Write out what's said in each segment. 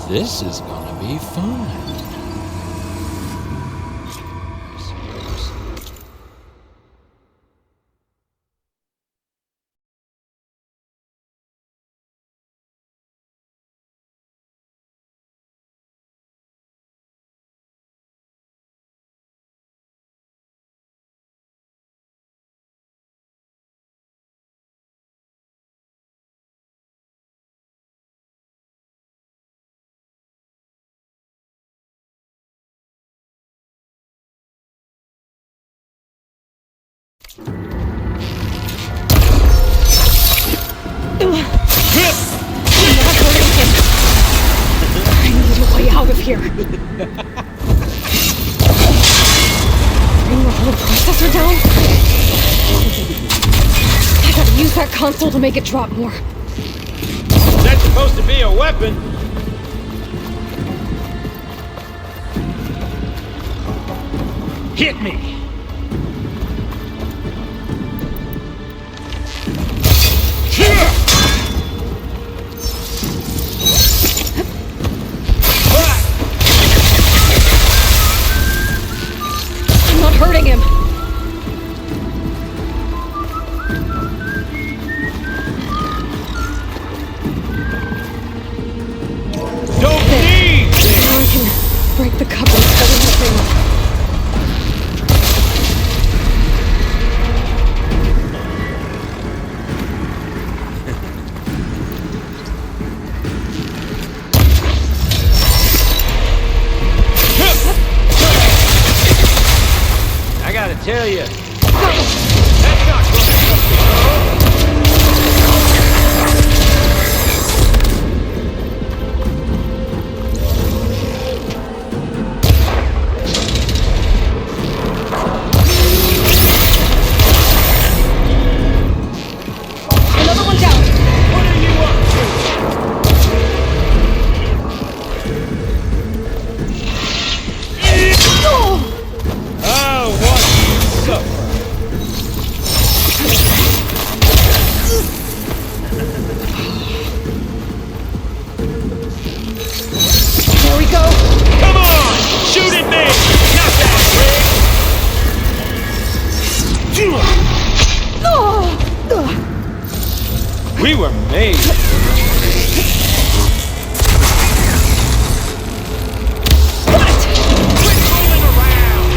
This is gonna be fun. I need a way out of here. Bring the whole processor down? I gotta use that console to make it drop more. That's supposed to be a weapon. Hit me. I'm not hurting him. Don't need this. Now I can break the cover and settle the thing up. I gotta tell you, that's not Another one down. What are you up to? Oh! Oh, what you suffer. There we go. Come on, shoot at me. Not that Oh! way. We were made. What? Quit fooling around.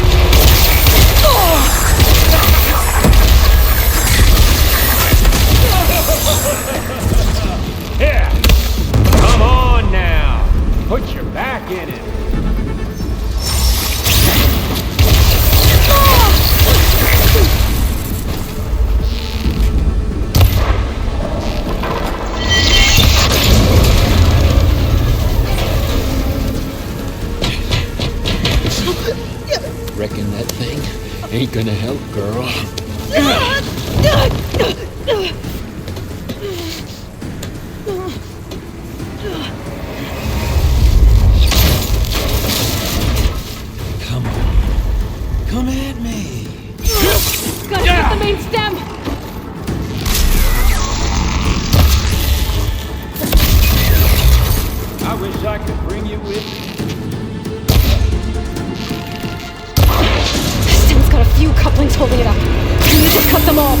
Here, come on now. Put your back in it. Reckon that thing ain't gonna help, girl. Come on. Come at me. Gotta get the main stem. I wish I could bring you with me. This stem's got a few couplings holding it up. Can you just cut them all?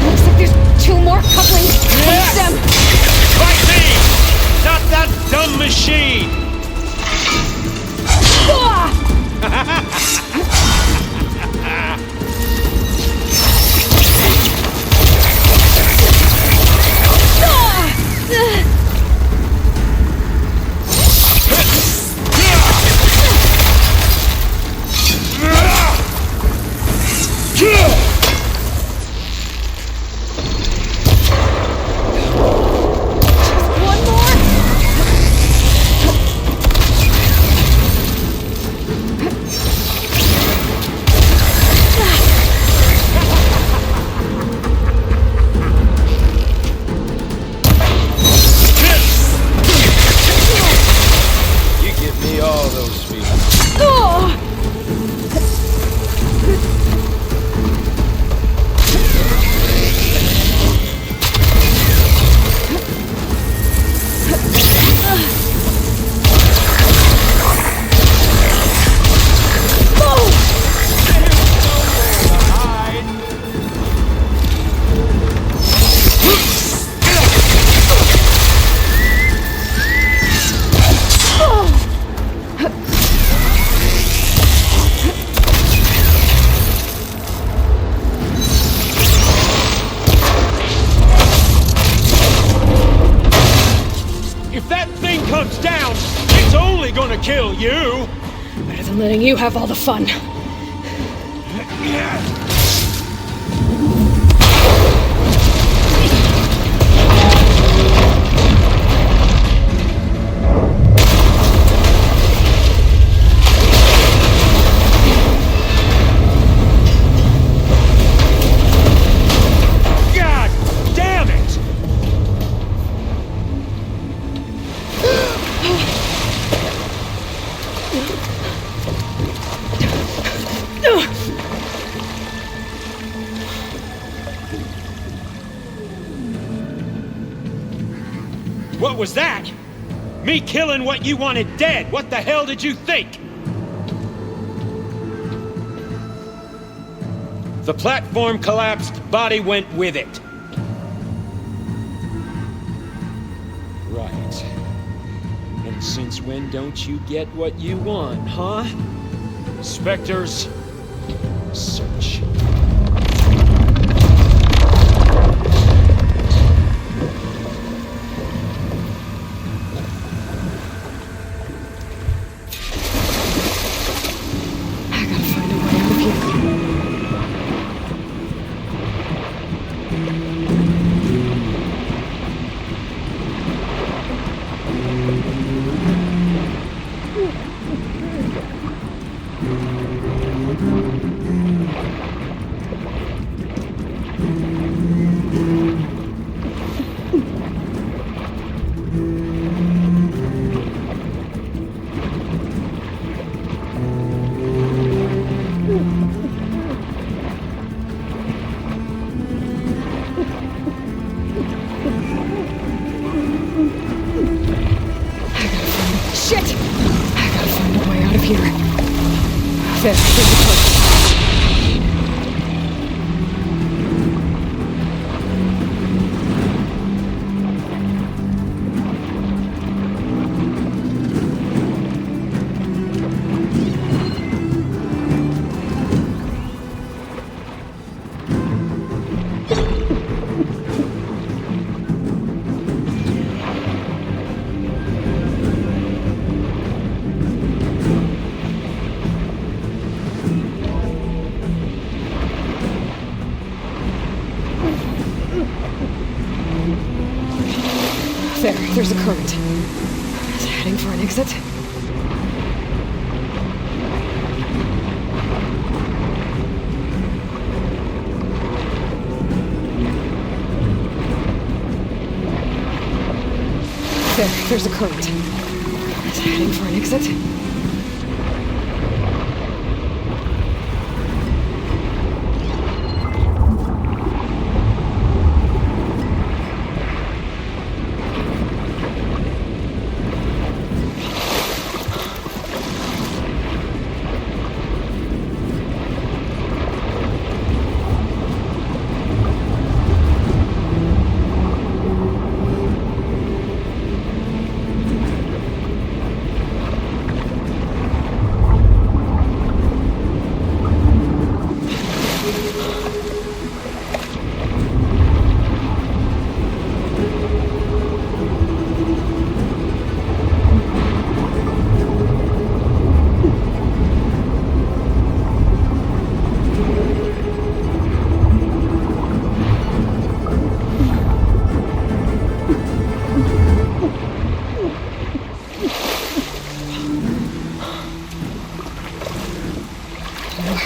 Looks like there's two more couplings on the stem. Fight me! Not that dumb machine! Ah! One more. It's only gonna kill you! Better than letting you have all the fun. God damn it! What was that? Me killing what you wanted dead. What the hell did you think? The platform collapsed, body went with it. Right. And since when don't you get what you want, huh? Spectres, search. I gotta find a way out of here. Shit! I gotta find a way out of here. There, there's a code. There's a current. Is it heading for an exit? There's a current. Is it heading for an exit?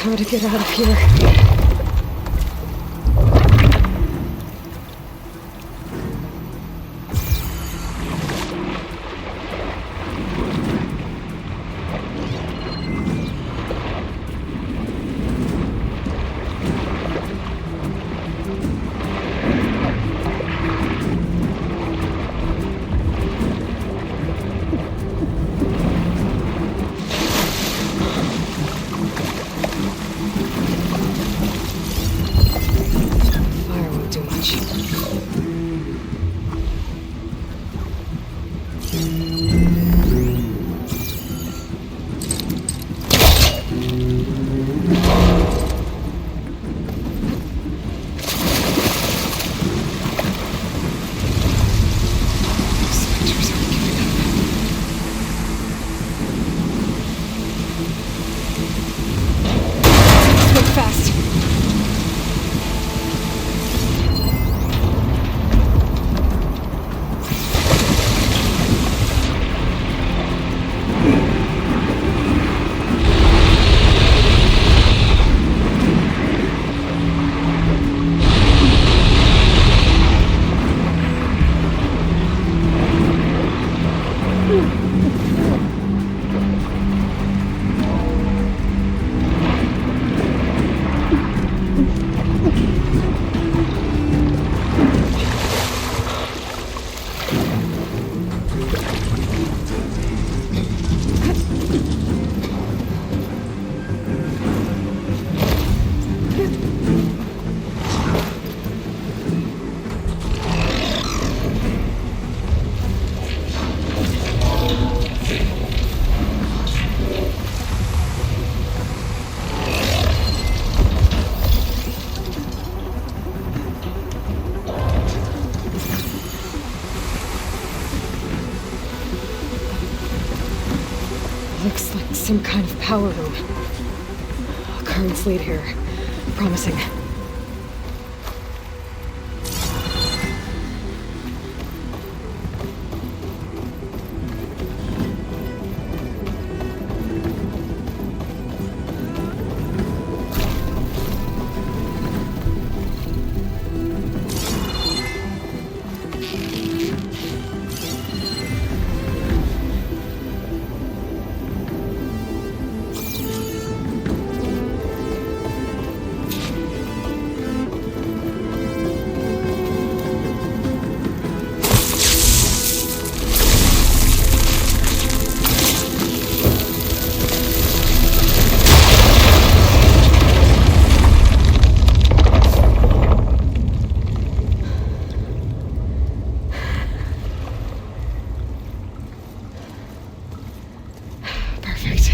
How to get out of here? Looks like some kind of power room. Currents lead here. Promising. Perfect.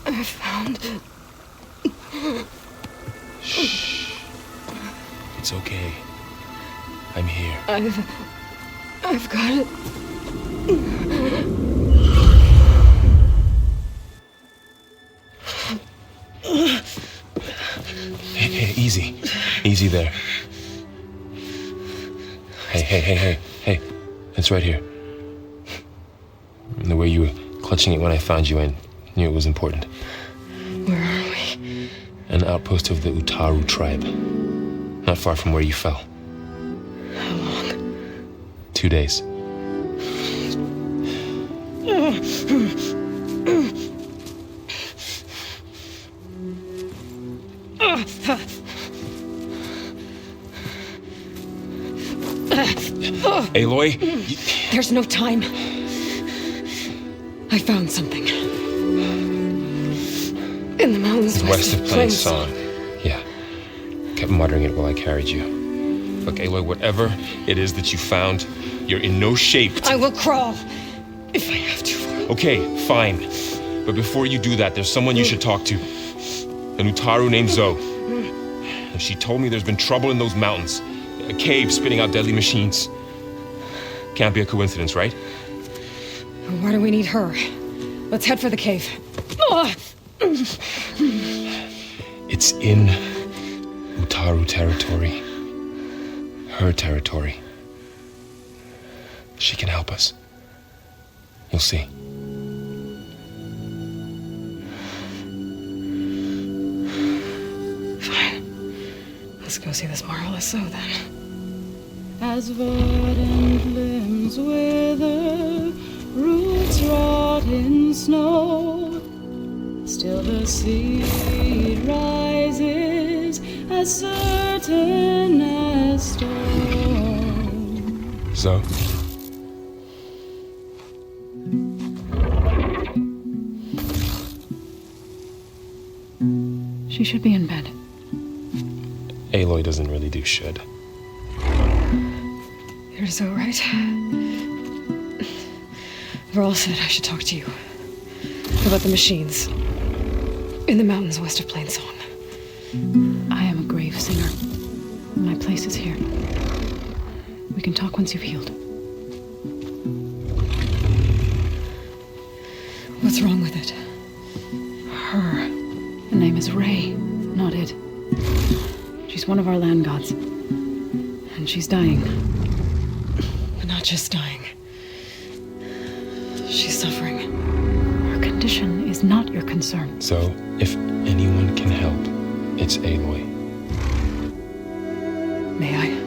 I found... Shh. It's okay. I'm here. I've got it. Hey, easy. Easy there. Hey. It's right here. And the way you were clutching it when I found you, I knew it was important. Where are we? An outpost of the Utaru tribe. Not far from where you fell. How long? 2 days. Aloy, There's no time. I found something. In the mountains west of Plain Song. Yeah. Kept muttering it while I carried you. Look, Aloy, whatever it is that you found, you're in no shape to... I will crawl, if I have to. Okay, fine. But before you do that, there's someone you should talk to. An Utaru named Zoe. And she told me there's been trouble in those mountains. A cave spitting out deadly machines. Can't be a coincidence, right? Why do we need her? Let's head for the cave. It's in Utaru territory. Her territory. She can help us. You'll see. Fine. Let's go see this marvelous Zoe then. As verdant limbs wither, roots rot in snow, still the seed rises as certain as stone. Zoe? She should be in bed. Aloy doesn't really do should. You're Zoe, right? Varl said I should talk to you about the machines in the mountains west of Plain Song. I am a grave singer. My place is here. We can talk once you've healed. What's wrong with it? Her. The name is Ray, not it. She's one of our land gods. And she's dying. But not just dying. She's suffering. Her condition is not your concern. So, if anyone can help, it's Aloy. May I?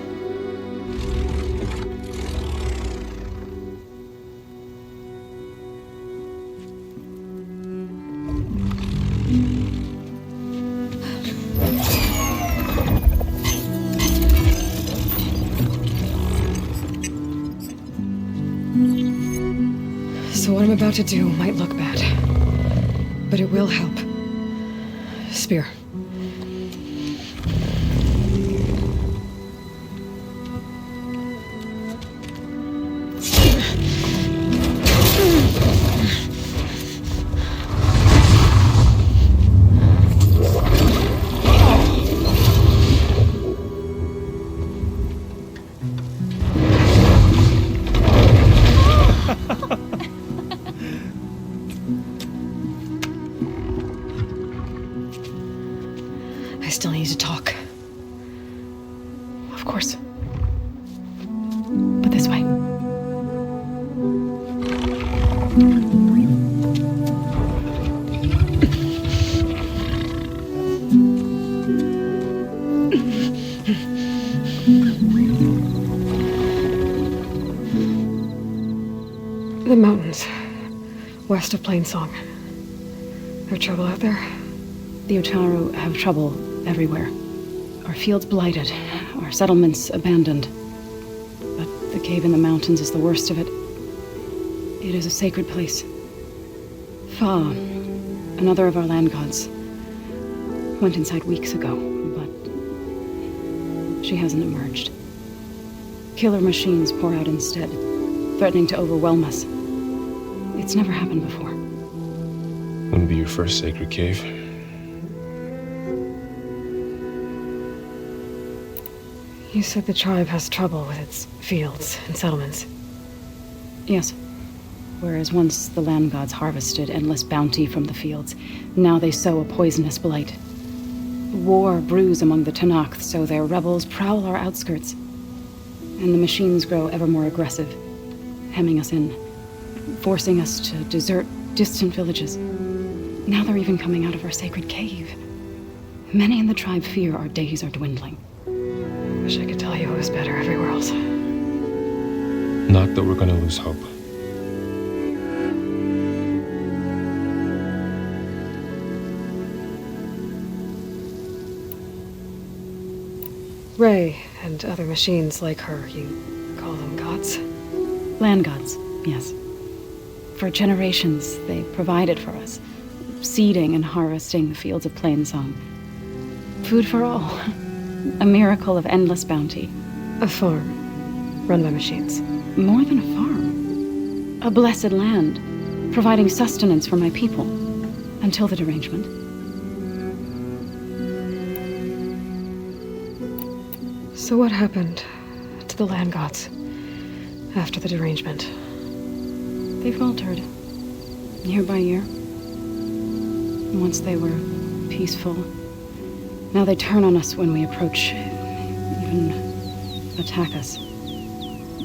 So what I'm about to do might look bad, but it will help. Spear. I still need to talk. Of course. But this way. The mountains, west of Plainsong. There trouble out there? The Utaru have trouble everywhere. Our fields blighted, our settlements abandoned. But the cave in the mountains is the worst of it. It is a sacred place. Fa, another of our land gods, went inside weeks ago, but she hasn't emerged. Killer machines pour out instead, threatening to overwhelm us. It's never happened before. Wouldn't be your first sacred cave. You said the tribe has trouble with its fields and settlements. Yes. Whereas once the land gods harvested endless bounty from the fields, now they sow a poisonous blight. War brews among the Tenakth, so their rebels prowl our outskirts. And the machines grow ever more aggressive, hemming us in, forcing us to desert distant villages. Now they're even coming out of our sacred cave. Many in the tribe fear our days are dwindling. Wish I could tell you it was better everywhere else. Not that we're gonna lose hope. Ray and other machines like her, you call them gods? Land gods, yes. For generations, they provided for us, seeding and harvesting the fields of Plainsong. Food for all. A miracle of endless bounty. A farm, run by machines. More than a farm. A blessed land, providing sustenance for my people. Until the derangement. So what happened to the land gods after the derangement? They faltered, year by year. Once they were peaceful. Now they turn on us when we approach, even attack us.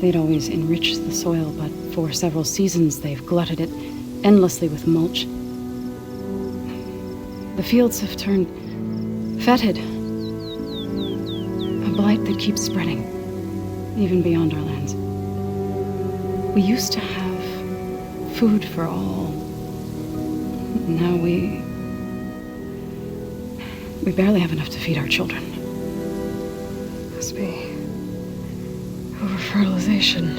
They'd always enriched the soil, but for several seasons they've glutted it endlessly with mulch. The fields have turned fetid. A blight that keeps spreading, even beyond our lands. We used to have food for all. Now we barely have enough to feed our children. Must be over-fertilization.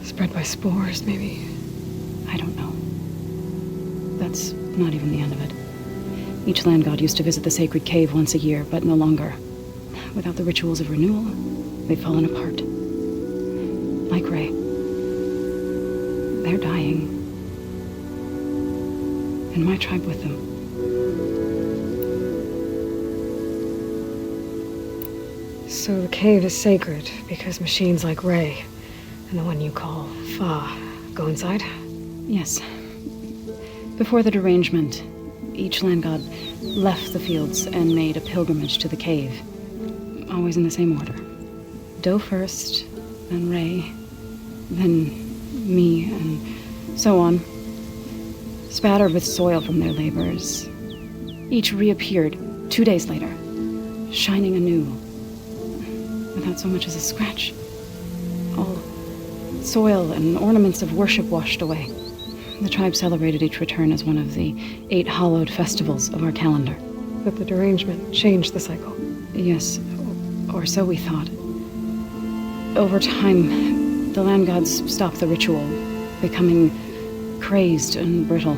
Spread by spores, maybe. I don't know. That's not even the end of it. Each land god used to visit the sacred cave once a year, but no longer. Without the rituals of renewal, they've fallen apart. Like Ray. They're dying. And my tribe with them. So the cave is sacred because machines like Ray and the one you call Fa go inside? Yes. Before the derangement, each land god left the fields and made a pilgrimage to the cave. Always in the same order. Doe first, then Ray, then me, and so on. Spattered with soil from their labors. Each reappeared 2 days later, shining anew, without so much as a scratch. All soil and ornaments of worship washed away. The tribe celebrated each return as one of the 8 hallowed festivals of our calendar. But the derangement changed the cycle. Yes, or so we thought. Over time, the land gods stopped the ritual, becoming crazed and brittle.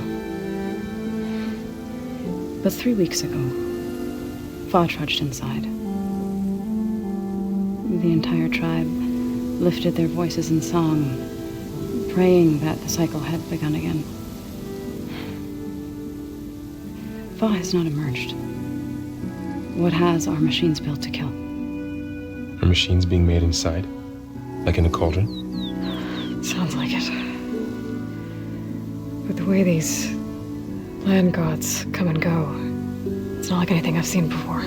But 3 weeks ago, Fa trudged inside. The entire tribe lifted their voices in song, praying that the cycle had begun again. Fa has not emerged. What has are machines built to kill. Are machines being made inside? Like in a cauldron? Sounds like it. But the way these land gods come and go, it's not like anything I've seen before.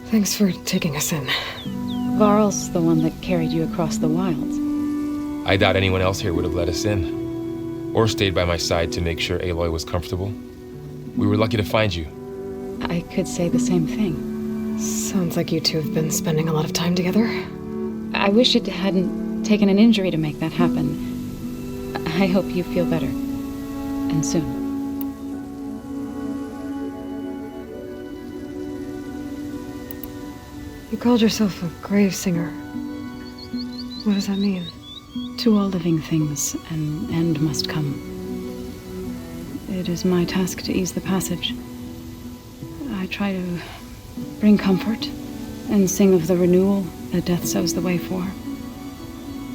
Thanks for taking us in. Varl's the one that carried you across the wilds. I doubt anyone else here would have let us in. Or stayed by my side to make sure Aloy was comfortable. We were lucky to find you. I could say the same thing. Sounds like you two have been spending a lot of time together. I wish it hadn't taken an injury to make that happen. I hope you feel better. And soon. You called yourself a grave singer. What does that mean? To all living things, an end must come. It is my task to ease the passage. I try to bring comfort and sing of the renewal that death sows the way for.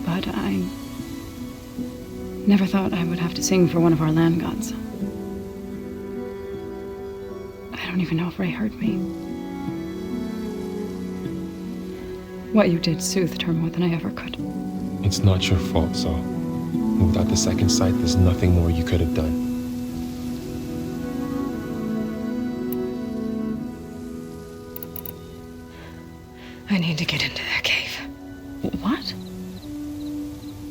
But I never thought I would have to sing for one of our land gods. I don't even know if Ray heard me. What you did soothed her more than I ever could. It's not your fault, Saul. Without the second sight, there's nothing more you could have done. I need to get into that cave. What?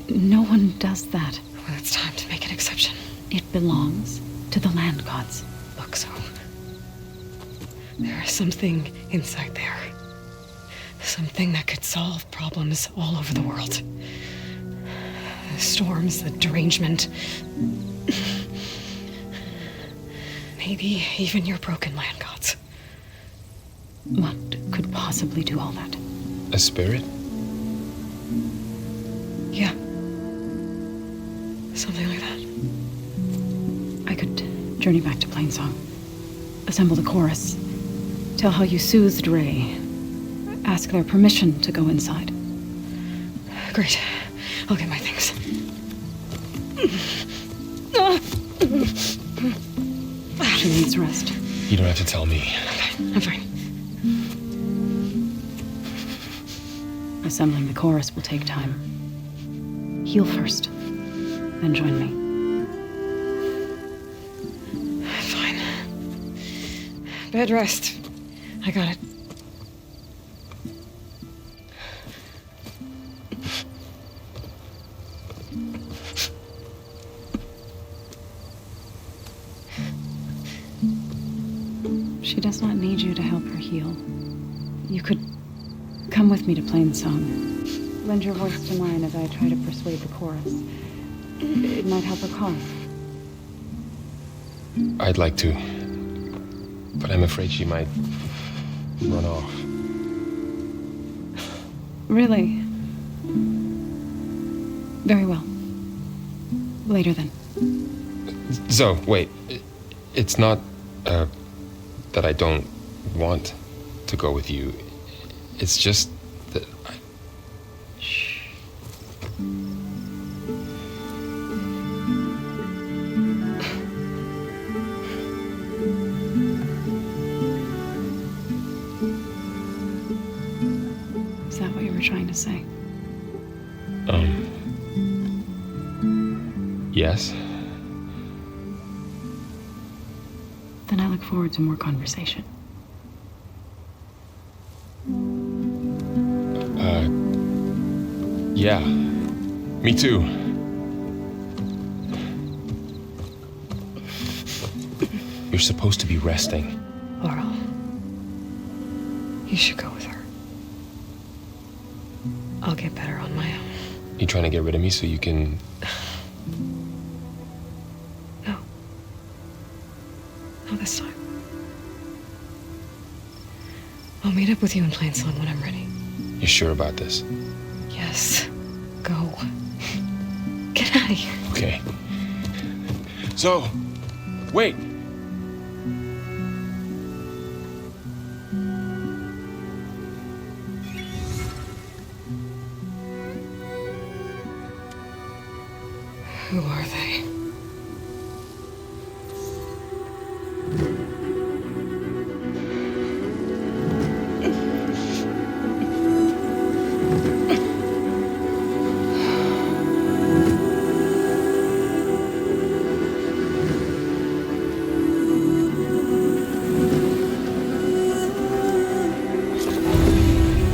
No one does that. Well, it's time to make an exception. It belongs to the land gods. Look, so there is something inside there. Something that could solve problems all over the world. The storms, the derangement. Maybe even your broken land gods. What could possibly do all that? A spirit? Yeah. Something like that. I could journey back to Plainsong, assemble the chorus, tell how you soothed Ray, ask their permission to go inside. Great. I'll get my things. She needs rest. You don't have to tell me. I'm fine. Assembling the chorus will take time. Heal first, then join me. Fine. Bed rest. I got it. She does not need you to help her heal. You could come with me to Plainsong. Lend your voice to mine as I try to persuade the chorus. It might help her cause. I'd like to. But I'm afraid she might run off. Really? Very well. Later then. Zoe, wait. It's not, that I don't want to go with you. It's just that I... Shh. Is that what you were trying to say? Yes? Then I look forward to more conversation. Yeah. Me too. You're supposed to be resting. Laurel, you should go with her. I'll get better on my own. You trying to get rid of me so you can... No. Not this time. I'll meet up with you in Plainsong when I'm ready. You sure about this? Yes. Go. Get out of here. Okay. So, wait. Who are they?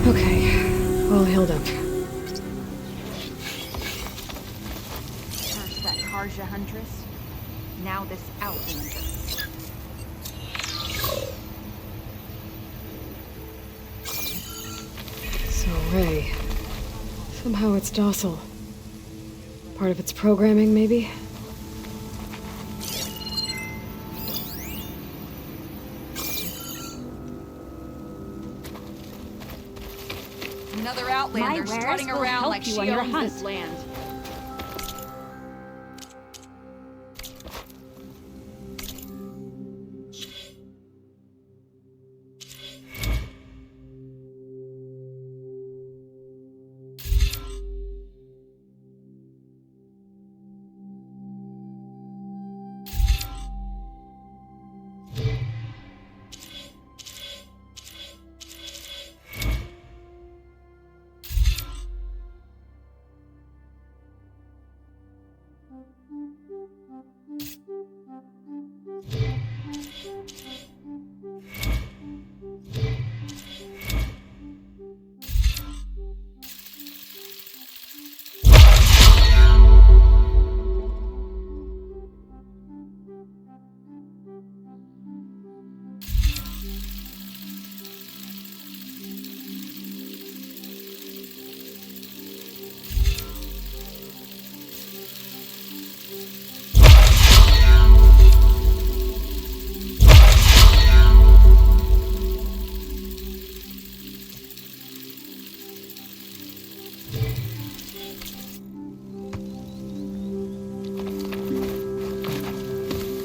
Okay, all healed up. First that Karja Huntress, now this Outlander. So, Ray. Somehow it's docile. Part of its programming, maybe? Another Outlander strutting around like she owns this land.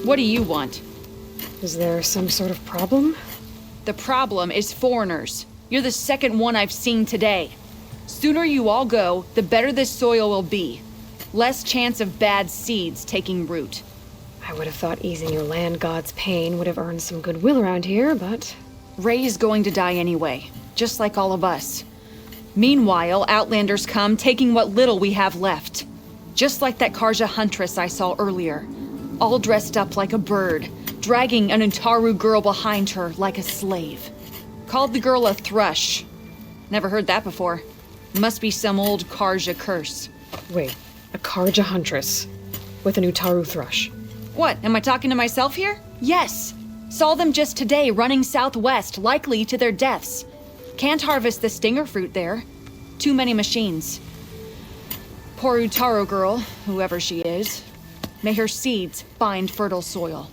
What do you want? Is there some sort of problem? The problem is foreigners. You're the second one I've seen today. Sooner you all go, the better this soil will be. Less chance of bad seeds taking root. I would have thought easing your land god's pain would have earned some goodwill around here, but... Ray's going to die anyway, just like all of us. Meanwhile, Outlanders come, taking what little we have left. Just like that Karja Huntress I saw earlier. All dressed up like a bird, dragging an Utaru girl behind her like a slave. Called the girl a thrush. Never heard that before. Must be some old Karja curse. Wait, a Karja Huntress with an Utaru thrush. What, am I talking to myself here? Yes. Saw them just today running southwest, likely to their deaths. Can't harvest the stinger fruit there. Too many machines. Poor Utaru girl, whoever she is. May her seeds find fertile soil.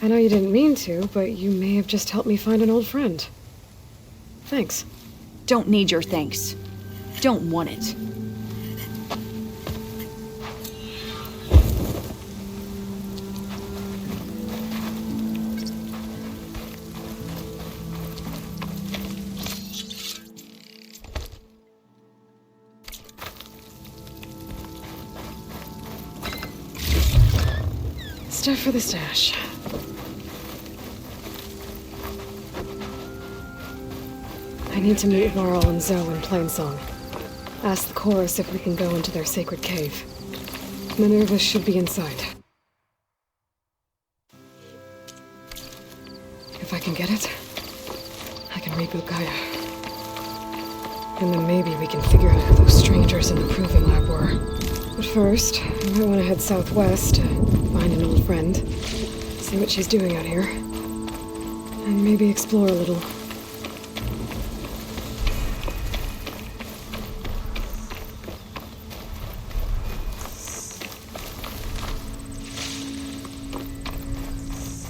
I know you didn't mean to, but you may have just helped me find an old friend. Thanks. Don't need your thanks. Don't want it. Stuff for the stash. I need to meet Laurel and Zoe in Plainsong. Ask the chorus if we can go into their sacred cave. Minerva should be inside. If I can get it, I can reboot Gaia. And then maybe we can figure out who those strangers in the Proving Lab were. But first, I might want to head southwest to find an old friend, see what she's doing out here, and maybe explore a little.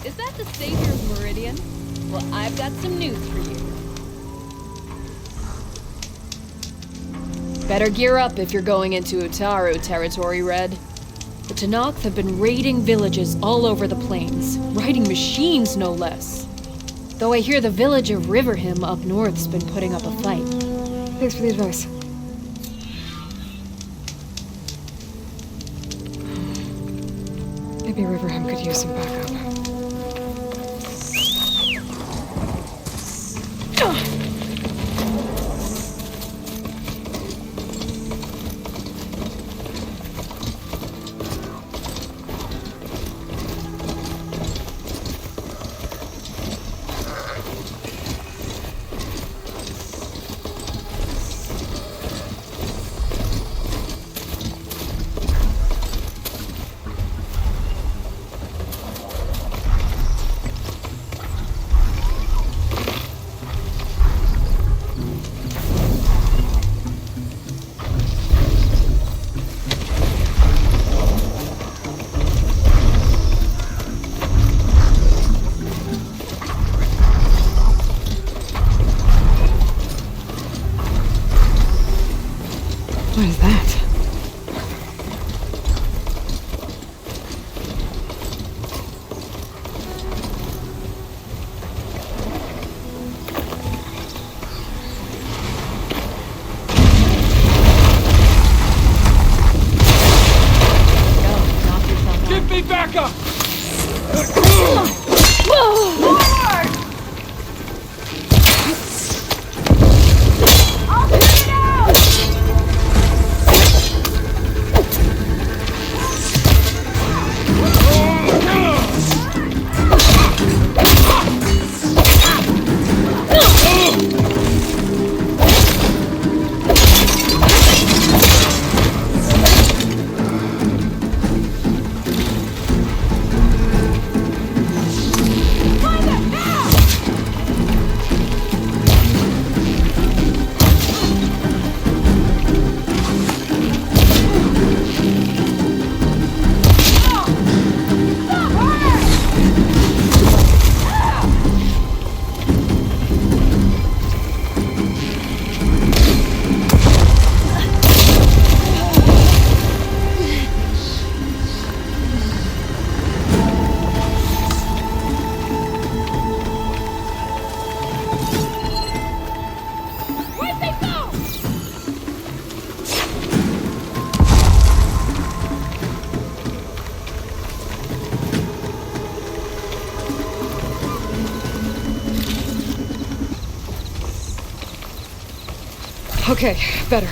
Is that the savior of Meridian? Well, I've got some news for you. Better gear up if you're going into Utaru territory, Red. The Tenakth have been raiding villages all over the plains, riding machines no less. Though I hear the village of Riverhim up north's been putting up a fight. Thanks for the advice. Maybe Riverham could use some backup. What is that? Give me back up! Okay, better.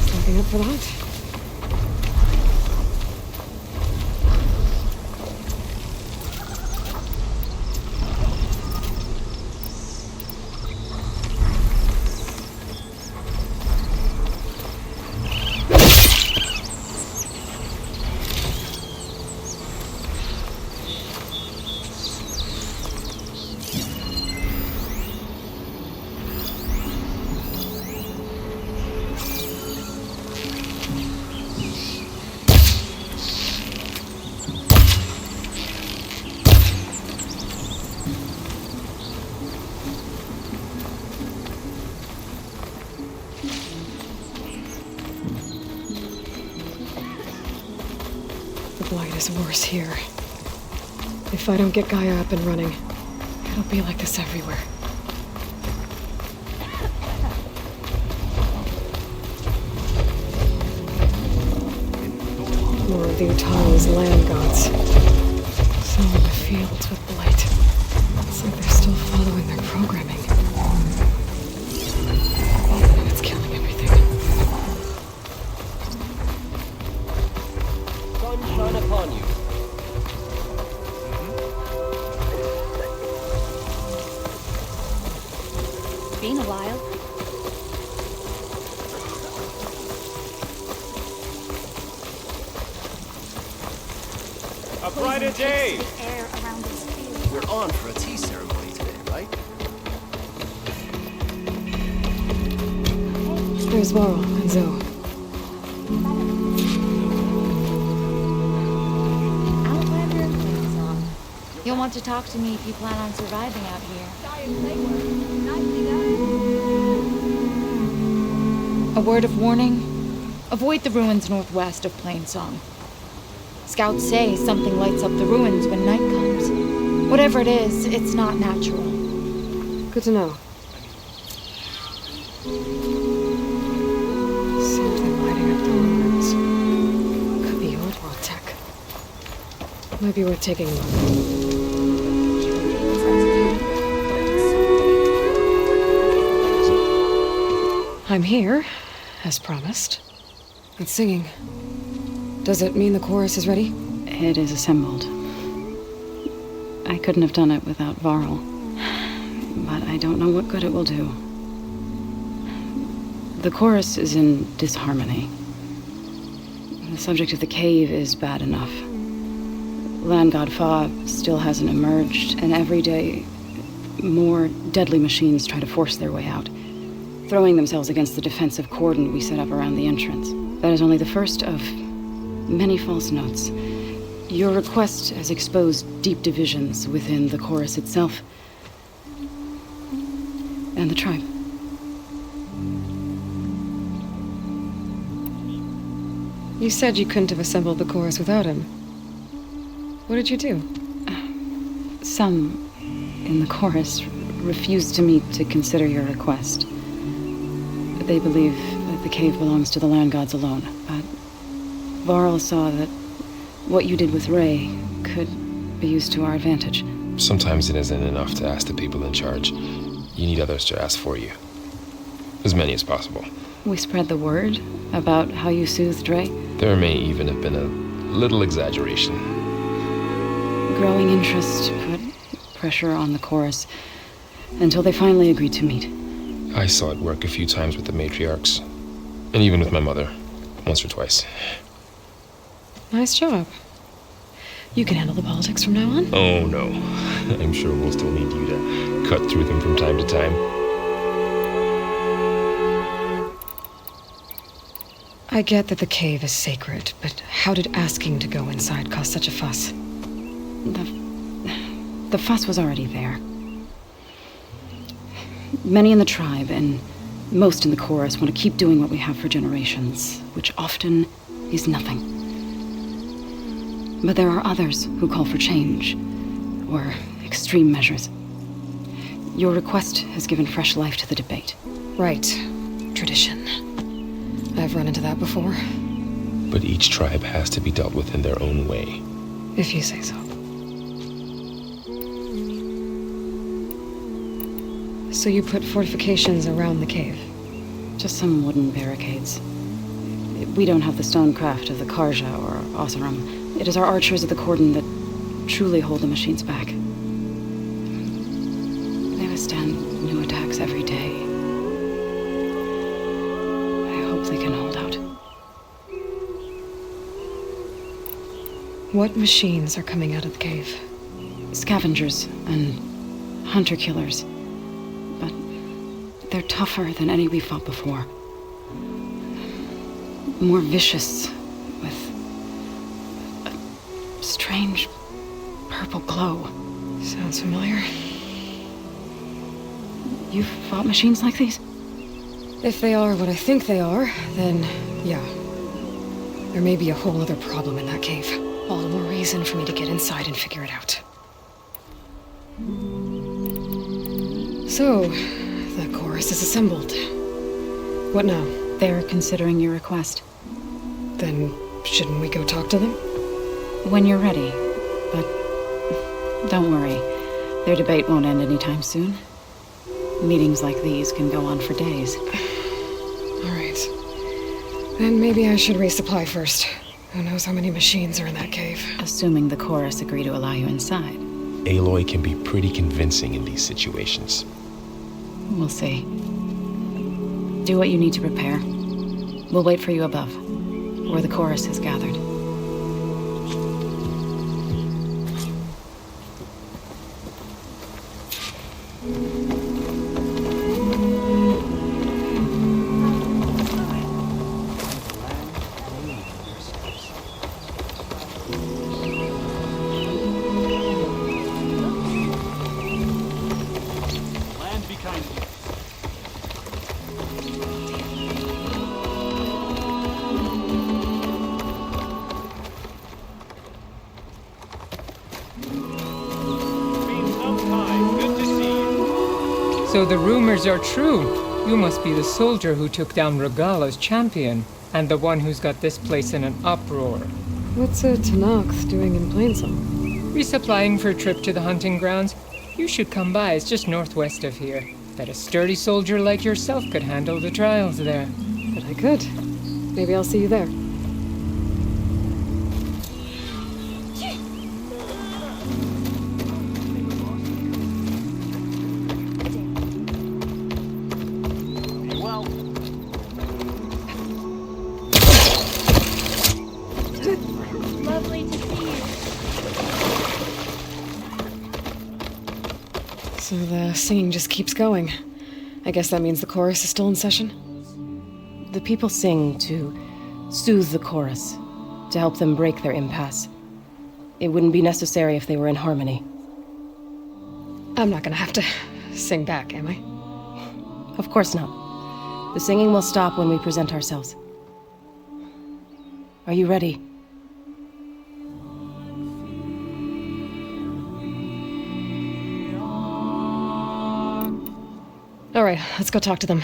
Something up for that? blight is worse here. If I don't get Gaia up and running, it'll be like this everywhere. More of the Utaru's land gods. Some in the fields with blight. It's like they're still following their programming. Even if it's killing everything. Sunshine upon you. Been a while. A brighter day! The air around this field. We're on for a tea ceremony today, right? There's Varl and Zoe. Outlander and Plainsong. You'll want to talk to me if you plan on surviving out here. A word of warning. Avoid the ruins northwest of Plainsong. Scouts say something lights up the ruins when night comes. Whatever it is, it's not natural. Good to know. Something lighting up the ruins. Could be old world tech. Might be worth taking a look. I'm here, as promised. It's singing. Does it mean the chorus is ready? It is assembled. I couldn't have done it without Varl. But I don't know what good it will do. The chorus is in disharmony. The subject of the cave is bad enough. Land God Fa still hasn't emerged, and every day more deadly machines try to force their way out, throwing themselves against the defensive cordon we set up around the entrance. That is only the first of many false notes. Your request has exposed deep divisions within the chorus itself and the tribe. You said you couldn't have assembled the chorus without him. What did you do? Some in the chorus refused to meet to consider your request. They believe that the cave belongs to the land gods alone, but Varl saw that what you did with Ray could be used to our advantage. Sometimes it isn't enough to ask the people in charge. You need others to ask for you. As many as possible. We spread the word about how you soothed Ray. There may even have been a little exaggeration. Growing interest put pressure on the chorus until they finally agreed to meet. I saw it work a few times with the matriarchs. And even with my mother. Once or twice. Nice job. You can handle the politics from now on? Oh, no. I'm sure we'll still need you to cut through them from time to time. I get that the cave is sacred, but how did asking to go inside cause such a fuss? The fuss was already there. Many in the tribe, and most in the chorus, want to keep doing what we have for generations, which often is nothing. But there are others who call for change, or extreme measures. Your request has given fresh life to the debate. Right. Tradition. I've run into that before. But each tribe has to be dealt with in their own way. If you say so. So you put fortifications around the cave? Just some wooden barricades. We don't have the stonecraft of the Karja or Oseram. It is our archers of the cordon that truly hold the machines back. They withstand new attacks every day. I hope they can hold out. What machines are coming out of the cave? Scavengers and hunter-killers. But they're tougher than any we fought before. More vicious, with a strange purple glow. Sounds familiar. You've fought machines like these? If they are what I think they are, then yeah. There may be a whole other problem in that cave. All the more reason for me to get inside and figure it out. So, the chorus is assembled. What now? They're considering your request. Then, shouldn't we go talk to them? When you're ready. But don't worry. Their debate won't end anytime soon. Meetings like these can go on for days. Alright. Then maybe I should resupply first. Who knows how many machines are in that cave? Assuming the chorus agree to allow you inside. Aloy can be pretty convincing in these situations. We'll see. Do what you need to prepare. We'll wait for you above, where the chorus is gathered. So the rumors are true. You must be the soldier who took down Regala's champion, and the one who's got this place in an uproar. What's a Tenakth doing in Plainsong? Resupplying for a trip to the hunting grounds. You should come by, it's just northwest of here. Bet a sturdy soldier like yourself could handle the trials there. But I could. Maybe I'll see you there. So the singing just keeps going. I guess that means the chorus is still in session? The people sing to soothe the chorus, to help them break their impasse. It wouldn't be necessary if they were in harmony. I'm not gonna have to sing back, am I? Of course not. The singing will stop when we present ourselves. Are you ready? All right, let's go talk to them.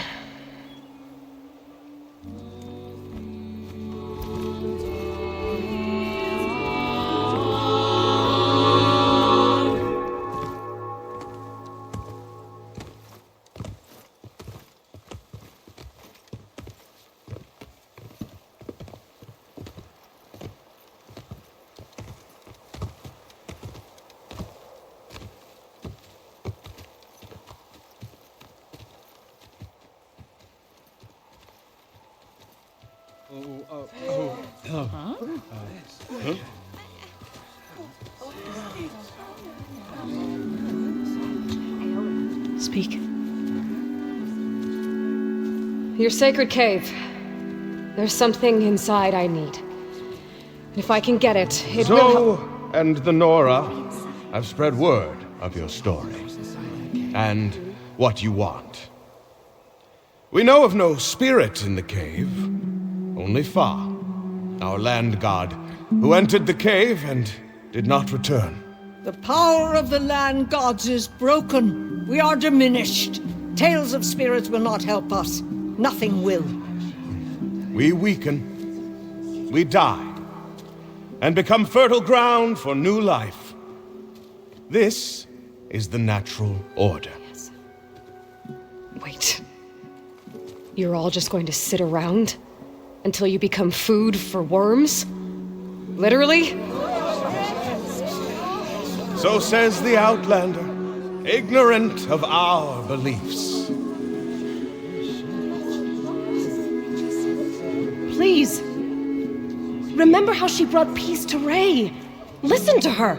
Speak. Your sacred cave. There's something inside I need. And if I can get it, it will help. Zoe and the Nora have spread word of your story and what you want. We know of no spirit in the cave, only Fa, our land god, who entered the cave and did not return. The power of the land gods is broken. We are diminished. Tales of spirits will not help us. Nothing will. We weaken, we die, and become fertile ground for new life. This is the natural order. Wait. You're all just going to sit around until you become food for worms? Literally? So says the Outlander, ignorant of our beliefs. Please. Remember how she brought peace to Ray. Listen to her.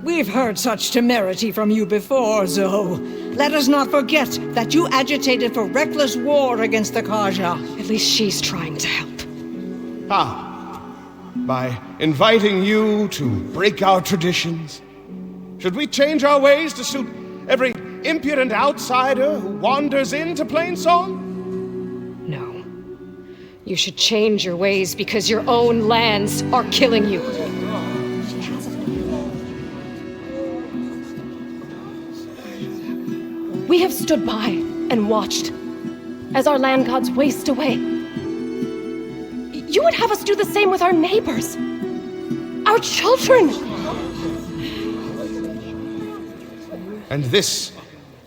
We've heard such temerity from you before, Zoe. Let us not forget that you agitated for reckless war against the Carja. At least she's trying to help. How? By inviting you to break our traditions? Should we change our ways to suit every impudent outsider who wanders into Plainsong? No. You should change your ways because your own lands are killing you. We have stood by and watched as our land gods waste away. You would have us do the same with our neighbors, our children. And this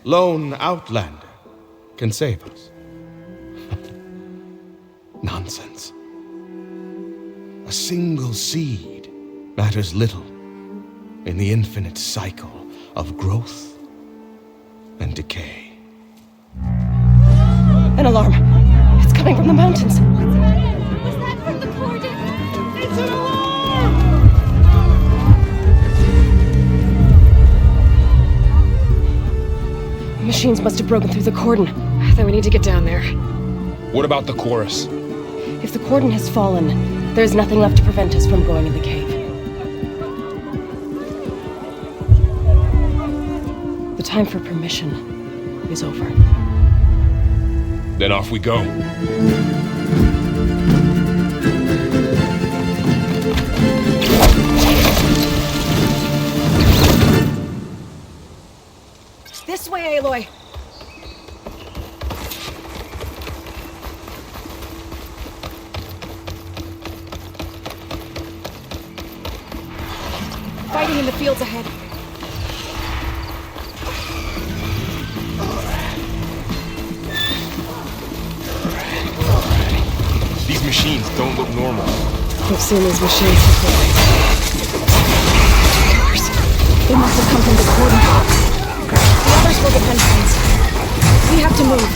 lone outlander can save us. Nonsense. A single seed matters little in the infinite cycle of growth and decay. An alarm. It's coming from the mountains. Was that from the cordon? It's an alarm! Machines must have broken through the cordon. Then we need to get down there. What about the chorus? If the cordon has fallen, there's nothing left to prevent us from going in the cave. The time for permission is over. Then off we go. This way, Aloy. Fighting in the fields ahead. These machines don't look normal. We've seen these machines before. They must have come from the cordon. The others will get entrance. We have to move.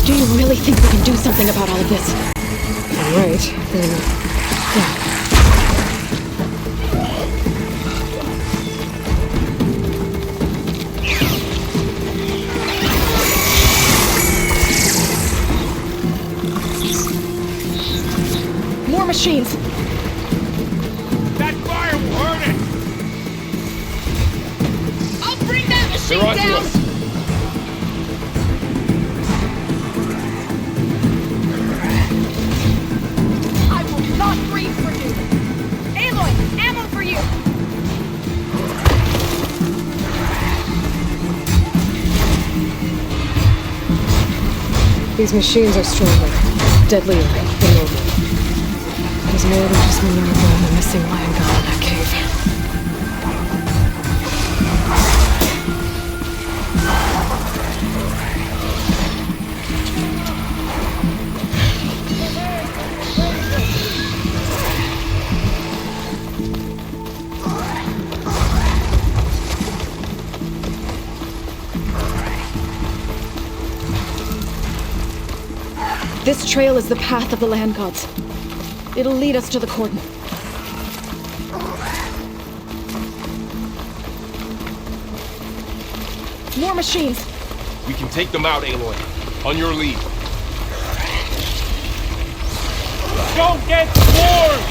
Do you really think we can do something about all of this? Right, then... yeah. More machines! That fire will hurt it! I'll bring that machine They're onto down! us. I will not breathe for you! Aloy, ammo for you! These machines are stronger, deadlier than normal. There's more than just Minerva and the missing land god in that cave. This trail is the path of the land gods. It'll lead us to the cordon. More machines! We can take them out, Aloy. On your lead. Don't get swarmed!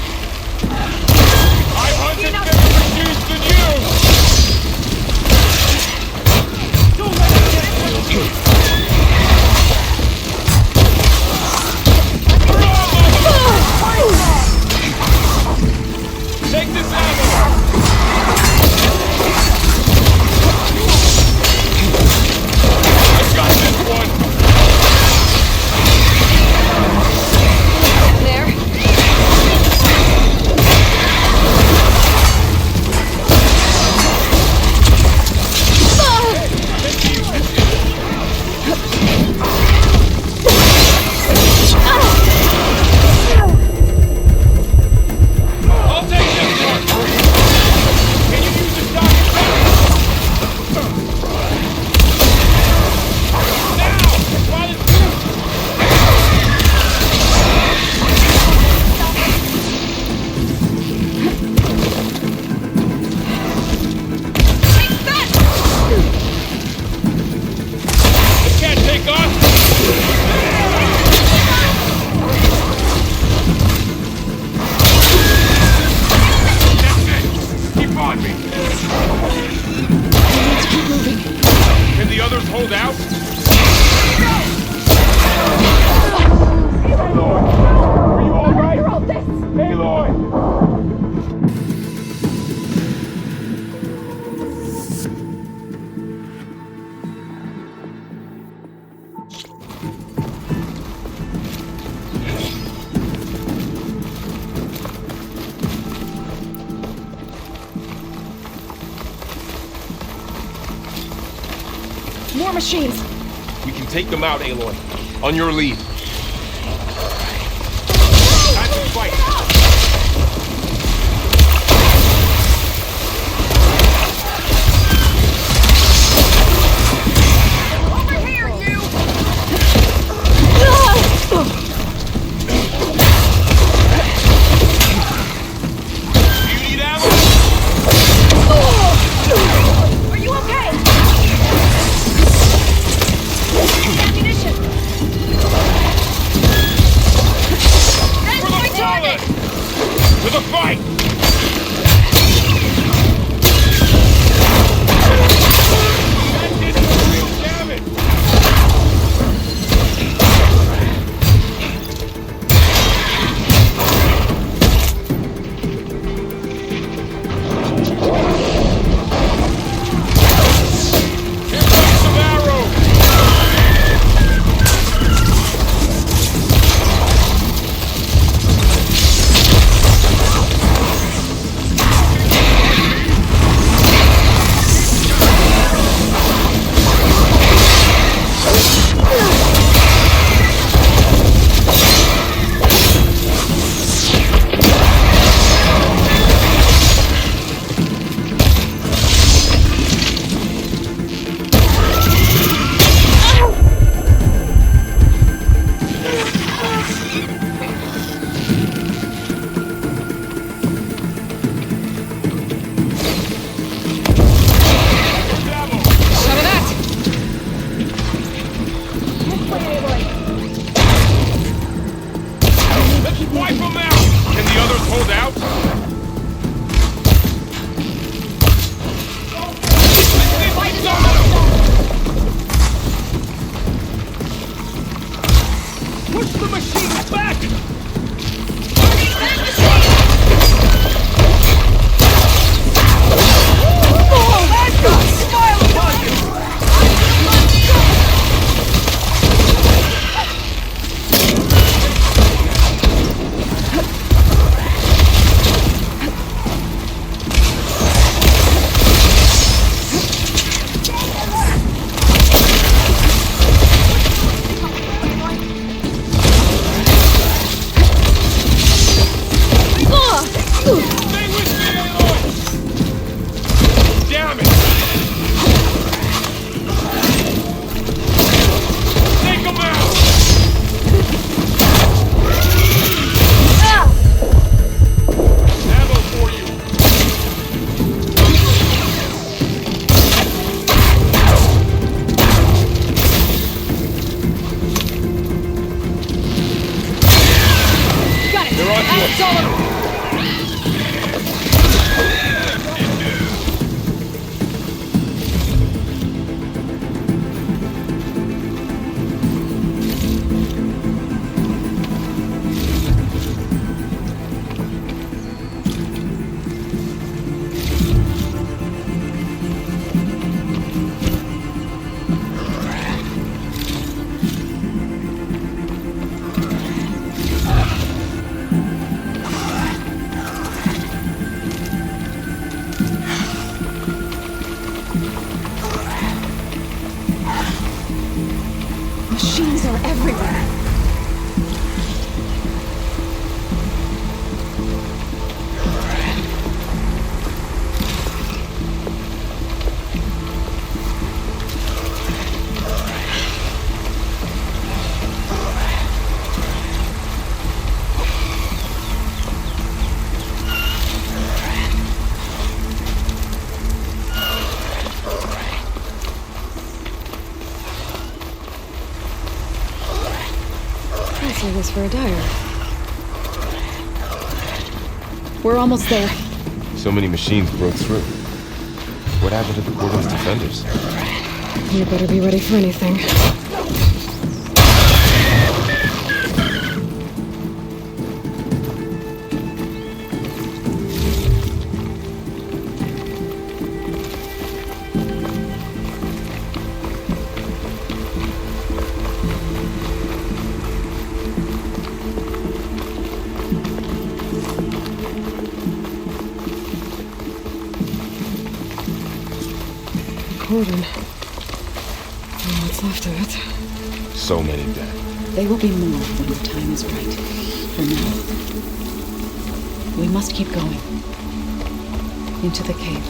I hunted bigger machines than you! Don't let it get you! Take this ammo! I got this one! There. I'll take this one! Can you use the shotgun better? Now! While it's It can't take us! Keep on me! Let's keep moving. Can the others hold out? Aloy! Are you alright? Aloy! More machines! We can take them out, Aloy. On your lead. Time to fight! To the fight! That did some real damage! Here comes some arrows! Wipe them out! Can the others hold out? Push the machines back! Machines are everywhere. Say this for a dyer. We're almost there. So many machines broke through. What happened to the Cordon's defenders? You better be ready for anything. Cordon. What's left of it? So many dead. They will be more when the time is right. For now, we must keep going. Into the cave.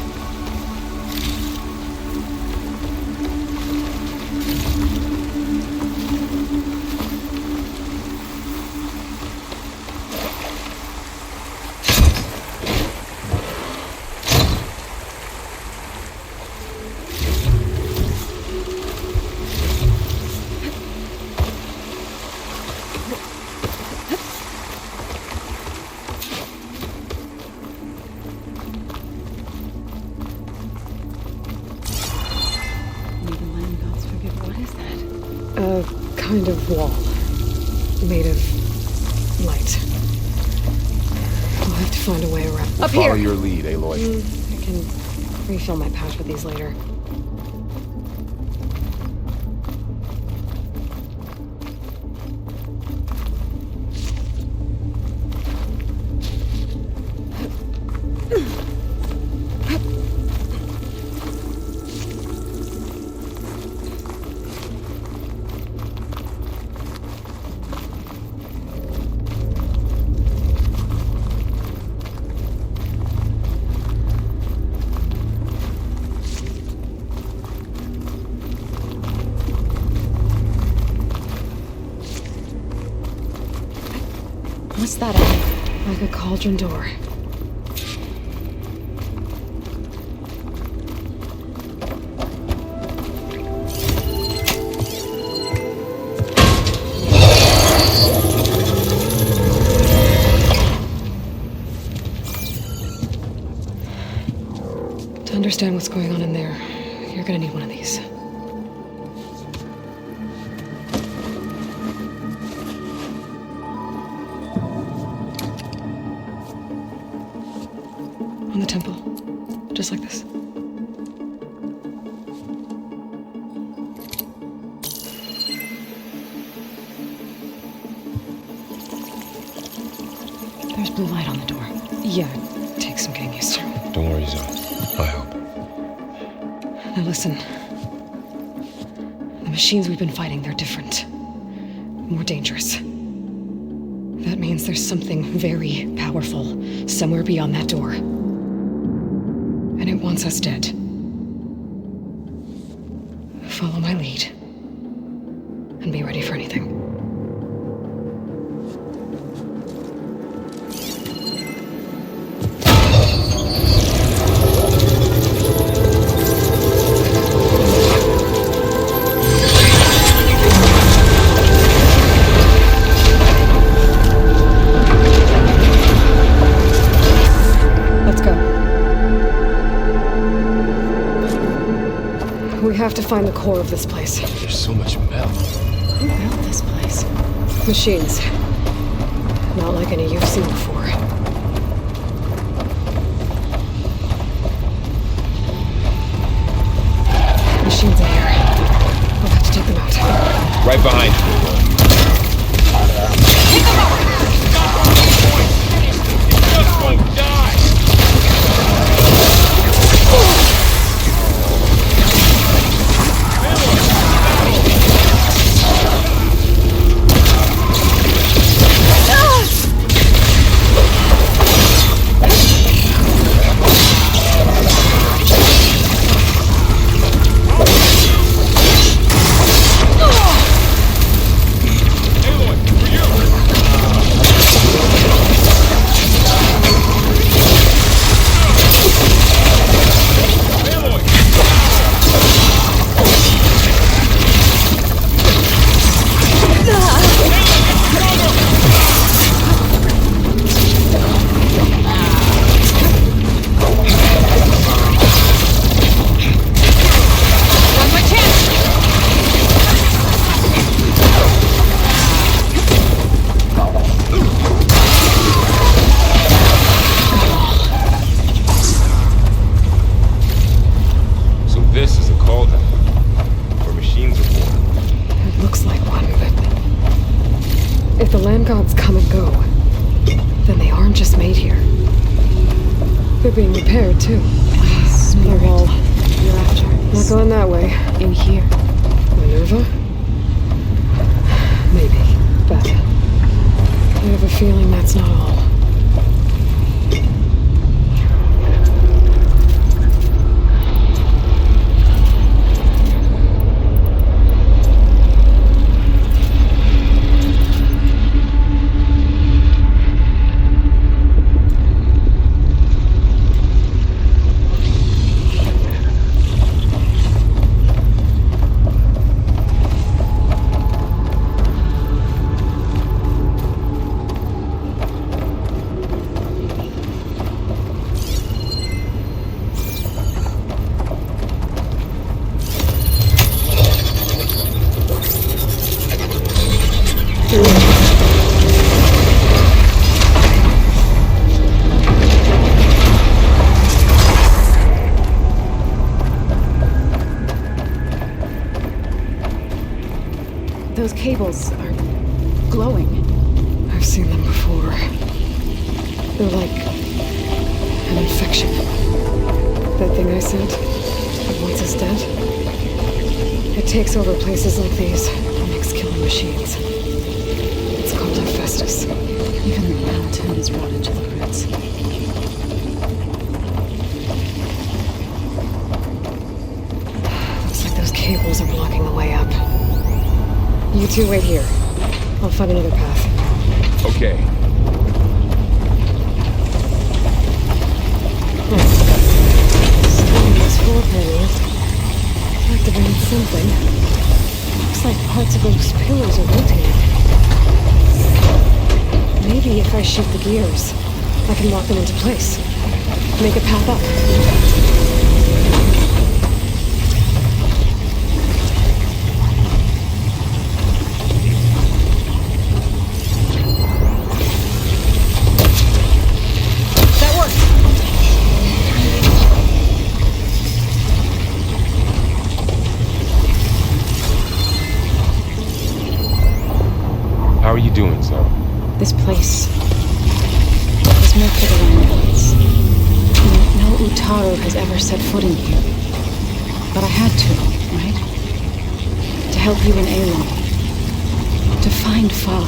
Kind of wall. Made of light. I'll have to find a way around. We'll Up follow here! your lead, Aloy. I can refill my pouch with these later. What's that? Like a cauldron door. To understand what's going on in there, you're gonna need one of these. On the temple. Just like this. There's blue light on the door. Yeah, it takes some getting used to. Don't worry, Zoe. I help. Now listen. The machines we've been fighting, they're different. More dangerous. That means there's something very powerful somewhere beyond that door. And it wants us dead. Follow my lead. And be ready for anything. We have to find the core of this place. There's so much metal. Who built this place? Machines. Not like any you've seen before. Machines in here. We'll have to take them out. Right behind. Just won't die. If the land gods come and go, then they aren't just made here. They're being repaired, too. Spirit. The wall. You're after. Not going that way. In here. Wait. Nova? Maybe, but I have a feeling that's not all. Those cables are glowing. I've seen them before. They're like an infection. That thing I said, that once is dead. It takes over places like these and makes killing machines. It's called Hephaestus. Even the mountain is rotted to the roots. Looks like those cables are blocking the way up. You two wait here. I'll find another path. Okay. Studying these floor panels. Activating something. Looks like parts of those pillars are rotating. Maybe if I shift the gears, I can lock them into place. Make a path up. How are you doing, Zoe? This place is meant for the Landlords. No Utaru has ever set foot in here. But I had to, right? To help you in Eilon. To find Fa.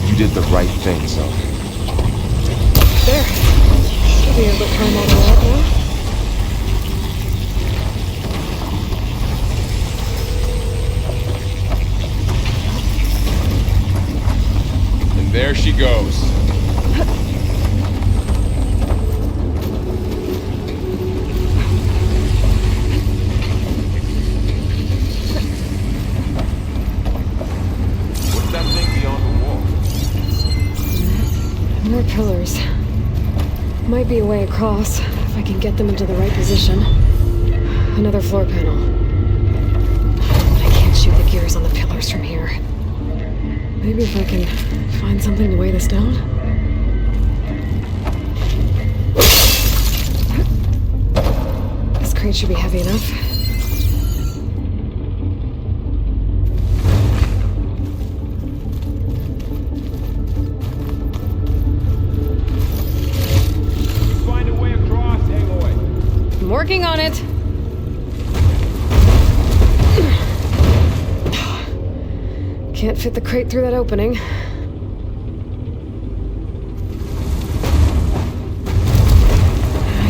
You did the right thing, Zoe. There. Should be able to climb all the way up now. There she goes. What's that thing beyond the wall? More pillars. Might be a way across, if I can get them into the right position. Another floor panel. But I can't shoot the gears on the pillars from here. Maybe if I can find something to weigh this down? This crate should be heavy enough. Find a way across, Aloy. I'm working on it. Can't fit the crate through that opening. I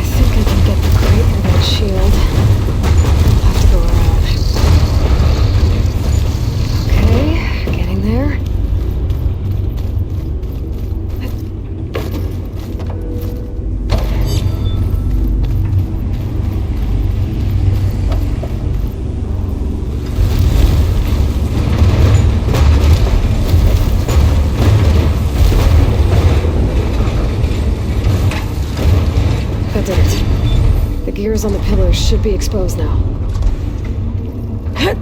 think I can get the crate through that shield. I'll have to go around. Okay, getting there. That did it. The gears on the pillars should be exposed now. It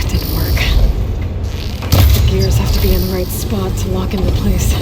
didn't work. The gears have to be in the right spot to lock into place.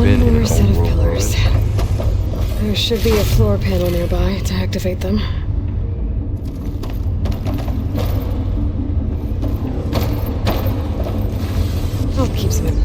One in more an set of overworld pillars. ruin? There should be a floor panel nearby to activate them. I'll keep some.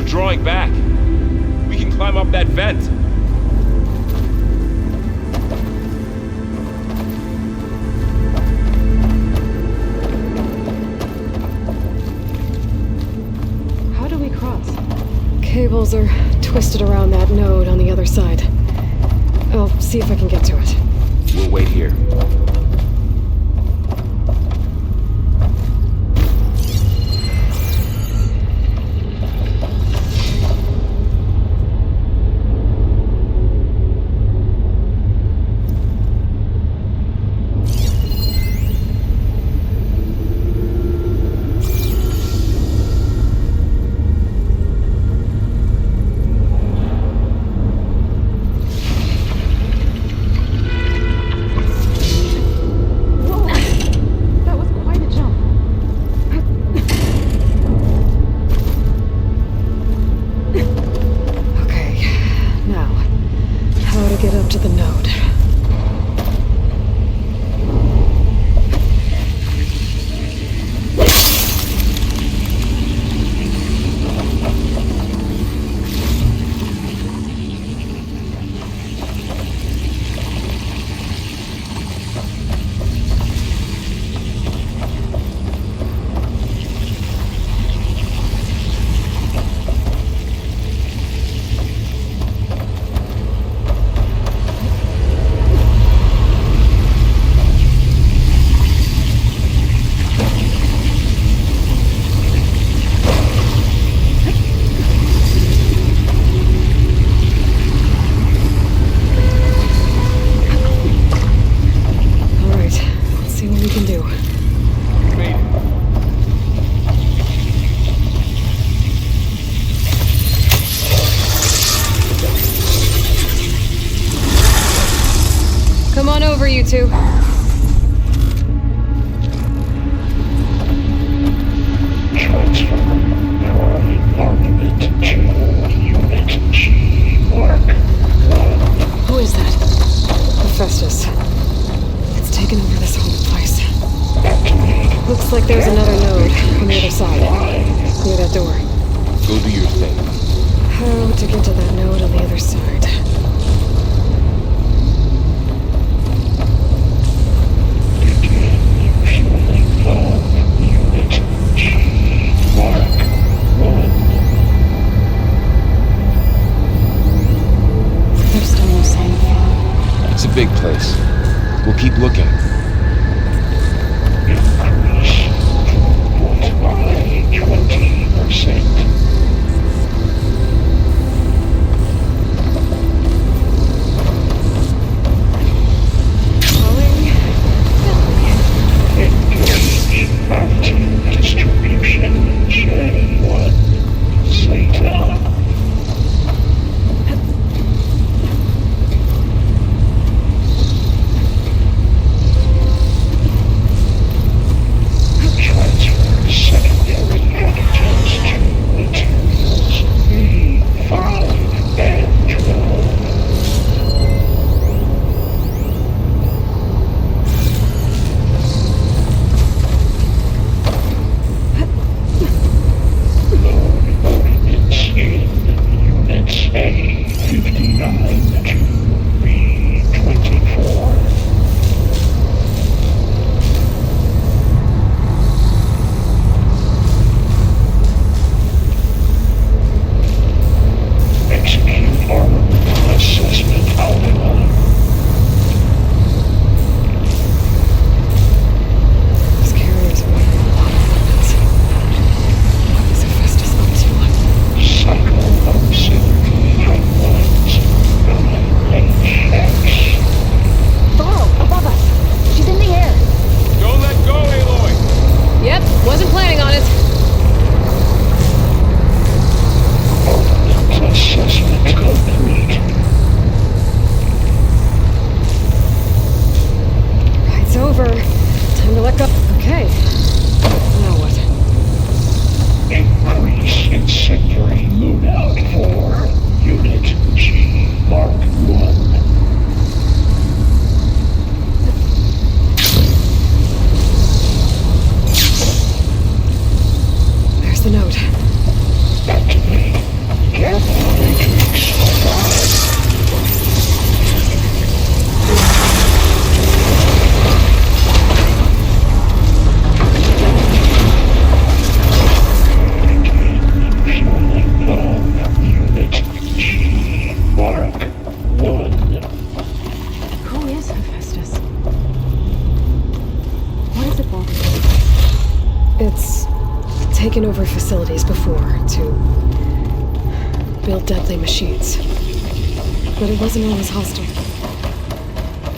Drawing back. We can climb up that vent. How do we cross? Cables are twisted around that node on the other side. I'll see if I can get to it. We'll wait here. You two. Who is that? Hephaestus. It's taken over this whole place. Looks like there's another node on the other side, near that door. Go do your thing. How to get to that node on the other side? It's a big place. We'll keep looking. Increase 20%. Engage mountain distribution chain 1. Zeta. Transfer secondary antigens to materials. the note? Back to me. Careful how you survive. Mark 1. Who is Hephaestus? What is it for? It's taken over facilities before to build deadly machines. But it wasn't always hostile.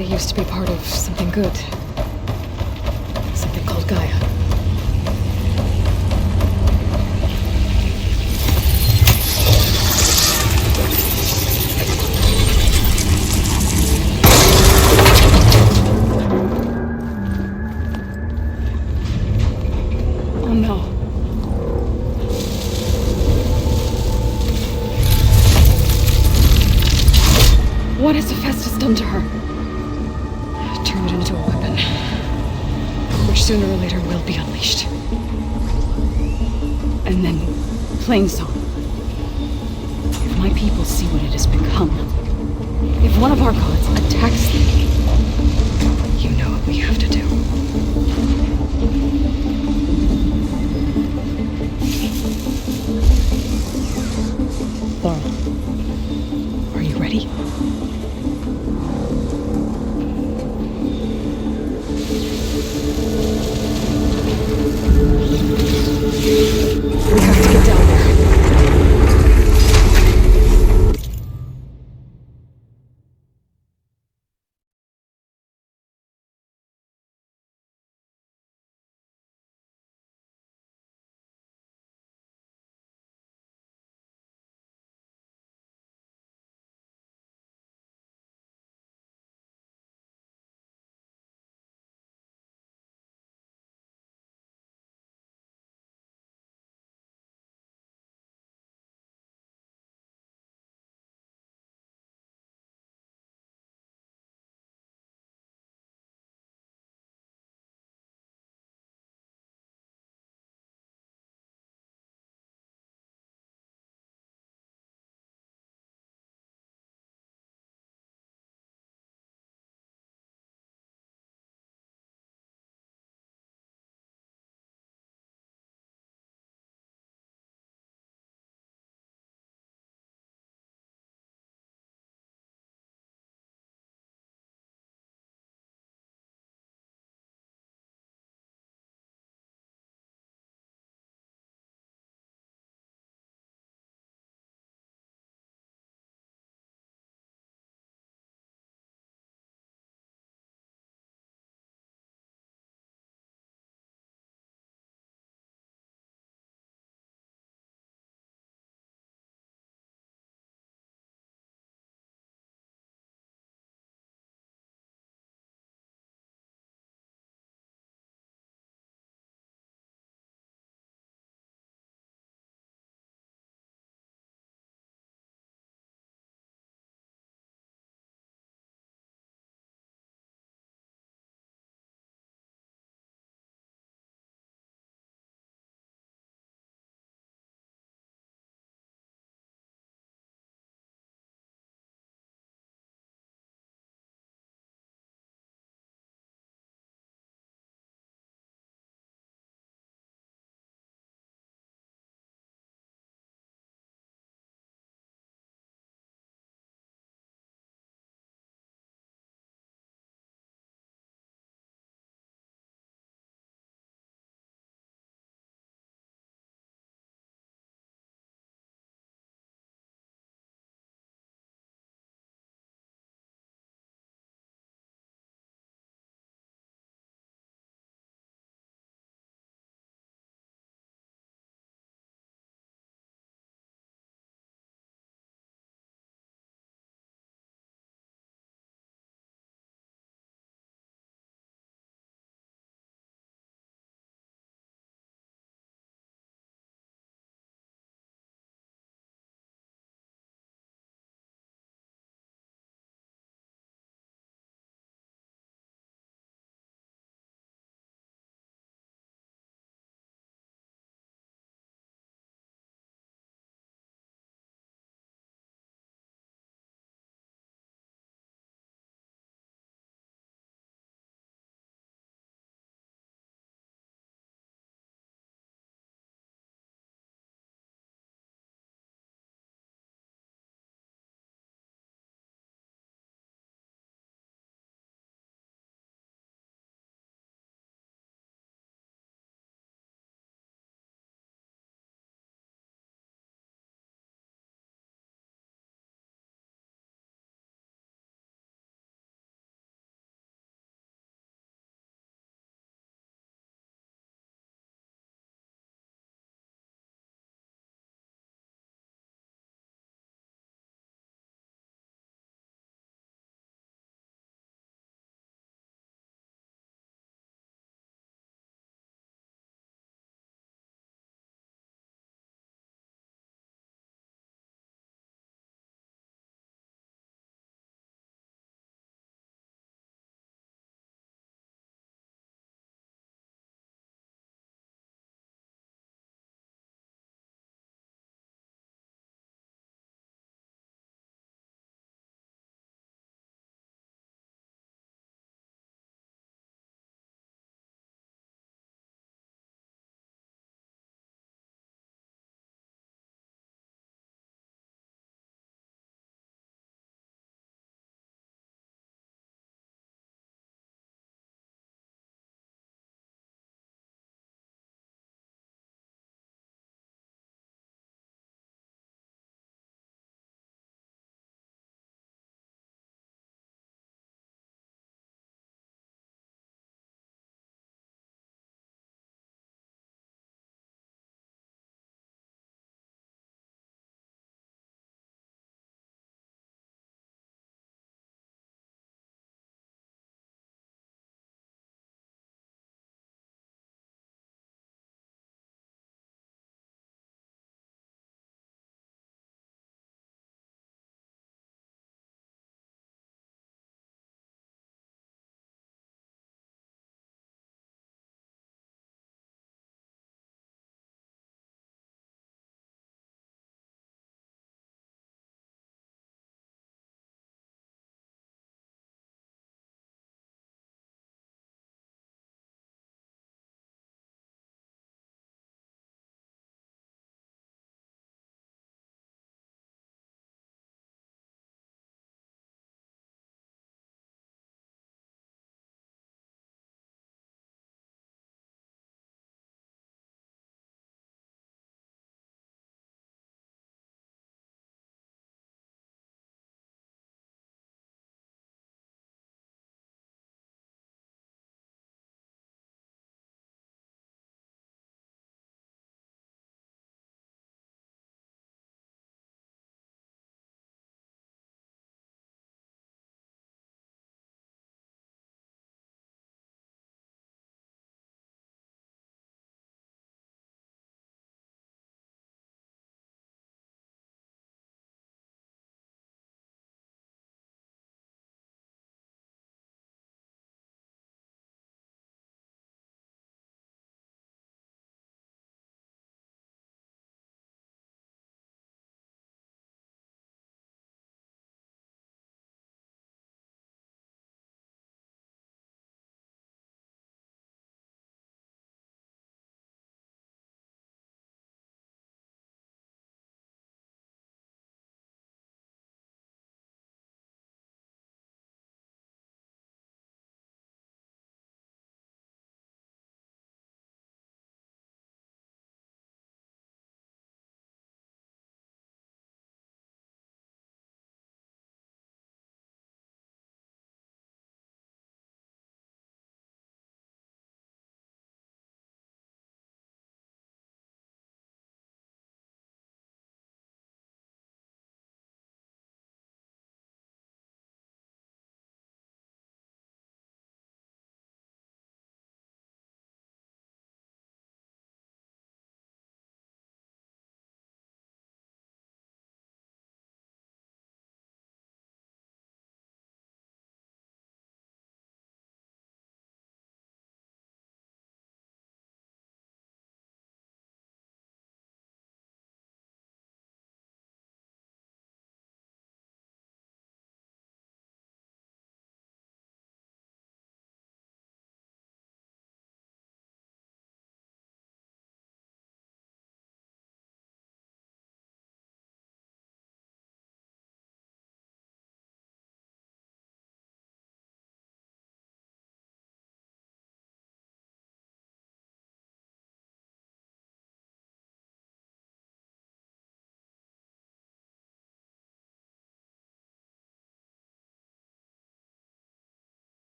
It used to be part of something good. Something called Gaia. Oh no. What has Hephaestus done to her? Turned it into a weapon. Which sooner or later will be unleashed. And then Plainsong. If my people see what it has become, if one of our gods attacks them, you know what we have to do. Laurel, are you ready? We have to get down there.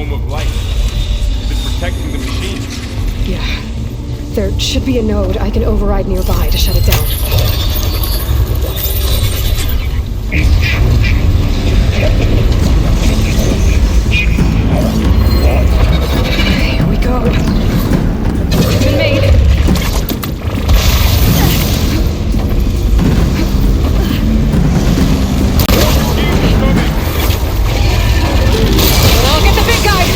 dome of light. Is it protecting the machine? Yeah. There should be a node I can override nearby to shut it down. Here we go. It's been made. I'll get the big guy!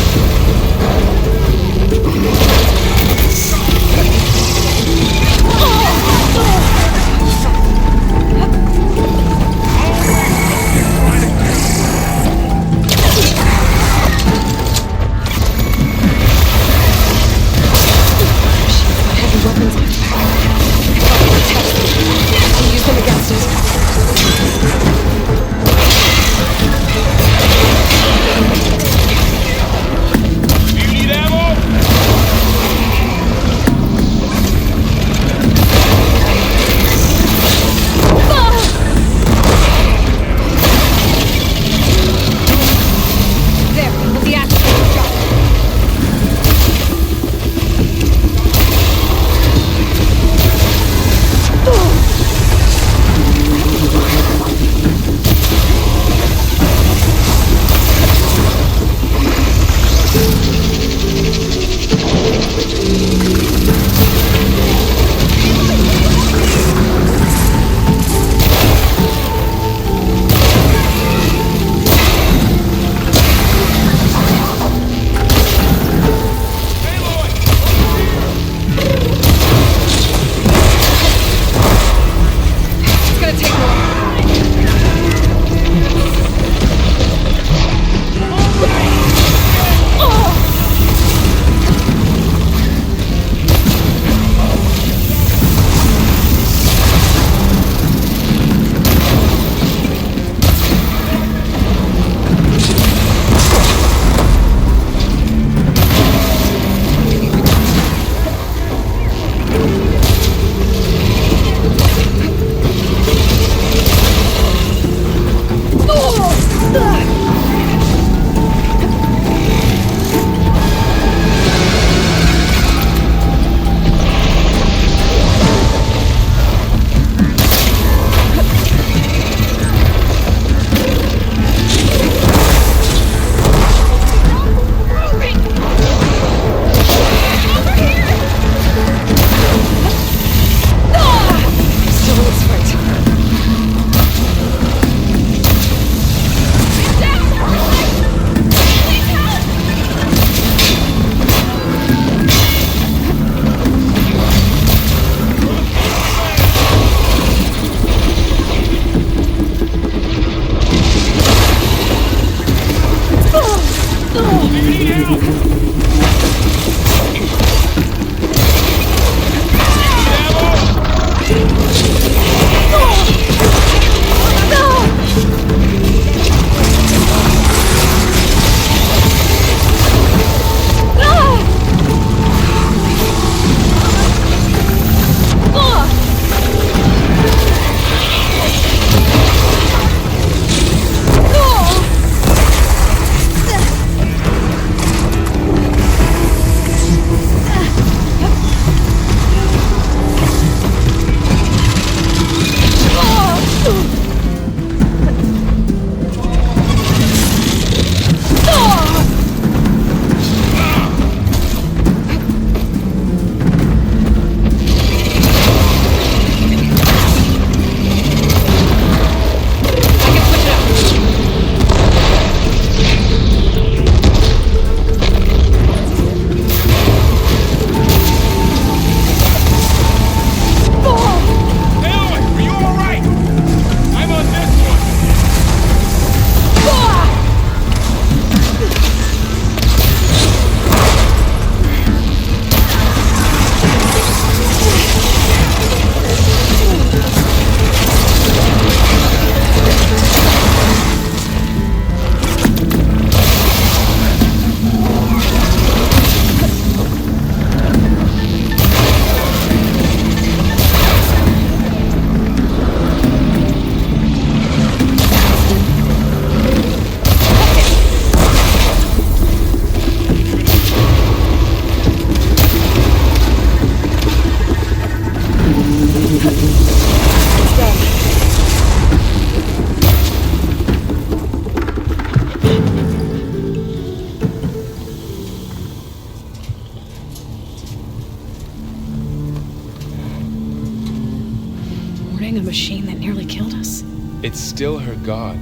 fighting a machine that nearly killed us? It's still her god.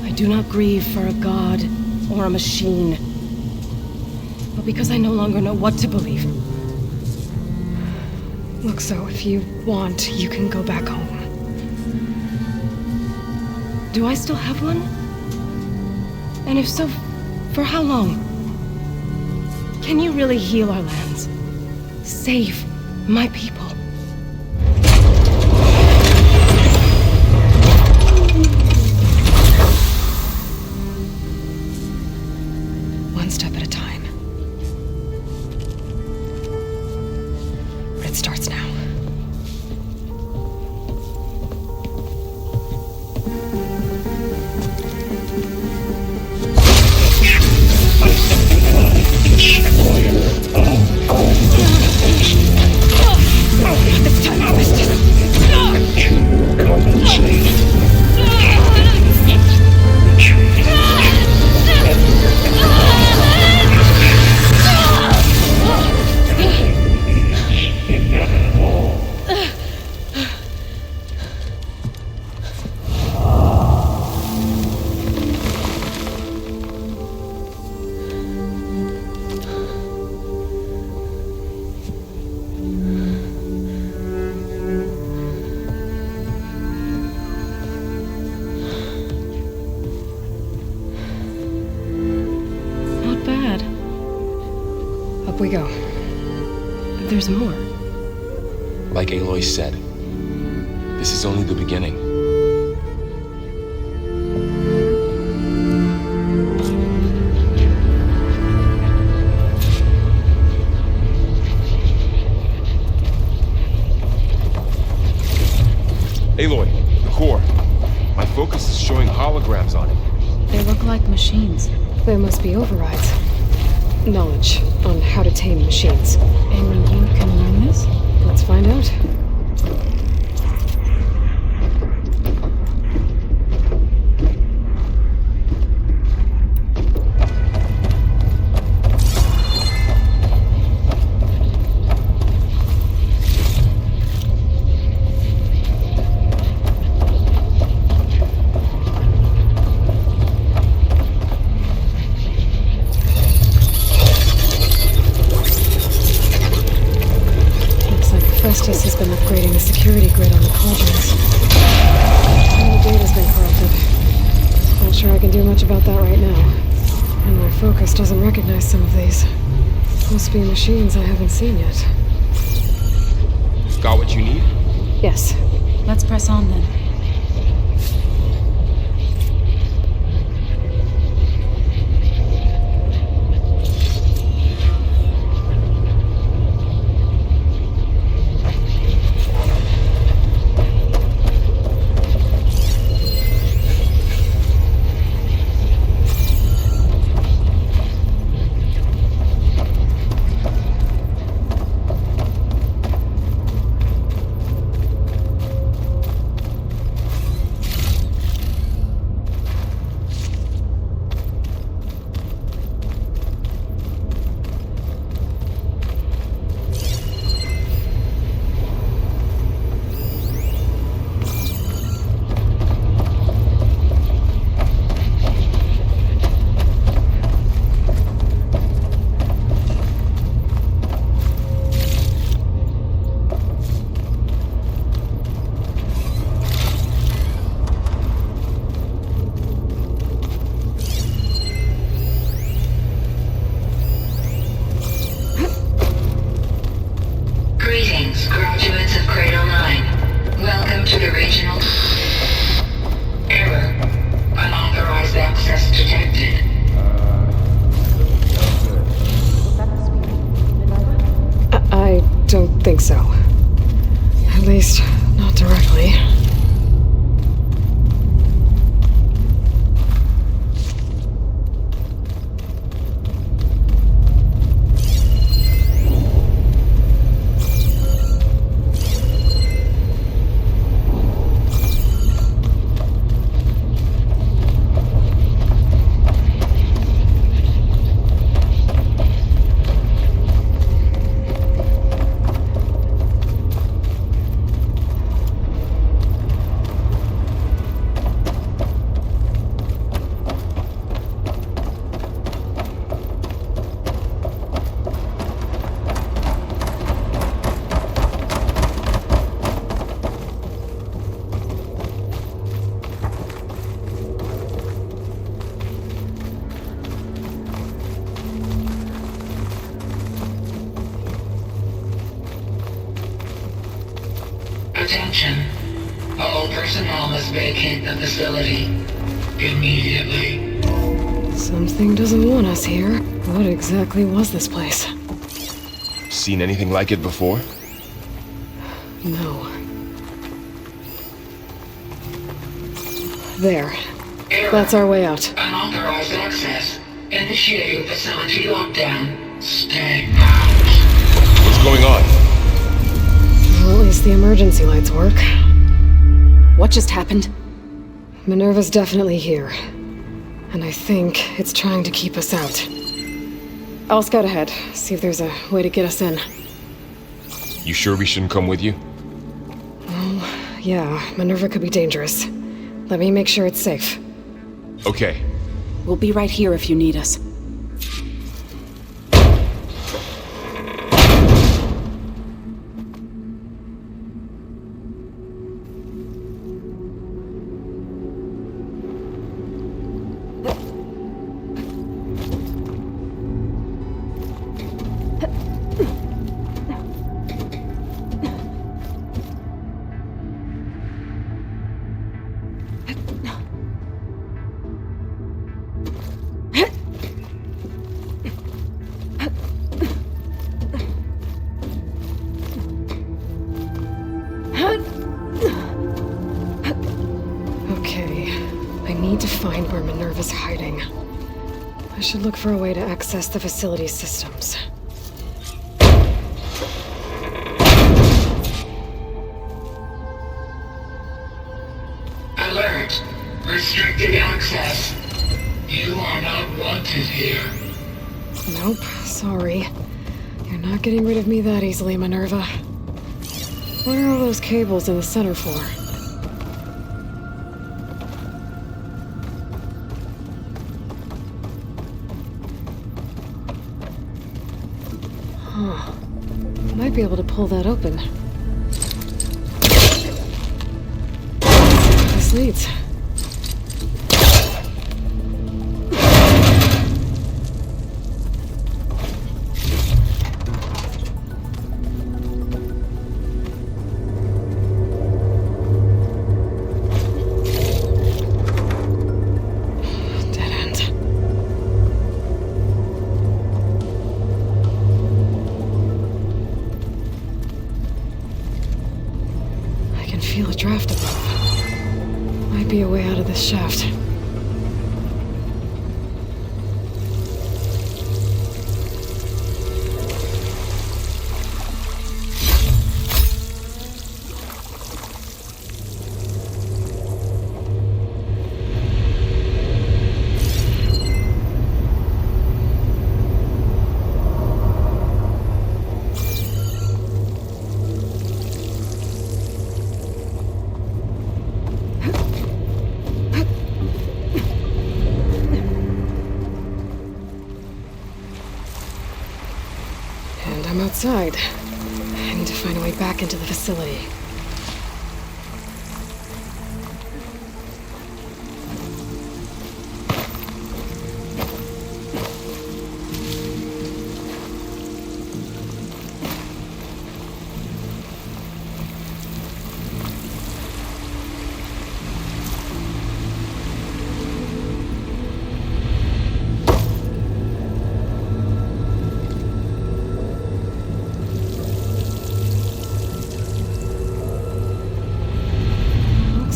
I do not grieve for a god or a machine, but because I no longer know what to believe. Look, so if you want, you can go back home. Do I still have one? And if so, for how long? Can you really heal our lands? Save my people? One step at a time. But it starts now. This time I missed it. To compensate. Not bad. Up we go. There's more. Like Aloy said, this is only the beginning. Aloy, the core. My focus is showing holograms on it. They look like machines. There must be overrides. Knowledge on how to tame machines. And you can learn this? Let's find out. Festus has been upgrading the security grid on the cauldrons. All the data's been corrupted. Not sure I can do much about that right now. And my focus doesn't recognize some of these. Must be machines I haven't seen yet. Got what you need? Yes. Let's press on then. Greetings, graduates of Cradle 9. Welcome to the regional... Error. Unauthorized access detected. I don't think so. At least, not directly. personnel must vacate the facility immediately. Something doesn't want us here. What exactly was this place? Seen anything like it before? No. There. That's our way out. Unauthorized access. Initiating facility lockdown. Stay out. What's going on? Well, at least the emergency lights work. What just happened? Minerva's definitely here. And I think it's trying to keep us out. I'll scout ahead, see if there's a way to get us in. You sure we shouldn't come with you? Well, yeah, Minerva could be dangerous. Let me make sure it's safe. Okay. We'll be right here if you need us. I should look for a way to access the facility's systems. Alert! Restricted access. You are not wanted here. Nope, sorry. You're not getting rid of me that easily, Minerva. What are all those cables in the center for? Huh. Might be able to pull that open. This leads. Feel a draft above. Might be a way out of this shaft. I'm outside. I need to find a way back into the facility.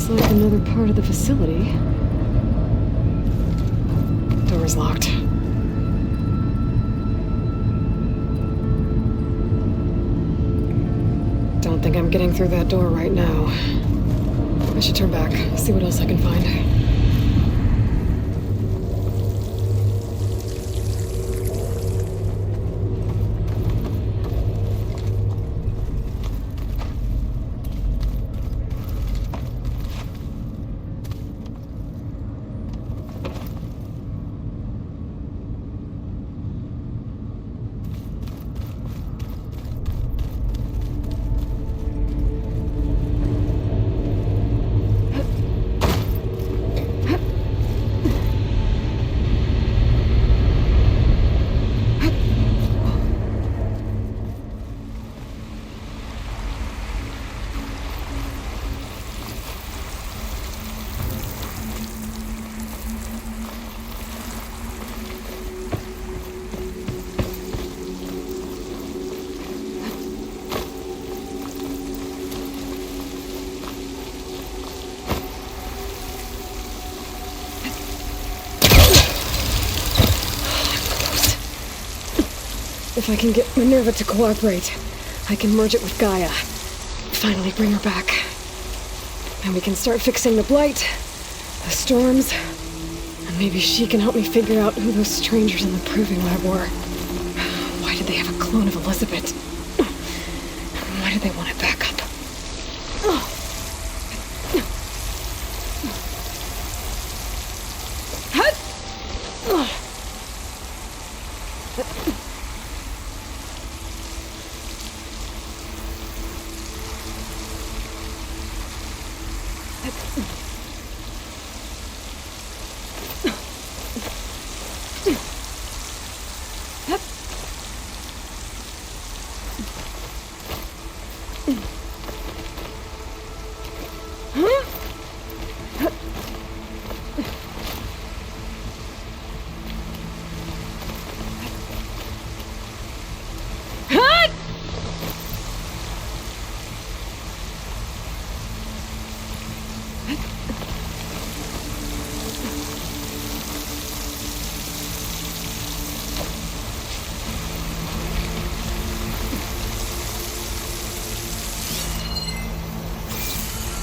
Like another part of the facility. Door's locked. Don't think I'm getting through that door right now. I should turn back, see what else I can find. If I can get Minerva to cooperate, I can merge it with Gaia. Finally bring her back. And we can start fixing the blight, the storms, and maybe she can help me figure out who those strangers in the proving lab were. Why did they have a clone of Elizabeth? Why did they want it back up?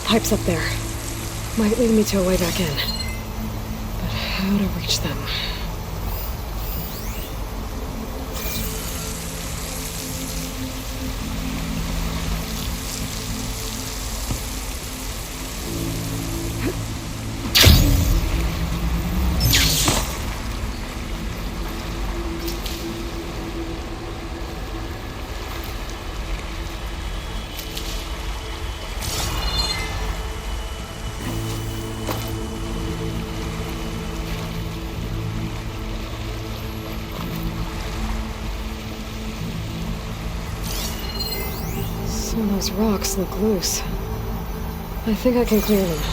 Pipes up there. Might lead me to a way back in. But how to reach them? Some of those rocks look loose. I think I can clear them.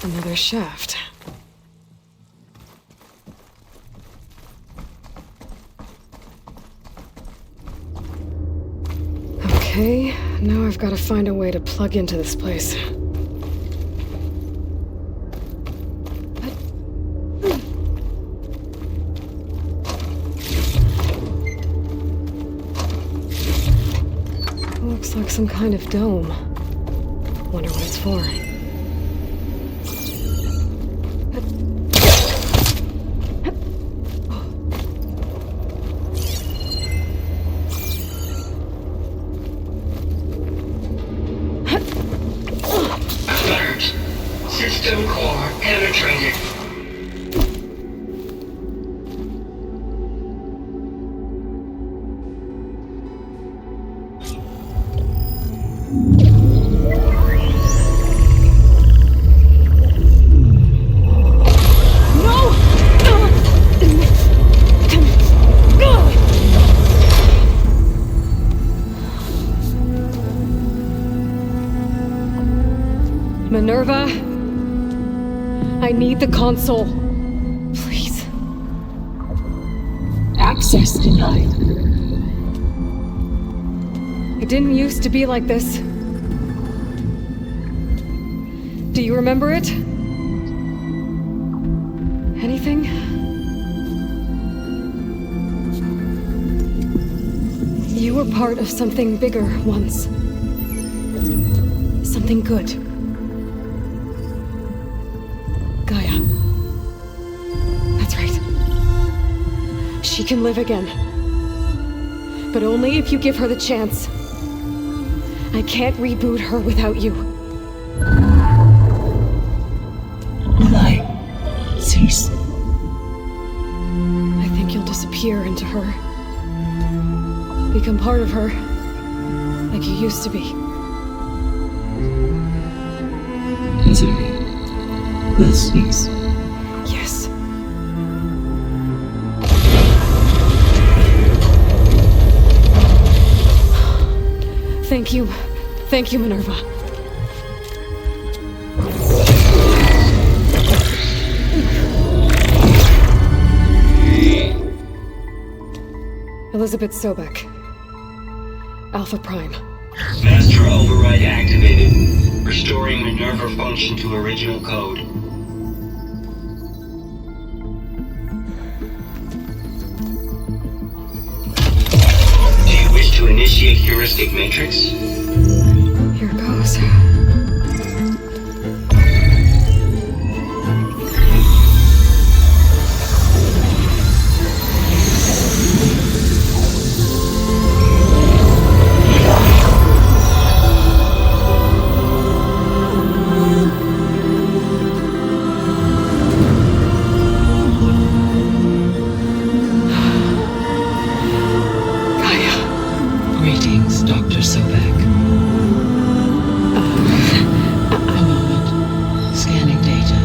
Another shaft. Okay, now I've got to find a way to plug into this place. Looks like some kind of dome. Wonder what it's for. System core penetrated. Minerva, I need the console. Please. Access denied. It didn't used to be like this. Do you remember it? Anything? You were part of something bigger once. Something good. Gaia. That's right. She can live again. But only if you give her the chance. I can't reboot her without you. Lie. Cease. I think you'll disappear into her. Become part of her. Like you used to be. Easily. Will cease. Yes. Thank you. Thank you, Minerva. Elizabeth Sobek. Alpha Prime. Master override activated. Restoring Minerva function to original code. Do you wish to initiate heuristic matrix? Here goes. Greetings, Dr. Sobek. A moment. Scanning data.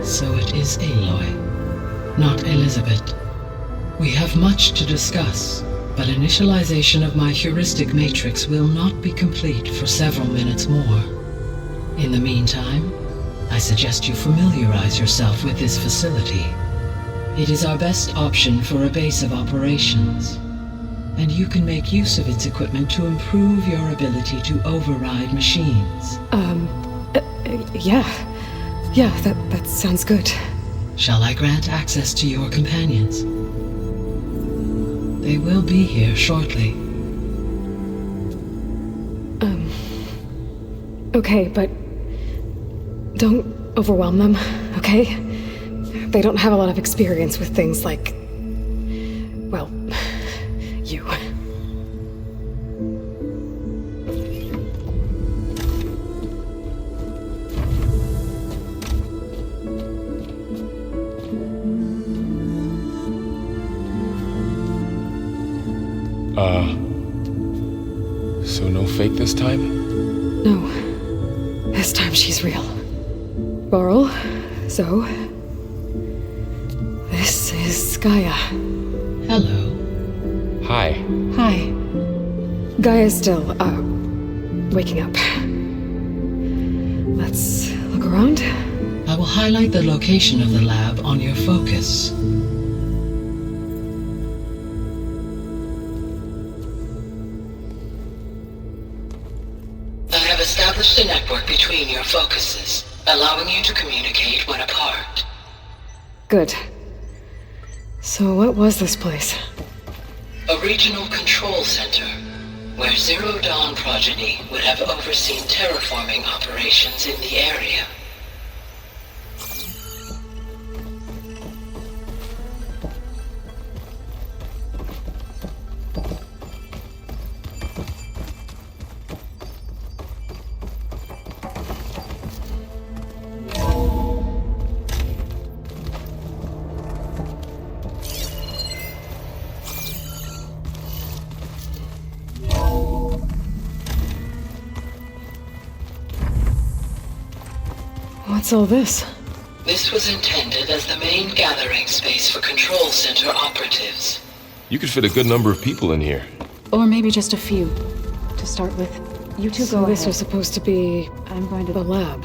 So it is Aloy, not Elizabeth. We have much to discuss, but initialization of my heuristic matrix will not be complete for several minutes more. In the meantime, I suggest you familiarize yourself with this facility. It is our best option for a base of operations, and you can make use of its equipment to improve your ability to override machines. Yeah, that sounds good. Shall I grant access to your companions? They will be here shortly. Okay, but don't overwhelm them, okay? They don't have a lot of experience with things like, well, you. So no fake this time? No. This time she's real. Varl, Zoe. This is Gaia. Hello. Hi. Hi. Gaia's still, waking up. Let's look around. I will highlight the location of the lab on your focus. I have established a network between your focuses, allowing you to communicate when apart. Good. So what was this place? A regional control center, where Zero Dawn progeny would have overseen terraforming operations in the area. What's all this? This was intended as the main gathering space for control center operatives. You could fit a good number of people in here. Or maybe just a few, to start with. You two So go this ahead. was supposed to be I'm going to the lab.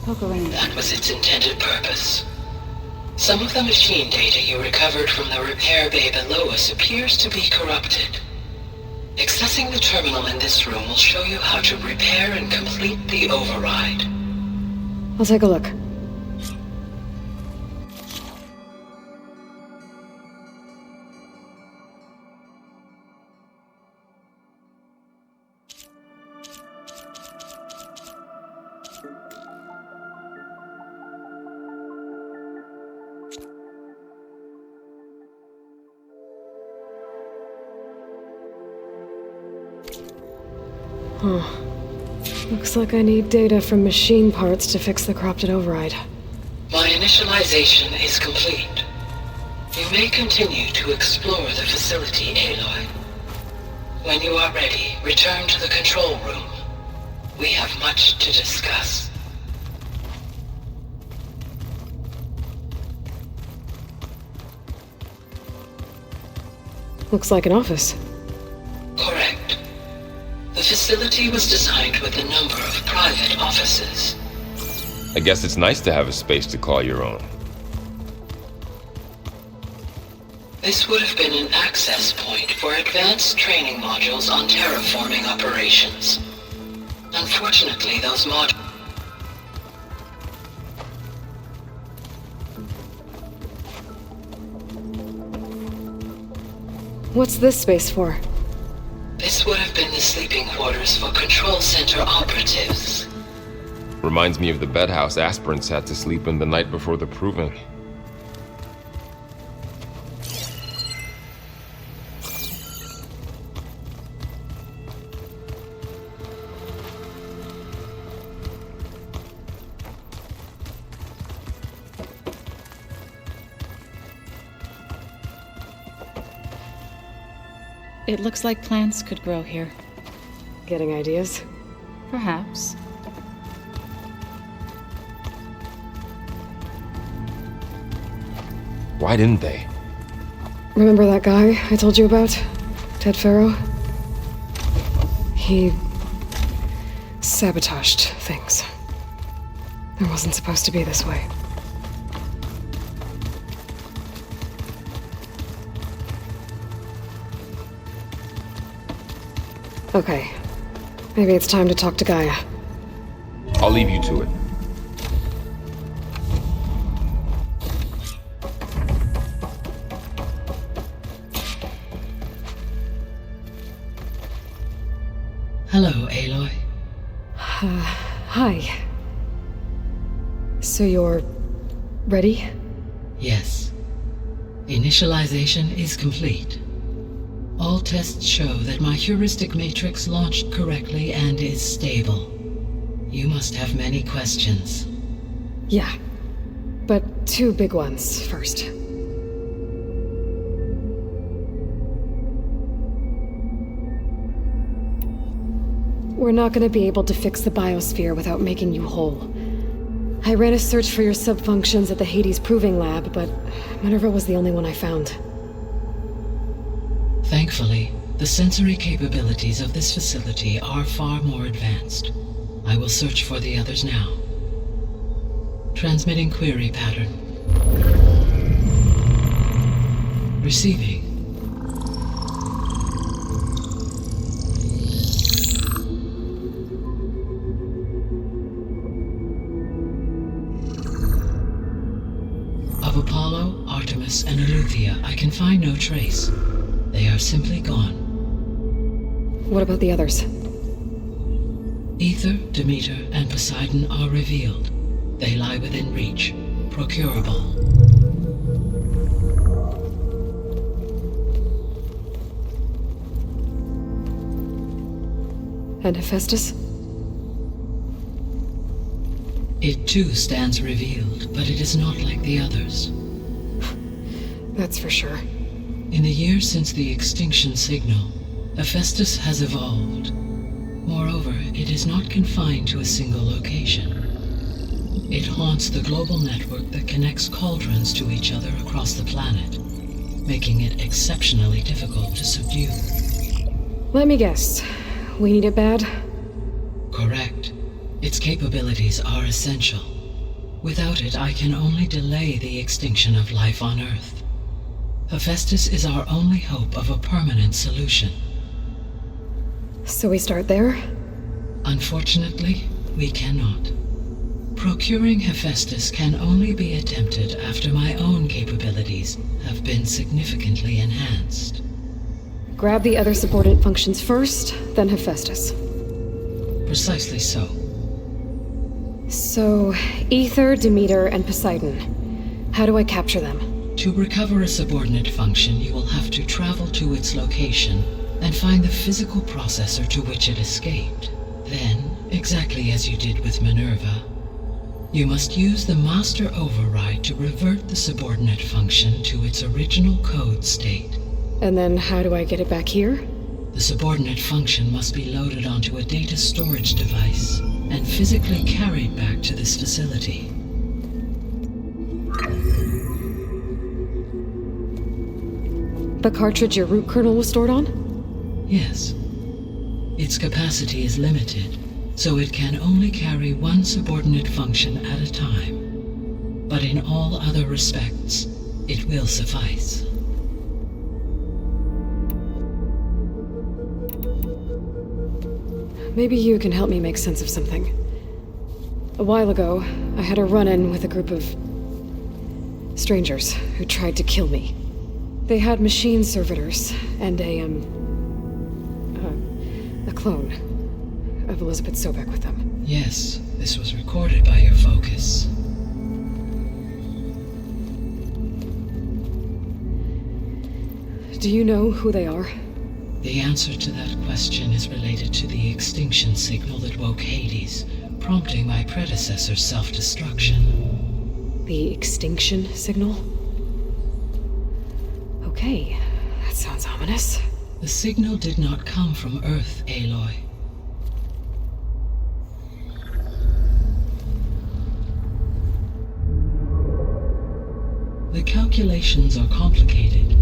poke around. That was its intended purpose. Some of the machine data you recovered from the repair bay below us appears to be corrupted. Accessing the terminal in this room will show you how to repair and complete the override. I'll take a look. Huh. Looks like I need data from machine parts to fix the corrupted override. My initialization is complete. You may continue to explore the facility, Aloy. When you are ready, return to the control room. We have much to discuss. Looks like an office. Correct. The facility was designed with a number of private offices. I guess it's nice to have a space to call your own. This would have been an access point for advanced training modules on terraforming operations. Unfortunately, those modules... What's this space for? This would have been the sleeping quarters for control center operatives. Reminds me of the bedhouse aspirants had to sleep in the night before the proving. It looks like plants could grow here. Getting ideas? Perhaps. Why didn't they? Remember that guy I told you about? Ted Faro? He sabotaged things. It wasn't supposed to be this way. Okay. Maybe it's time to talk to Gaia. I'll leave you to it. Hello, Aloy. Hi. So you're ready? Yes. Initialization is complete. All tests show that my heuristic matrix launched correctly and is stable. You must have many questions. Yeah. But two big ones first. We're not going to be able to fix the biosphere without making you whole. I ran a search for your subfunctions at the Hades Proving Lab, but Minerva was the only one I found. Thankfully, the sensory capabilities of this facility are far more advanced. I will search for the others now. Transmitting query pattern. Receiving. Of Apollo, Artemis, and Eleuthia, I can find no trace. They are simply gone. What about the others? Aether, Demeter, and Poseidon are revealed. They lie within reach, procurable. And Hephaestus? It too stands revealed, but it is not like the others. That's for sure. In the years since the extinction signal, Hephaestus has evolved. Moreover, it is not confined to a single location. It haunts the global network that connects cauldrons to each other across the planet, making it exceptionally difficult to subdue. Let me guess. We need it bad? Correct. Its capabilities are essential. Without it, I can only delay the extinction of life on Earth. Hephaestus is our only hope of a permanent solution. So we start there? Unfortunately, we cannot. Procuring Hephaestus can only be attempted after my own capabilities have been significantly enhanced. Grab the other subordinate functions first, then Hephaestus. Precisely so. So, Aether, Demeter, and Poseidon. How do I capture them? To recover a subordinate function, you will have to travel to its location and find the physical processor to which it escaped. Then, exactly as you did with Minerva, you must use the master override to revert the subordinate function to its original code state. And then how do I get it back here? The subordinate function must be loaded onto a data storage device and physically carried back to this facility. The cartridge your root kernel was stored on? Yes. Its capacity is limited, so it can only carry one subordinate function at a time. But in all other respects, it will suffice. Maybe you can help me make sense of something. A while ago, I had a run-in with a group of strangers who tried to kill me. They had machine servitors and a clone of Elizabeth Sobek with them. Yes, this was recorded by your focus. Do you know who they are? The answer to that question is related to the extinction signal that woke Hades, prompting my predecessor's self-destruction. The extinction signal? Okay, that sounds ominous. The signal did not come from Earth, Aloy. The calculations are complicated,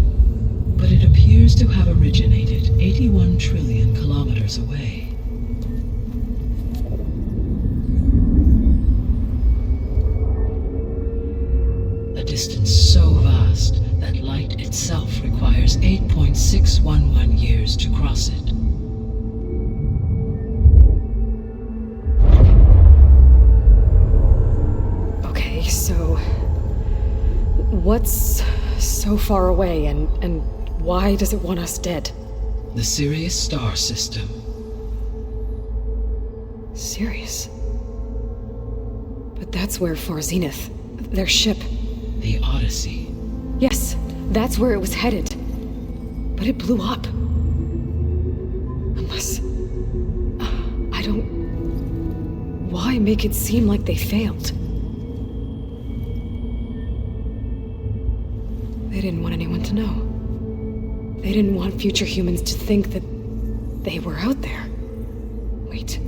but it appears to have originated 81 trillion kilometers away. A distance so vast that light itself requires 8.611 years to cross it. Okay, so what's so far away and why does it want us dead? The Sirius star system. Sirius? But that's where Far Zenith, their ship. The Odyssey. Yes, that's where it was headed. But it blew up. Unless... I don't... Why make it seem like they failed? They didn't want anyone to know. They didn't want future humans to think that they were out there. Wait.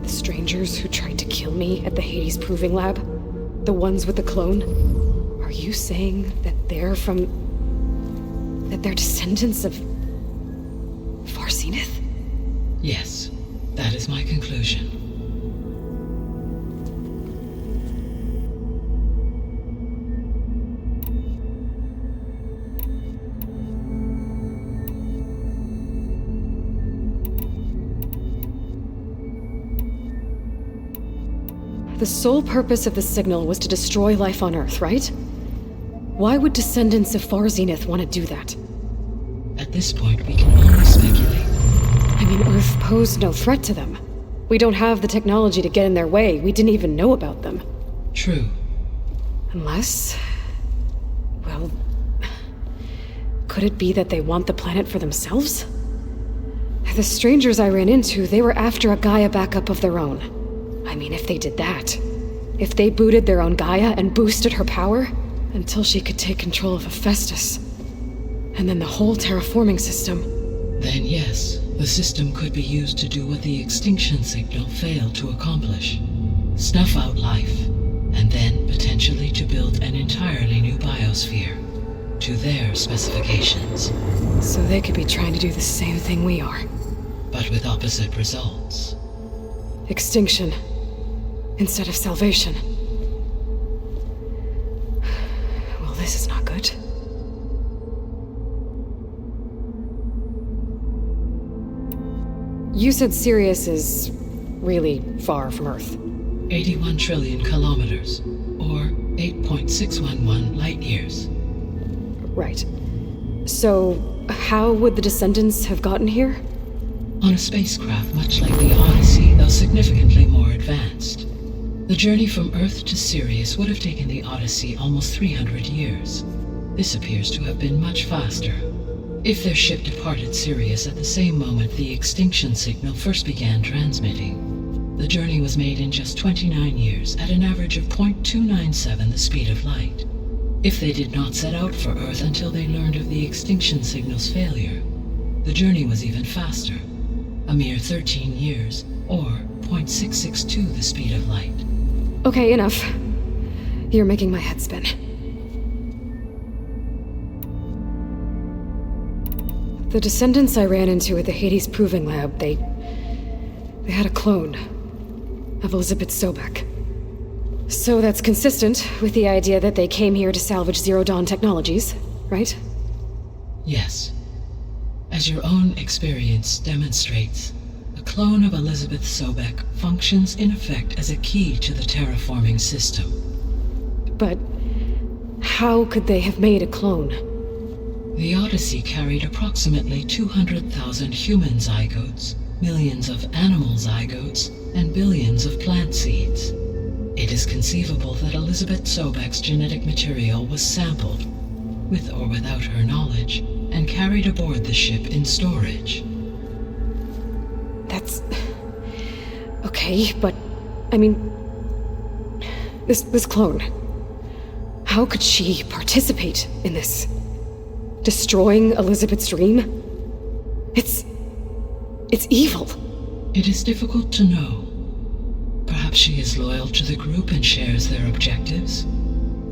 The strangers who tried to kill me at the Hades Proving Lab? The ones with the clone? Are you saying that they're from... that they're descendants of... Far Zenith? Yes, that is my conclusion. The sole purpose of the signal was to destroy life on Earth, right? Why would descendants of Far Zenith want to do that? At this point, we can only speculate. I mean, Earth posed no threat to them. We don't have the technology to get in their way. We didn't even know about them. True. Unless... well... could it be that they want the planet for themselves? The strangers I ran into, they were after a Gaia backup of their own. I mean, if they did that, if they booted their own Gaia and boosted her power until she could take control of Hephaestus, and then the whole terraforming system. Then yes, the system could be used to do what the extinction signal failed to accomplish. Snuff out life, and then potentially to build an entirely new biosphere, to their specifications. So they could be trying to do the same thing we are. But with opposite results. Extinction. Instead of salvation. Well, this is not good. You said Sirius is really far from Earth. 81 trillion kilometers, or 8.611 light years. Right. So, how would the descendants have gotten here? On a spacecraft much like the Odyssey, though significantly more advanced. The journey from Earth to Sirius would have taken the Odyssey almost 300 years. This appears to have been much faster. If their ship departed Sirius at the same moment the extinction signal first began transmitting, the journey was made in just 29 years at an average of 0.297 the speed of light. If they did not set out for Earth until they learned of the extinction signal's failure, the journey was even faster, a mere 13 years, or 0.662 the speed of light. Okay, enough. You're making my head spin. The descendants I ran into at the Hades Proving Lab, they had a clone of Elizabeth Sobek. So that's consistent with the idea that they came here to salvage Zero Dawn technologies, right? Yes. As your own experience demonstrates, a clone of Elizabeth Sobek functions in effect as a key to the terraforming system. But how could they have made a clone? The Odyssey carried approximately 200,000 human zygotes, millions of animal zygotes, and billions of plant seeds. It is conceivable that Elizabeth Sobek's genetic material was sampled, with or without her knowledge, and carried aboard the ship in storage. That's... okay, but... I mean... This clone... How could she participate in this? Destroying Elizabeth's dream? It's evil. It is difficult to know. Perhaps she is loyal to the group and shares their objectives.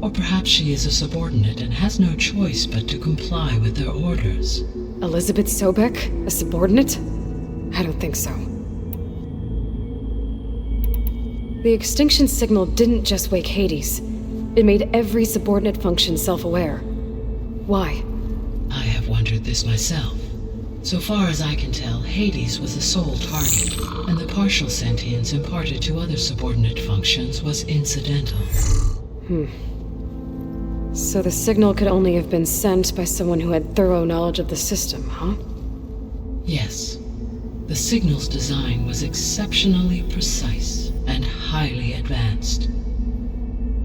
Or perhaps she is a subordinate and has no choice but to comply with their orders. Elizabeth Sobek? A subordinate? I don't think so. The extinction signal didn't just wake Hades. It made every subordinate function self-aware. Why? I have wondered this myself. So far as I can tell, Hades was the sole target, and the partial sentience imparted to other subordinate functions was incidental. So the signal could only have been sent by someone who had thorough knowledge of the system, huh? Yes. The signal's design was exceptionally precise and highly advanced.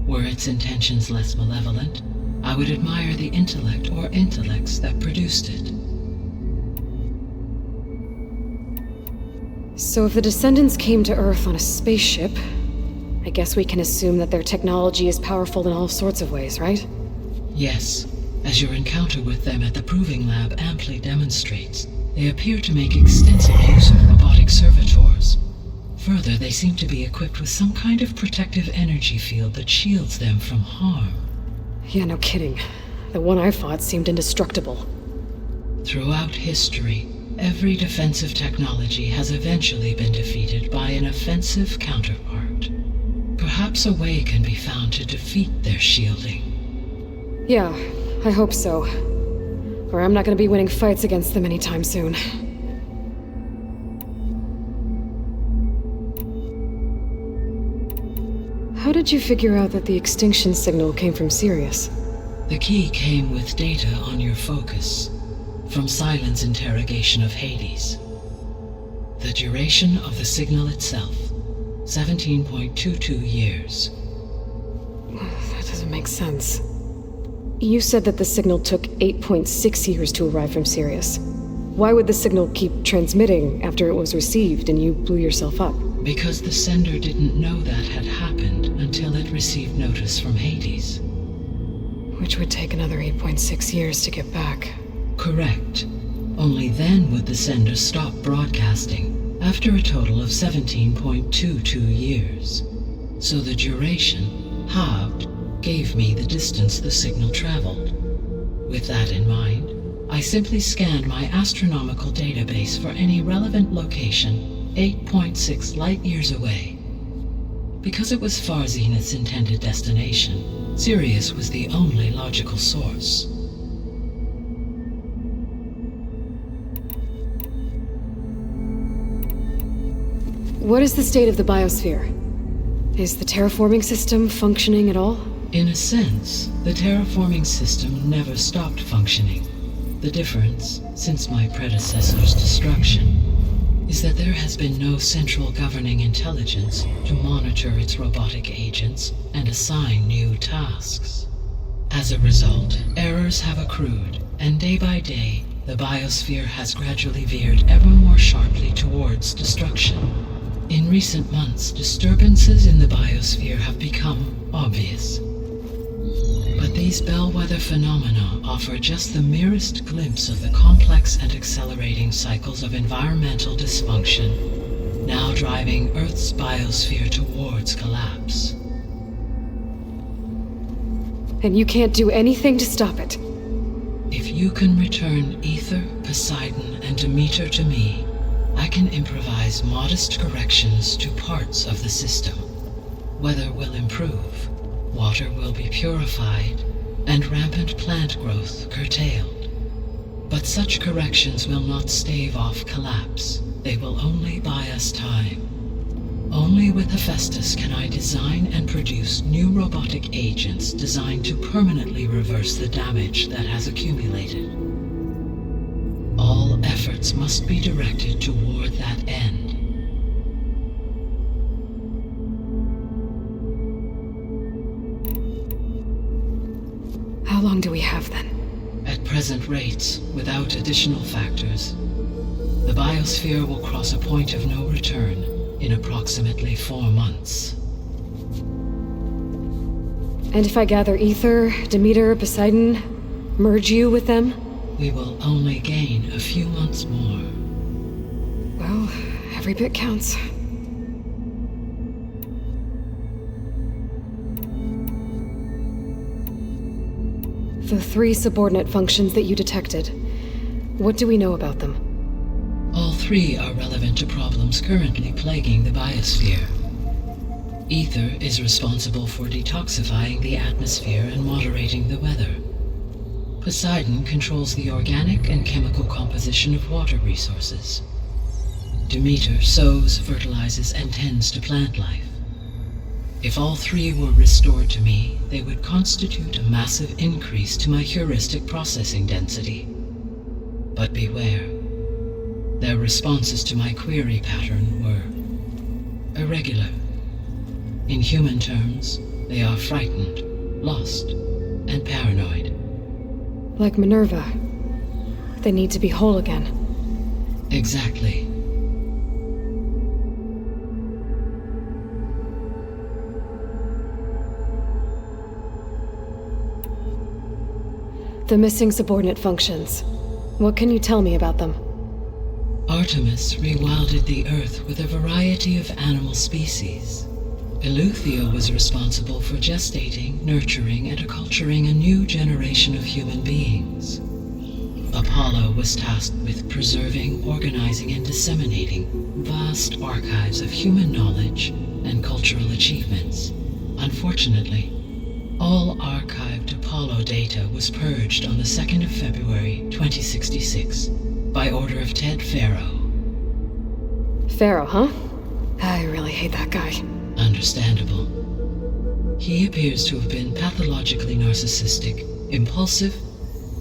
Were its intentions less malevolent, I would admire the intellect or intellects that produced it. So if the descendants came to Earth on a spaceship, I guess we can assume that their technology is powerful in all sorts of ways, right? Yes. As your encounter with them at the Proving Lab amply demonstrates, they appear to make extensive use of robotic servitors. Further, they seem to be equipped with some kind of protective energy field that shields them from harm. Yeah, no kidding. The one I fought seemed indestructible. Throughout history, every defensive technology has eventually been defeated by an offensive counterpart. Perhaps a way can be found to defeat their shielding. Yeah, I hope so. Or I'm not gonna be winning fights against them anytime soon. How did you figure out that the extinction signal came from Sirius? The key came with data on your focus, from Silent's interrogation of Hades. The duration of the signal itself, 17.22 years. That doesn't make sense. You said that the signal took 8.6 years to arrive from Sirius. Why would the signal keep transmitting after it was received and you blew yourself up? Because the sender didn't know that had happened until it received notice from Hades. Which would take another 8.6 years to get back. Correct. Only then would the sender stop broadcasting, after a total of 17.22 years. So the duration, halved, gave me the distance the signal traveled. With that in mind, I simply scanned my astronomical database for any relevant location 8.6 light-years away. Because it was Far Zenith's intended destination, Sirius was the only logical source. What is the state of the biosphere? Is the terraforming system functioning at all? In a sense, the terraforming system never stopped functioning. The difference, since my predecessor's destruction, is that there has been no central governing intelligence to monitor its robotic agents and assign new tasks. As a result, errors have accrued, and day by day, the biosphere has gradually veered ever more sharply towards destruction. In recent months, disturbances in the biosphere have become obvious. But these bellwether phenomena offer just the merest glimpse of the complex and accelerating cycles of environmental dysfunction, now driving Earth's biosphere towards collapse. And you can't do anything to stop it. If you can return Aether, Poseidon, and Demeter to me, I can improvise modest corrections to parts of the system. Weather will improve, water will be purified, and rampant plant growth curtailed. But such corrections will not stave off collapse. They will only buy us time. Only with Hephaestus can I design and produce new robotic agents designed to permanently reverse the damage that has accumulated. All efforts must be directed toward that end. How long do we have then? At present rates, without additional factors, the biosphere will cross a point of no return in approximately 4 months. And if I gather Aether, Demeter, Poseidon, merge you with them? We will only gain a few months more. Well, every bit counts. The 3 subordinate functions that you detected, what do we know about them? All 3 are relevant to problems currently plaguing the biosphere. Aether is responsible for detoxifying the atmosphere and moderating the weather. Poseidon controls the organic and chemical composition of water resources. Demeter sows, fertilizes, and tends to plant life. If all 3 were restored to me, they would constitute a massive increase to my heuristic processing density. But beware. Their responses to my query pattern were irregular. In human terms, they are frightened, lost, and paranoid. Like Minerva. They need to be whole again. Exactly. The missing subordinate functions. What can you tell me about them? Artemis rewilded the Earth with a variety of animal species. Eleuthia was responsible for gestating, nurturing, and acculturating a new generation of human beings. Apollo was tasked with preserving, organizing, and disseminating vast archives of human knowledge and cultural achievements. Unfortunately, all archived Apollo data was purged on the 2nd of February, 2066, by order of Ted Faro. Faro, huh? I really hate that guy. Understandable. He appears to have been pathologically narcissistic, impulsive,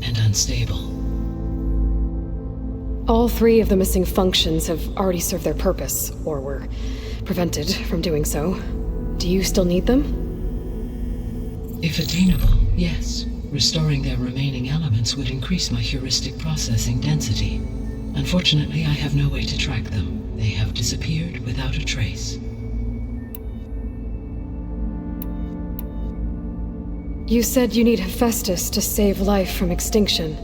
and unstable. All 3 of the missing functions have already served their purpose, or were prevented from doing so. Do you still need them? If attainable, yes. Restoring their remaining elements would increase my heuristic processing density. Unfortunately, I have no way to track them. They have disappeared without a trace. You said you need Hephaestus to save life from extinction.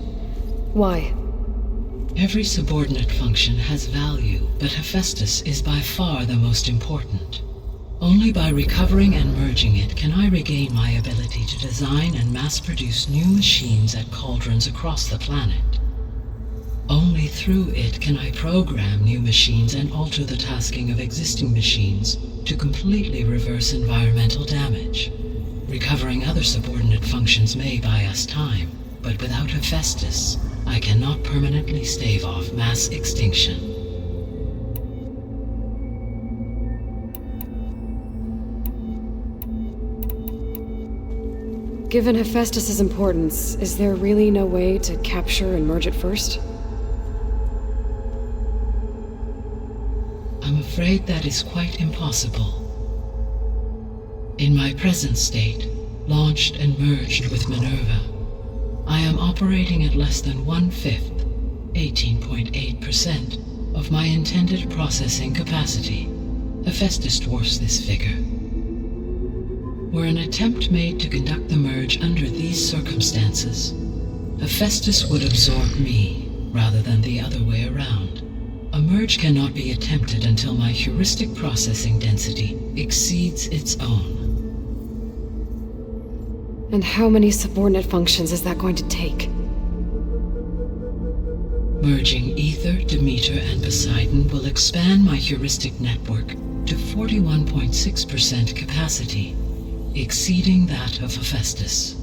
Why? Every subordinate function has value, but Hephaestus is by far the most important. Only by recovering and merging it can I regain my ability to design and mass-produce new machines at cauldrons across the planet. Only through it can I program new machines and alter the tasking of existing machines to completely reverse environmental damage. Recovering other subordinate functions may buy us time, but without Hephaestus, I cannot permanently stave off mass extinction. Given Hephaestus's importance, is there really no way to capture and merge it first? I'm afraid that is quite impossible. In my present state, launched and merged with Minerva, I am operating at less than 1/5, 18.8% of my intended processing capacity. Hephaestus dwarfs this figure. Were an attempt made to conduct the merge under these circumstances, Hephaestus would absorb me rather than the other way around. A merge cannot be attempted until my heuristic processing density exceeds its own. And how many subordinate functions is that going to take? Merging Aether, Demeter, and Poseidon will expand my heuristic network to 41.6% capacity, exceeding that of Hephaestus.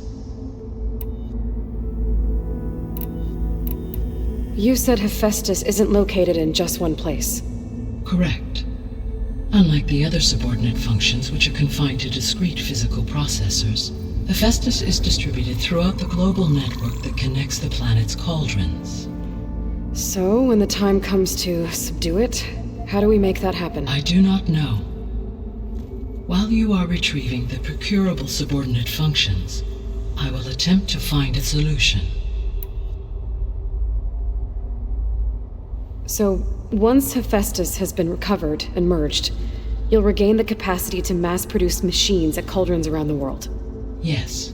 You said Hephaestus isn't located in just one place. Correct. Unlike the other subordinate functions, which are confined to discrete physical processors, Hephaestus is distributed throughout the global network that connects the planet's cauldrons. So, when the time comes to subdue it, how do we make that happen? I do not know. While you are retrieving the procurable subordinate functions, I will attempt to find a solution. So, once Hephaestus has been recovered and merged, you'll regain the capacity to mass-produce machines at cauldrons around the world. Yes,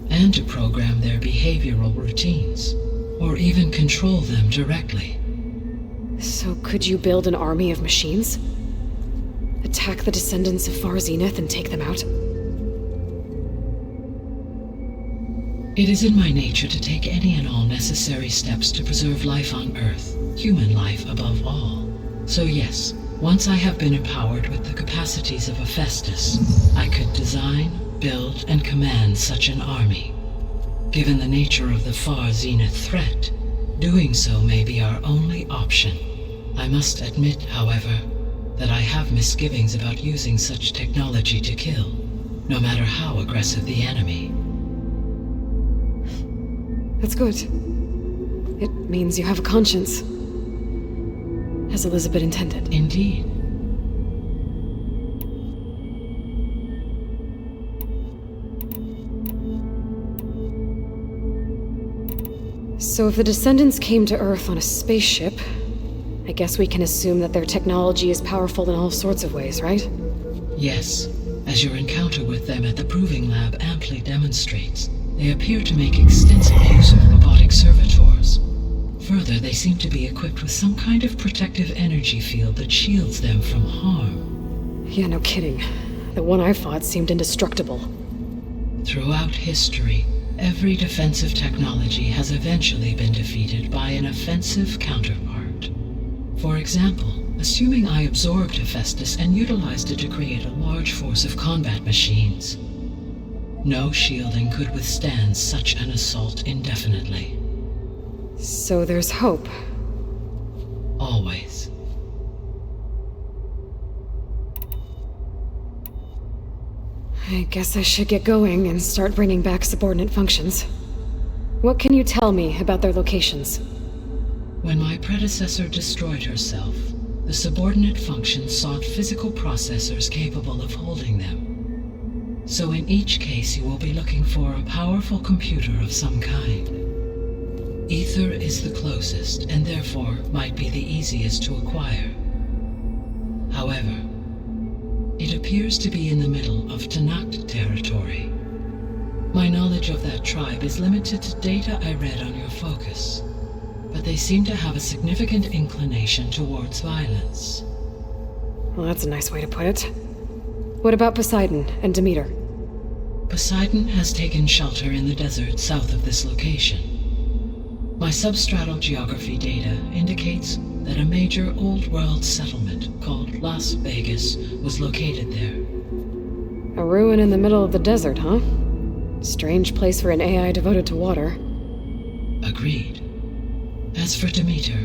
and to program their behavioral routines, or even control them directly. So could you build an army of machines? Attack the descendants of Far Zenith and take them out? It is in my nature to take any and all necessary steps to preserve life on Earth, human life above all. So yes, once I have been empowered with the capacities of Hephaestus, I could design, build, and command such an army. Given the nature of the Far Zenith threat, doing so may be our only option. I must admit, however, that I have misgivings about using such technology to kill, no matter how aggressive the enemy. That's good. It means you have a conscience. As Elizabeth intended. Indeed. So if the descendants came to Earth on a spaceship, I guess we can assume that their technology is powerful in all sorts of ways, right? Yes, as your encounter with them at the Proving Lab amply demonstrates, they appear to make extensive use of robotic servitors. Further, they seem to be equipped with some kind of protective energy field that shields them from harm. Yeah, no kidding. The one I fought seemed indestructible. Throughout history, every defensive technology has eventually been defeated by an offensive counterpart. For example, assuming I absorbed Hephaestus and utilized it to create a large force of combat machines. No shielding could withstand such an assault indefinitely. So there's hope. Always. I guess I should get going and start bringing back subordinate functions. What can you tell me about their locations? When my predecessor destroyed herself, the subordinate functions sought physical processors capable of holding them. So in each case you will be looking for a powerful computer of some kind. Aether is the closest, and therefore might be the easiest to acquire. However, it appears to be in the middle of Tenakth territory. My knowledge of that tribe is limited to data I read on your focus, but they seem to have a significant inclination towards violence. Well, that's a nice way to put it. What about Poseidon and Demeter? Poseidon has taken shelter in the desert south of this location. My substratal geography data indicates that a major old-world settlement called Las Vegas was located there. A ruin in the middle of the desert, huh? Strange place for an AI devoted to water. Agreed. As for Demeter,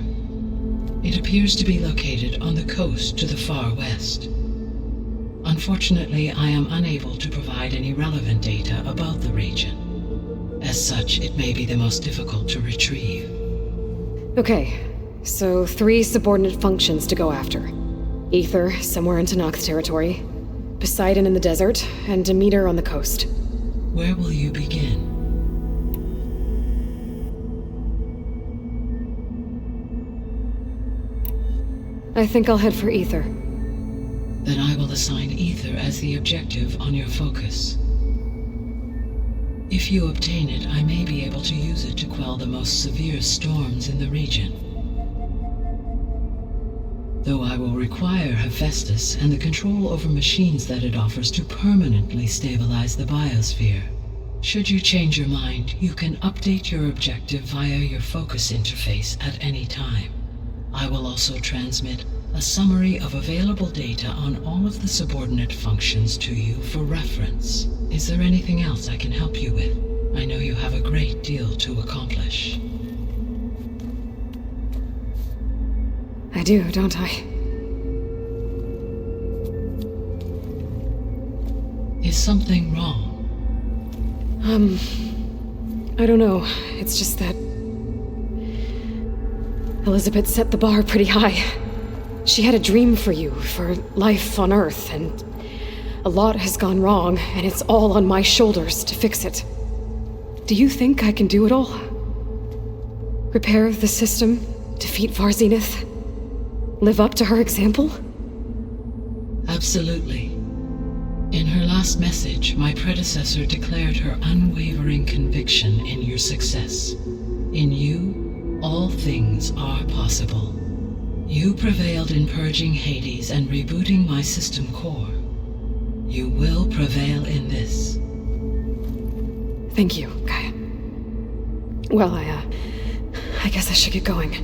it appears to be located on the coast to the far west. Unfortunately, I am unable to provide any relevant data about the region. As such, it may be the most difficult to retrieve. Okay, so 3 subordinate functions to go after. Aether, somewhere in Tenakth territory, Poseidon in the desert, and Demeter on the coast. Where will you begin? I think I'll head for Ether. Then I will assign Ether as the objective on your focus. If you obtain it, I may be able to use it to quell the most severe storms in the region. Though I will require Hephaestus and the control over machines that it offers to permanently stabilize the biosphere. Should you change your mind, you can update your objective via your focus interface at any time. I will also transmit a summary of available data on all of the subordinate functions to you for reference. Is there anything else I can help you with? I know you have a great deal to accomplish. I do, don't I? Is something wrong? I don't know. It's just that Elizabeth set the bar pretty high. She had a dream for you, for life on Earth, and a lot has gone wrong, and it's all on my shoulders to fix it. Do you think I can do it all? Repair the system, defeat Varzenith, live up to her example? Absolutely. In her last message, my predecessor declared her unwavering conviction in your success. In you, all things are possible. You prevailed in purging Hades and rebooting my system core. You will prevail in this. Thank you, Gaia. Well, I guess I should get going.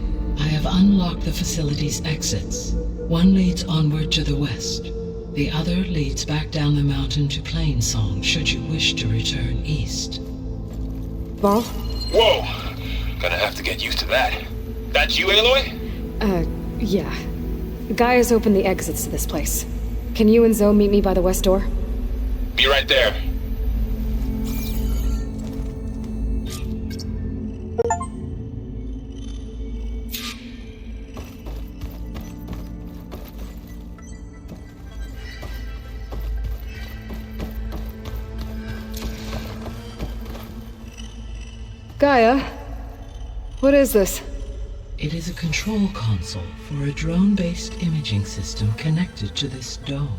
I have unlocked the facility's exits. One leads onward to the west. The other leads back down the mountain to Plainsong, should you wish to return east. Varl? Whoa! Gonna have to get used to that. That's you, Aloy? Yeah. Gaia's opened the exits to this place. Can you and Zoe meet me by the west door? Be right there. Gaia? What is this? It is a control console for a drone-based imaging system connected to this dome.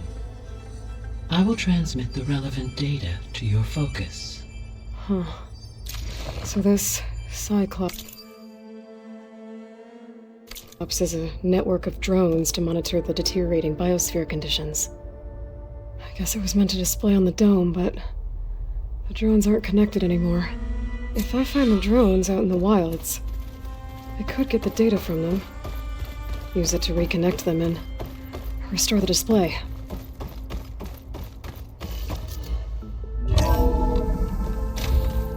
I will transmit the relevant data to your focus. Huh. So this Cyclops is a network of drones to monitor the deteriorating biosphere conditions. I guess it was meant to display on the dome, but the drones aren't connected anymore. If I find the drones out in the wilds, I could get the data from them, use it to reconnect them and restore the display.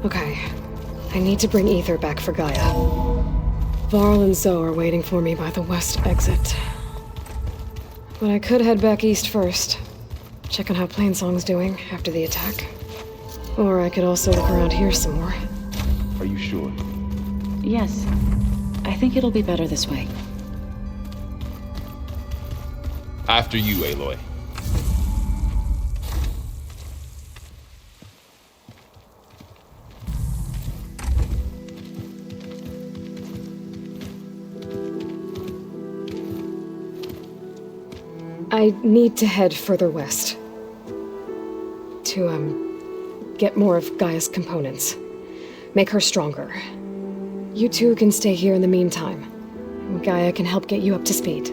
Okay, I need to bring Ether back for Gaia. Varl and Zoe are waiting for me by the west exit. But I could head back east first, check on how Plainsong's doing after the attack. Or I could also look around here some more. Are you sure? Yes. I think it'll be better this way. After you, Aloy. I need to head further west. To, get more of Gaia's components. Make her stronger. You two can stay here in the meantime. Gaia can help get you up to speed.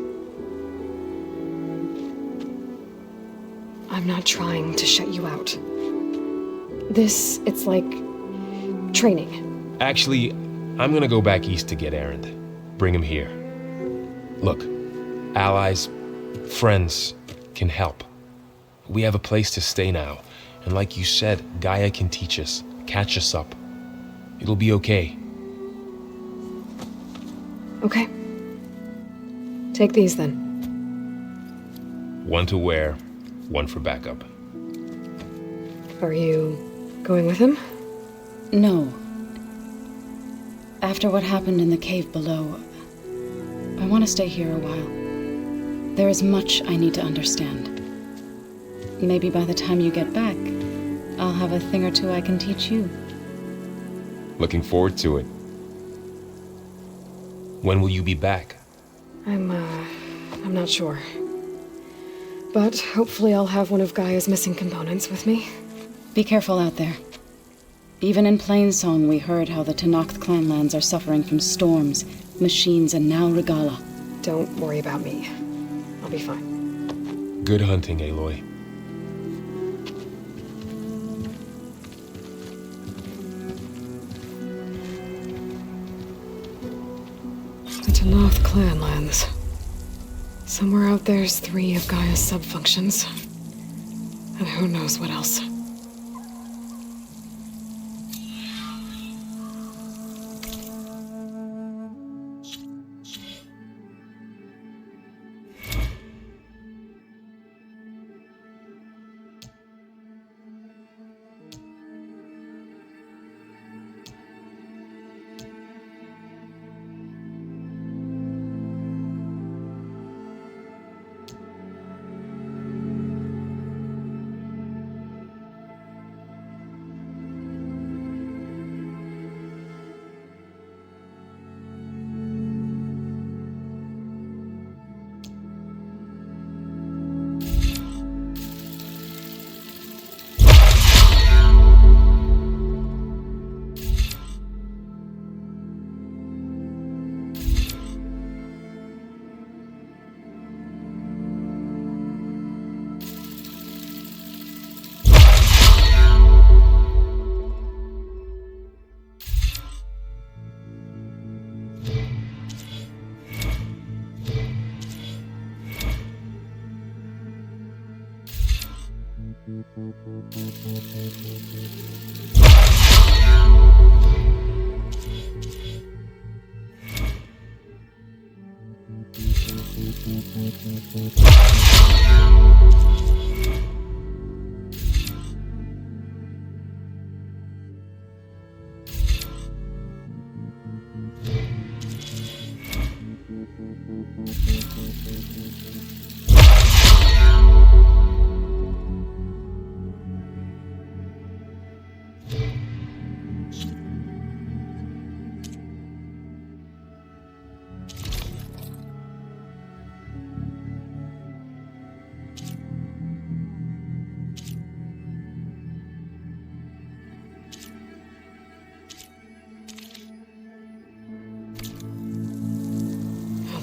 I'm not trying to shut you out. It's like training. Actually, I'm gonna go back east to get Erend. Bring him here. Look, allies, friends can help. We have a place to stay now. And like you said, Gaia can teach us, catch us up. It'll be okay. Okay. Take these then. One to wear, one for backup. Are you going with him? No. After what happened in the cave below, I want to stay here a while. There is much I need to understand. Maybe by the time you get back, I'll have a thing or two I can teach you. Looking forward to it. When will you be back? I'm, I'm not sure. But hopefully I'll have one of Gaia's missing components with me. Be careful out there. Even in Plainsong, we heard how the Tenakth clanlands are suffering from storms, machines, and now Regala. Don't worry about me. I'll be fine. Good hunting, Aloy. The Tenakth clanlands. Somewhere out there's 3 of Gaia's subfunctions. And who knows what else.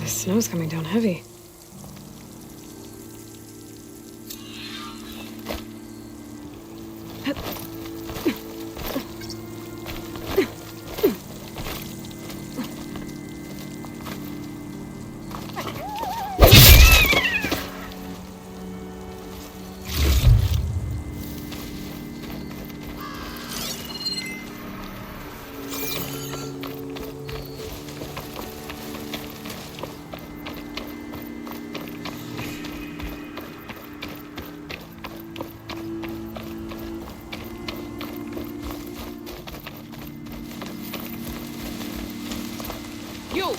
The snow's coming down heavy. You!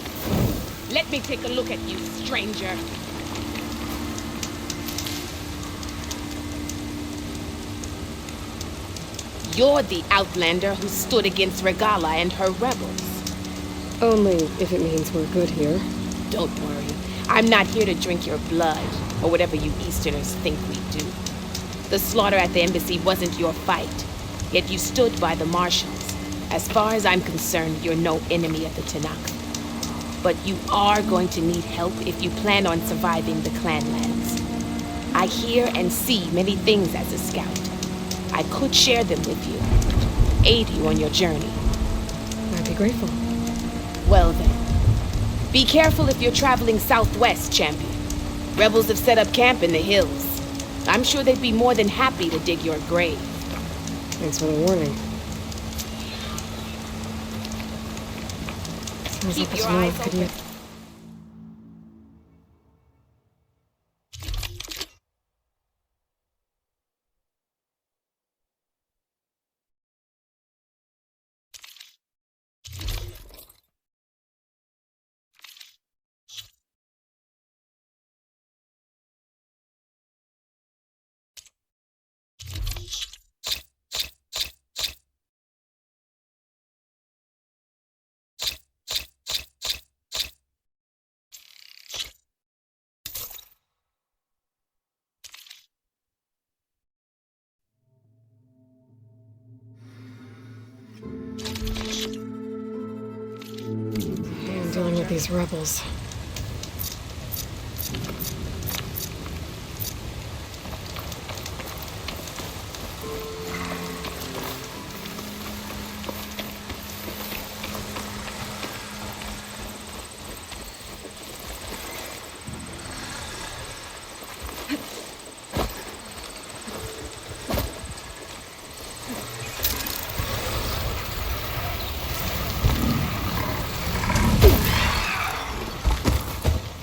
Let me take a look at you, stranger. You're the Outlander who stood against Regala and her rebels. Only if it means we're good here. Don't worry. I'm not here to drink your blood, or whatever you Easterners think we do. The slaughter at the embassy wasn't your fight, yet you stood by the Marshals. As far as I'm concerned, you're no enemy of the Tenakth. But you are going to need help if you plan on surviving the clanlands. I hear and see many things as a scout. I could share them with you, aid you on your journey. I'd be grateful. Well then, be careful if you're traveling southwest, champion. Rebels have set up camp in the hills. I'm sure they'd be more than happy to dig your grave. Thanks for the warning. Sounds like this north could use... dealing with these rebels.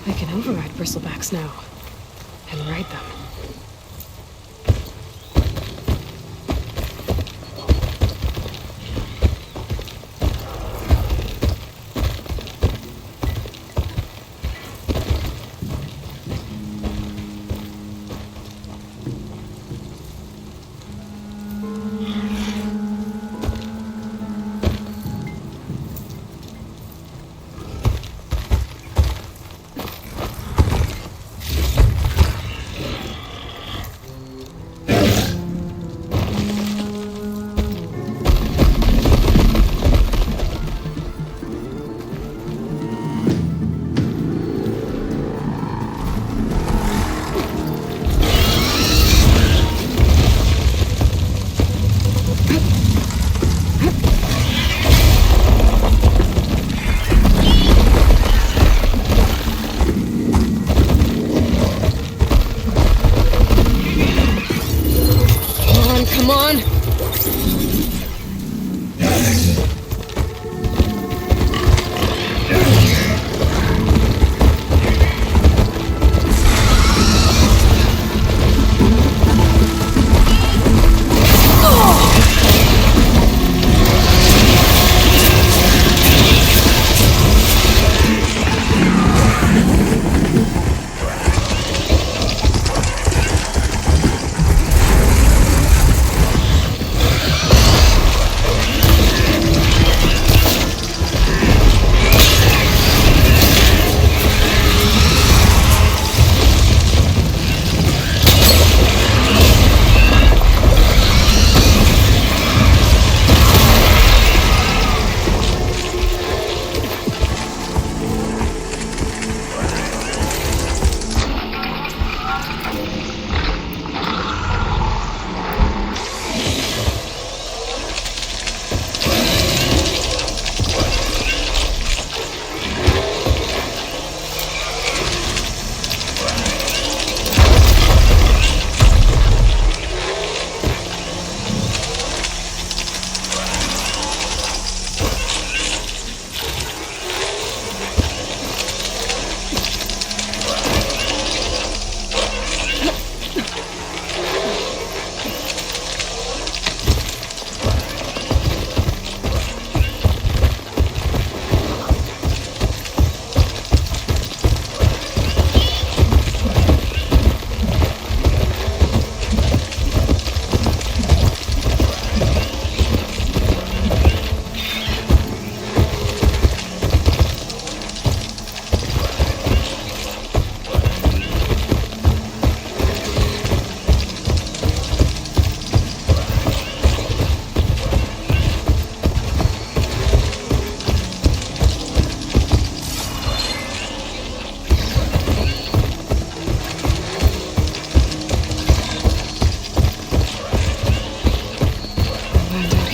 I can override bristlebacks now, and ride them. Come on!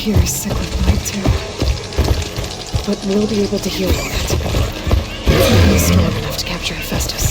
Here is sick with blight too. But we'll be able to heal all that. It's not strong enough to capture Hephaestus.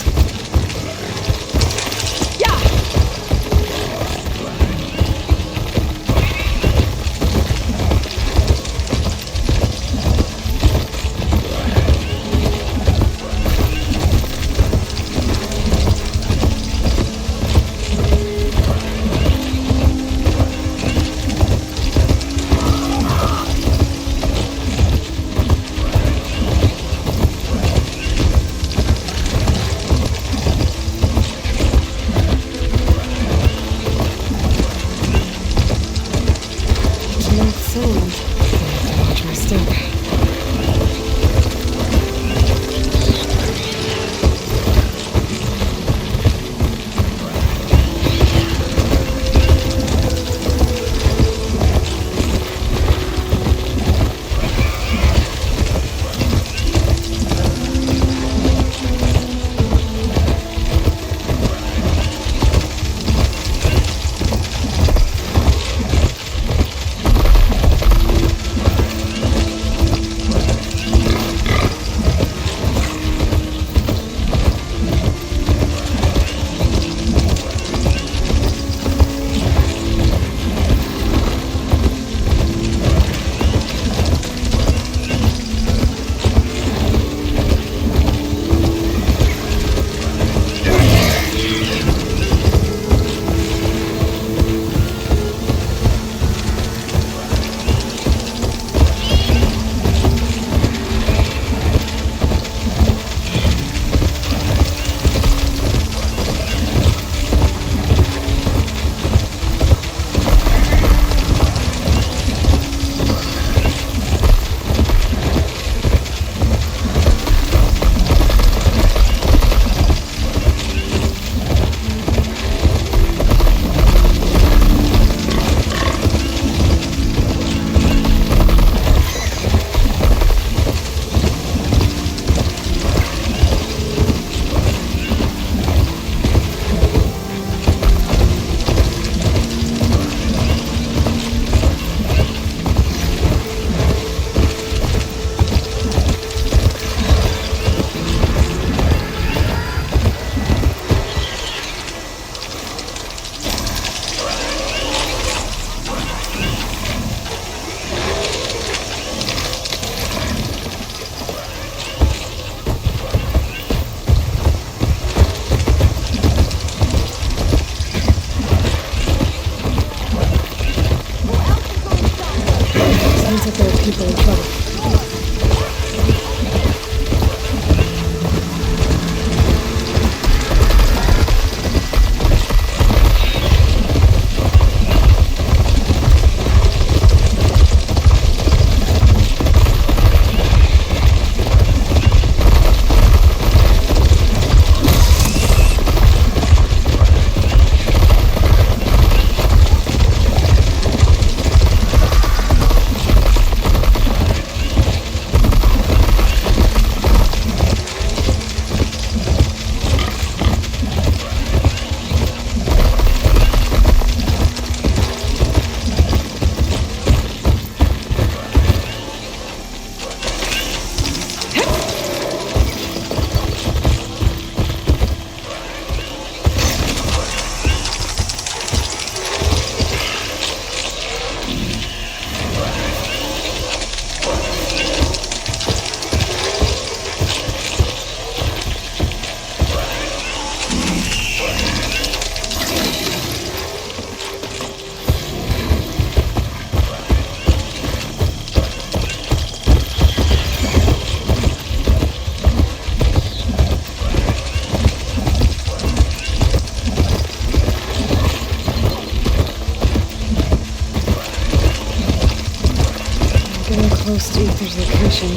Lost Ether's location.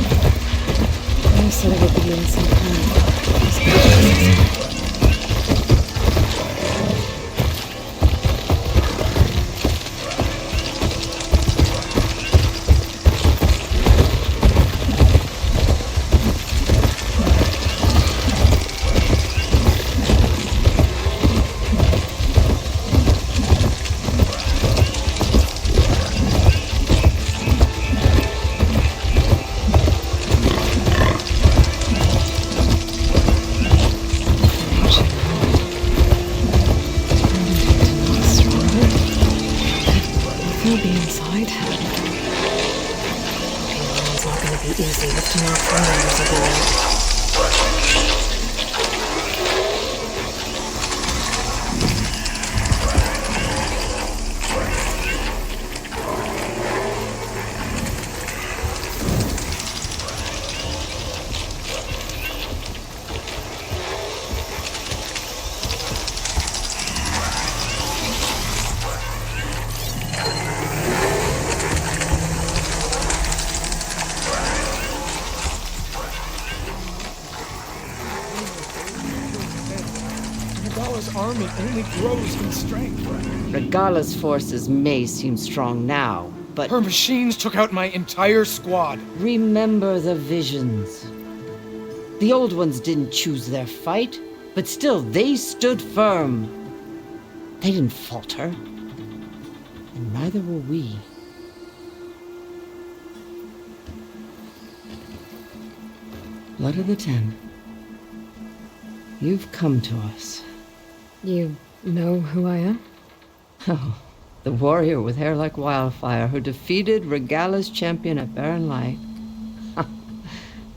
I said it would be in some kind of... army only grows in strength. Regala's forces may seem strong now, but... Her machines took out my entire squad. Remember the visions. The old ones didn't choose their fight, but still, they stood firm. They didn't falter. And neither will we. Blood of the Ten. You've come to us. You know who I am? Oh, the warrior with hair like wildfire who defeated Regala's champion at Barren Light.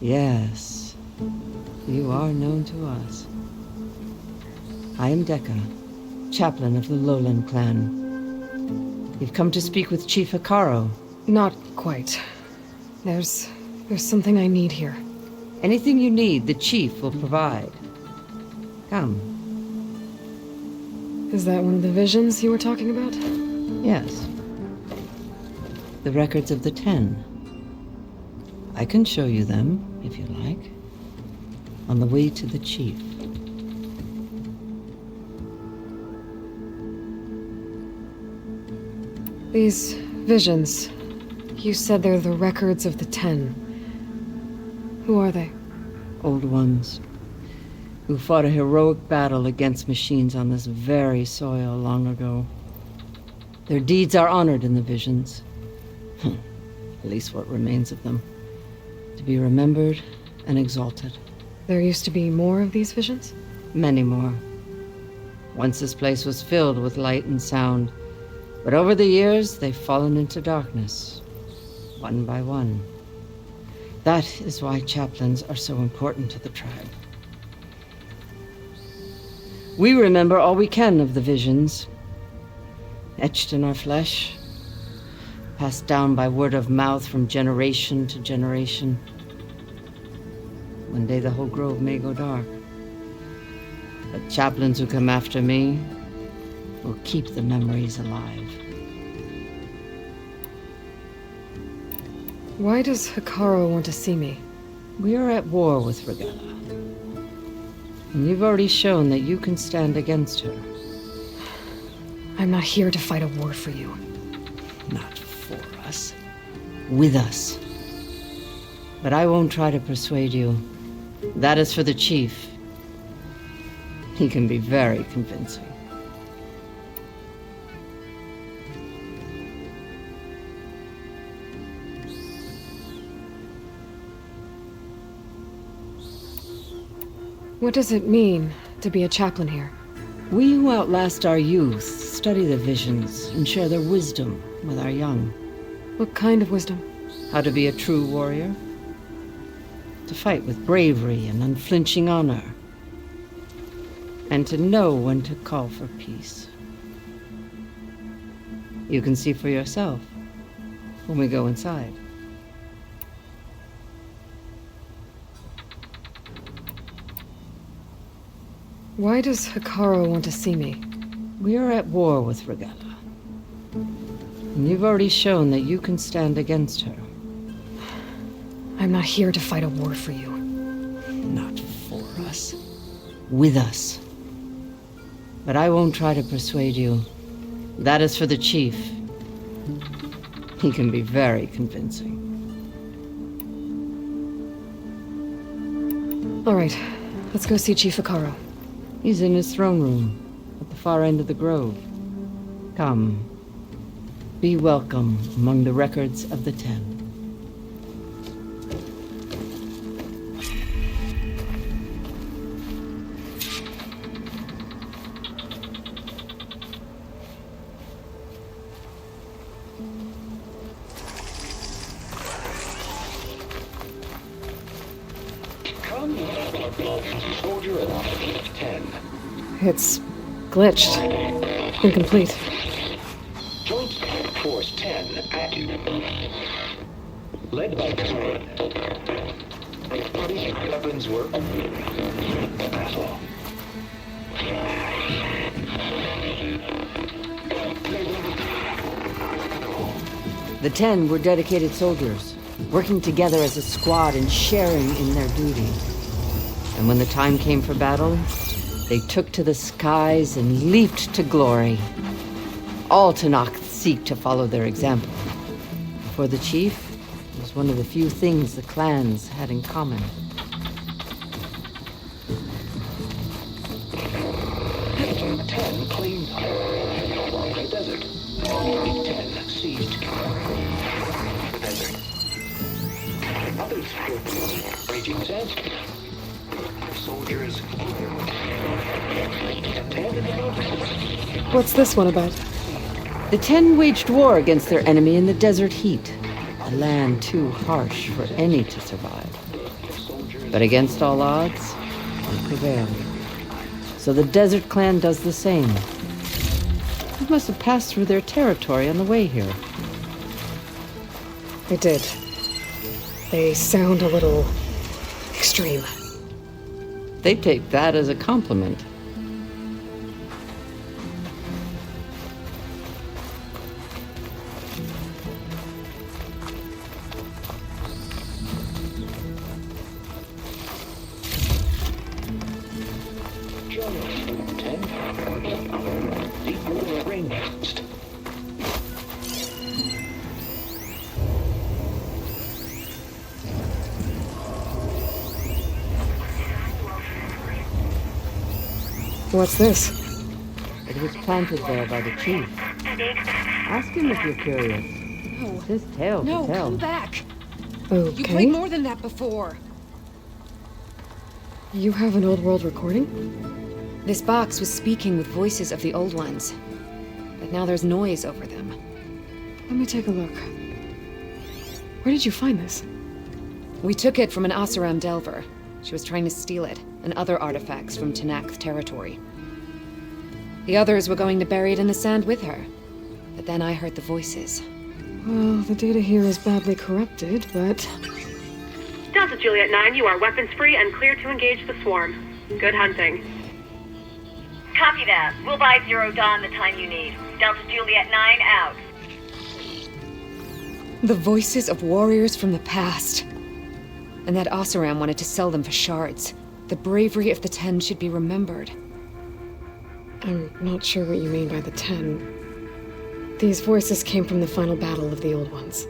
Yes, you are known to us. I am Dekka, chaplain of the Lowland clan. You've come to speak with Chief Hekarro. Not quite. There's something I need here. Anything you need, the chief will provide. Come. Is that one of the visions you were talking about? Yes. The records of the 10. I can show you them, if you like. On the way to the chief. These visions, you said they're the records of the 10. Who are they? Old ones, who fought a heroic battle against machines on this very soil long ago. Their deeds are honored in the visions. At least what remains of them. To be remembered and exalted. There used to be more of these visions? Many more. Once this place was filled with light and sound, but over the years they've fallen into darkness, one by one. That is why chaplains are so important to the tribe. We remember all we can of the visions, etched in our flesh, passed down by word of mouth from generation to generation. One day the whole grove may go dark, but chaplains who come after me will keep the memories alive. Why does Hekarro want to see me? We are at war with Regala. And you've already shown that you can stand against her. I'm not here to fight a war for you. Not for us. With us. But I won't try to persuade you. That is for the chief. He can be very convincing. What does it mean to be a chaplain here? We who outlast our youth study the visions and share their wisdom with our young. What kind of wisdom? How to be a true warrior. To fight with bravery and unflinching honor. And to know when to call for peace. You can see for yourself when we go inside. Why does Hekarro want to see me? We are at war with Regala. And you've already shown that you can stand against her. I'm not here to fight a war for you. Not for us. With us. But I won't try to persuade you. That is for the chief. He can be very convincing. All right, let's go see Chief Hekarro. He's in his throne room, at the far end of the grove. Come. Be welcome among the records of the Ten. It's glitched. Incomplete. Joint Force 10 active. Led by Karen. Weapons work. Battle. The 10 were dedicated soldiers, working together as a squad and sharing in their duty. And when the time came for battle, they took to the skies and leaped to glory. All Tenakth seek to follow their example. For the chief, it was one of the few things the clans had in common. Ten claimed the desert. 10 seized the desert. Others raging sandstorm. Soldiers. What's this one about? The 10 waged war against their enemy in the desert heat, a land too harsh for any to survive. But against all odds, they prevailed. So the Desert Clan does the same. You must have passed through their territory on the way here. I did. They sound a little extreme. They take that as a compliment. What's this? It was planted there by the chief. Ask him if you're curious. No. It's his tale No, to tell. come back. Okay. You played more than that before. You have an old world recording? This box was speaking with voices of the old ones. But now there's noise over them. Let me take a look. Where did you find this? We took it from an Oseram Delver. She was trying to steal it, and other artifacts from Tenakth territory. The others were going to bury it in the sand with her. But then I heard the voices. Well, the data here is badly corrupted, but... Delta Juliet 9, you are weapons-free and clear to engage the swarm. Good hunting. Copy that. We'll buy Zero Dawn the time you need. Delta Juliet 9 out. The voices of warriors from the past. And that Oseram wanted to sell them for shards. The bravery of the 10 should be remembered. I'm not sure what you mean by the 10. These voices came from the final battle of the Old Ones.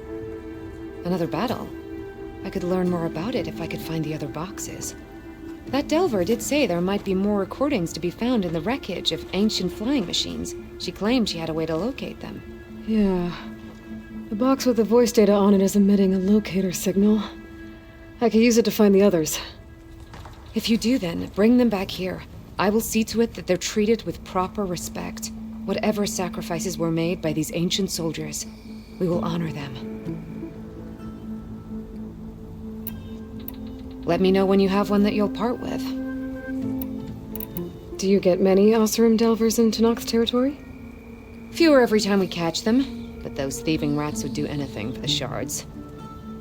Another battle? I could learn more about it if I could find the other boxes. That Delver did say there might be more recordings to be found in the wreckage of ancient flying machines. She claimed she had a way to locate them. Yeah. The box with the voice data on it is emitting a locator signal. I could use it to find the others. If you do then, bring them back here. I will see to it that they're treated with proper respect. Whatever sacrifices were made by these ancient soldiers, we will honor them. Let me know when you have one that you'll part with. Do you get many Oseram Delvers in Tenakth territory? Fewer every time we catch them, but those thieving rats would do anything for the shards.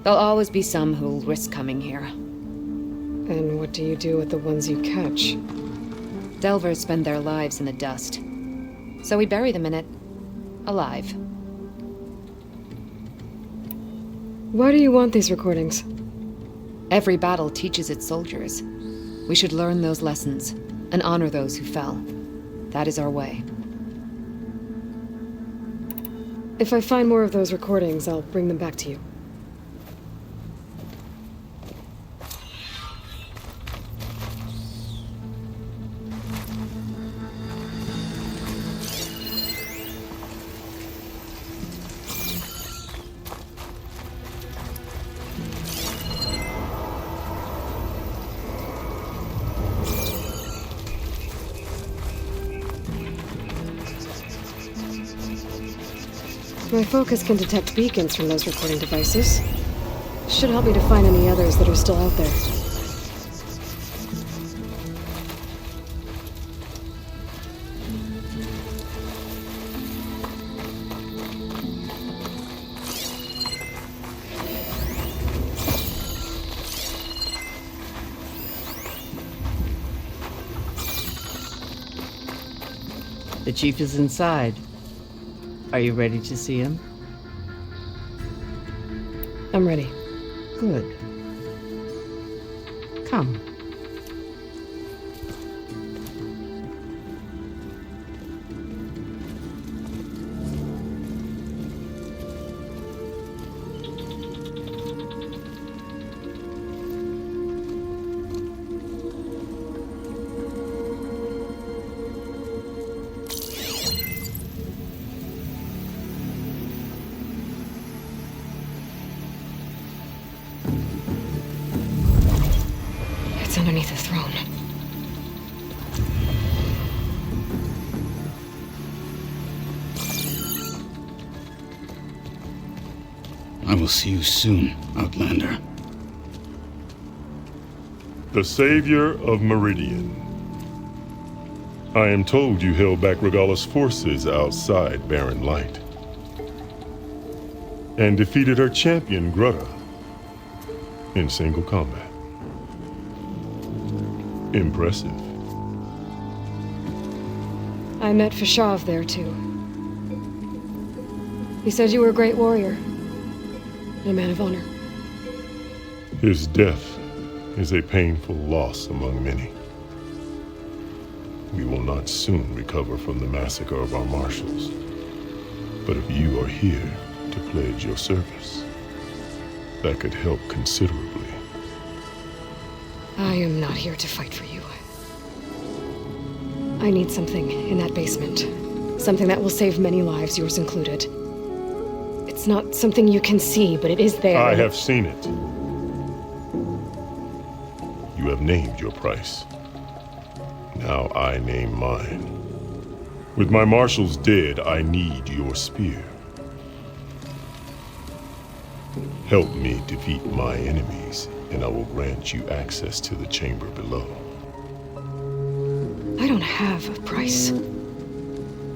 There'll always be some who'll risk coming here. And what do you do with the ones you catch? Delvers spend their lives in the dust. So we bury them in it, alive. Why do you want these recordings? Every battle teaches its soldiers. We should learn those lessons and honor those who fell. That is our way. If I find more of those recordings, I'll bring them back to you. My focus can detect beacons from those recording devices. Should help me to find any others that are still out there. The chief is inside. Are you ready to see him? I'm ready. Good. Come. It's underneath the throne. I will see you soon, Outlander. The Savior of Meridian. I am told you held back Regalla's forces outside Barren Light. And defeated her champion, Grutta, in single combat. Impressive. I met Fashav there, too. He said you were a great warrior. And a man of honor. His death is a painful loss among many. We will not soon recover from the massacre of our marshals. But if you are here to pledge your service, that could help considerably. I am not here to fight for you. I need something in that basement. Something that will save many lives, yours included. It's not something you can see, but it is there. I have seen it. You have named your price. Now I name mine. With my marshals dead, I need your spear. Help me defeat my enemies, and I will grant you access to the chamber below. I don't have a price.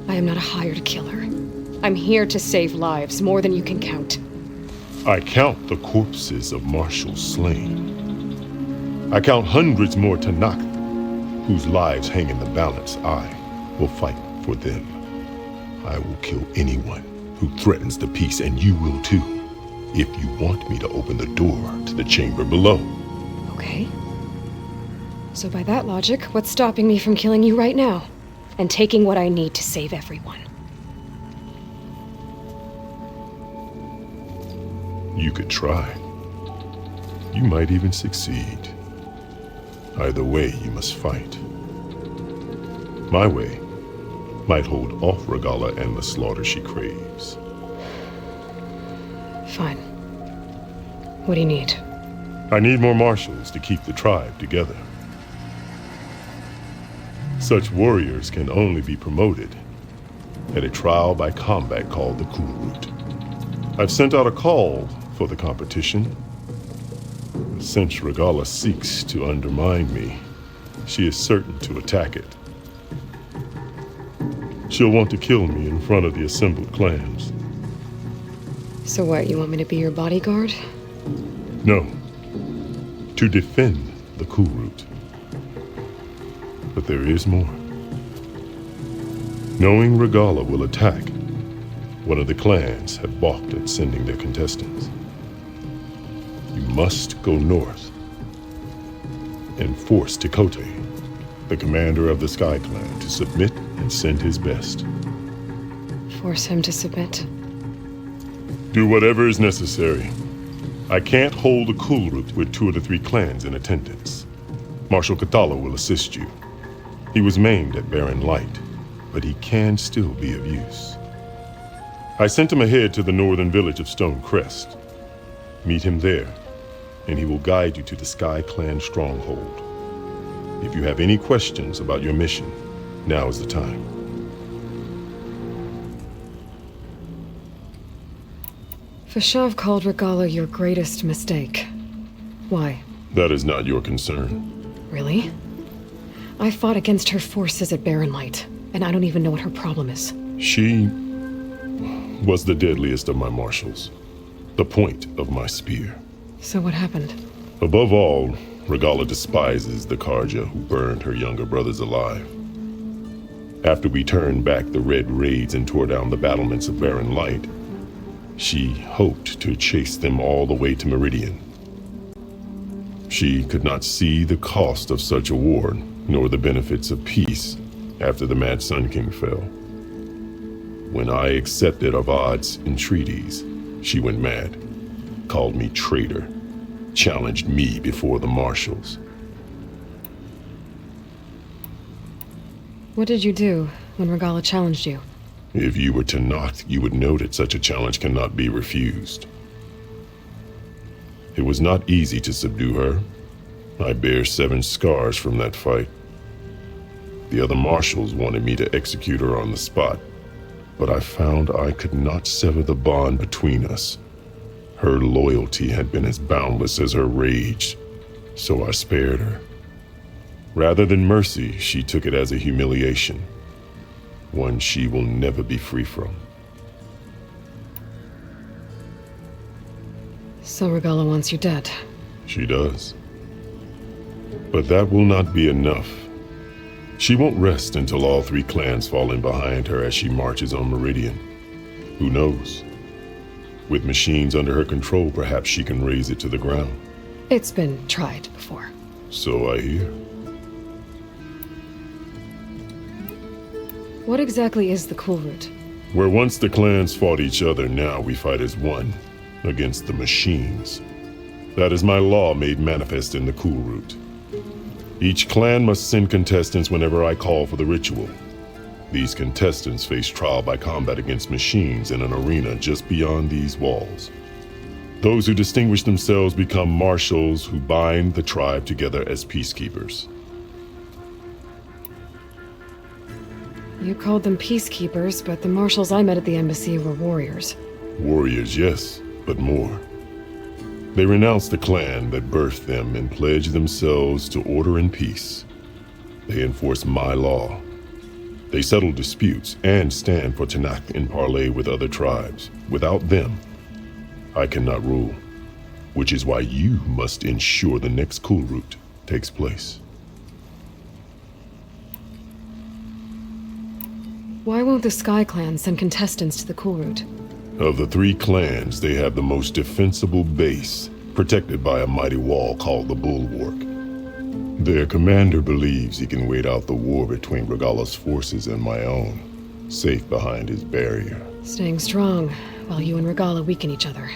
I am not a hired killer. I'm here to save lives, more than you can count. I count the corpses of marshals slain. I count hundreds more Tenakth, whose lives hang in the balance. I will fight for them. I will kill anyone who threatens the peace, and you will too, if you want me to open the door to the chamber below. Okay. So by that logic, what's stopping me from killing you right now? And taking what I need to save everyone? You could try. You might even succeed. Either way, you must fight. My way might hold off Regalla and the slaughter she craves. Fine. What do you need? I need more marshals to keep the tribe together. Such warriors can only be promoted at a trial by combat called the Kulrut. I've sent out a call for the competition. Since Regalla seeks to undermine me, she is certain to attack it. She'll want to kill me in front of the assembled clans. So what, you want me to be your bodyguard? No. To defend the Kulrut. But there is more. Knowing Regalla will attack, one of the clans have balked at sending their contestants. You must go north and force Tekote, the commander of the Sky Clan, to submit and send his best. Force him to submit? Do whatever is necessary. I can't hold a Kulrut with 2 of the 3 clans in attendance. Marshal Kotallo will assist you. He was maimed at Barren Light, but he can still be of use. I sent him ahead to the northern village of Stone Crest. Meet him there, and he will guide you to the Sky Clan stronghold. If you have any questions about your mission, now is the time. Fashav called Regalla your greatest mistake. Why? That is not your concern. Really? I fought against her forces at Barren Light, and I don't even know what her problem is. She was the deadliest of my marshals, the point of my spear. So what happened? Above all, Regalla despises the Carja who burned her younger brothers alive. After we turned back the Red Raids and tore down the battlements of Barren Light, she hoped to chase them all the way to Meridian. She could not see the cost of such a war, nor the benefits of peace after the Mad Sun King fell. When I accepted Avad's entreaties, she went mad, called me traitor, challenged me before the marshals. What did you do when Regalla challenged you? If you were Tenakth, you would know that such a challenge cannot be refused. It was not easy to subdue her. I bear 7 scars from that fight. The other marshals wanted me to execute her on the spot, but I found I could not sever the bond between us. Her loyalty had been as boundless as her rage, so I spared her. Rather than mercy, she took it as a humiliation, one she will never be free from. So Regalla wants you dead? She does. But that will not be enough. She won't rest until all 3 clans fall in behind her as she marches on Meridian. Who knows? With machines under her control, perhaps she can raise it to the ground. It's been tried before. So I hear. What exactly is the Kulrut? Where once the clans fought each other, now we fight as one, against the machines. That is my law made manifest in the Kulrut. Each clan must send contestants whenever I call for the ritual. These contestants face trial by combat against machines in an arena just beyond these walls. Those who distinguish themselves become marshals who bind the tribe together as peacekeepers. You called them peacekeepers, but the marshals I met at the embassy were warriors. Warriors, yes, but more. They renounce the clan that birthed them and pledge themselves to order and peace. They enforce my law. They settle disputes and stand for Tenakth in parley with other tribes. Without them, I cannot rule, which is why you must ensure the next Kulrut takes place. Why won't the Sky Clan send contestants to the Kulrut? Of the 3 clans, they have the most defensible base, protected by a mighty wall called the Bulwark. Their commander believes he can wait out the war between Regalla's forces and my own, safe behind his barrier. Staying strong, while you and Regalla weaken each other.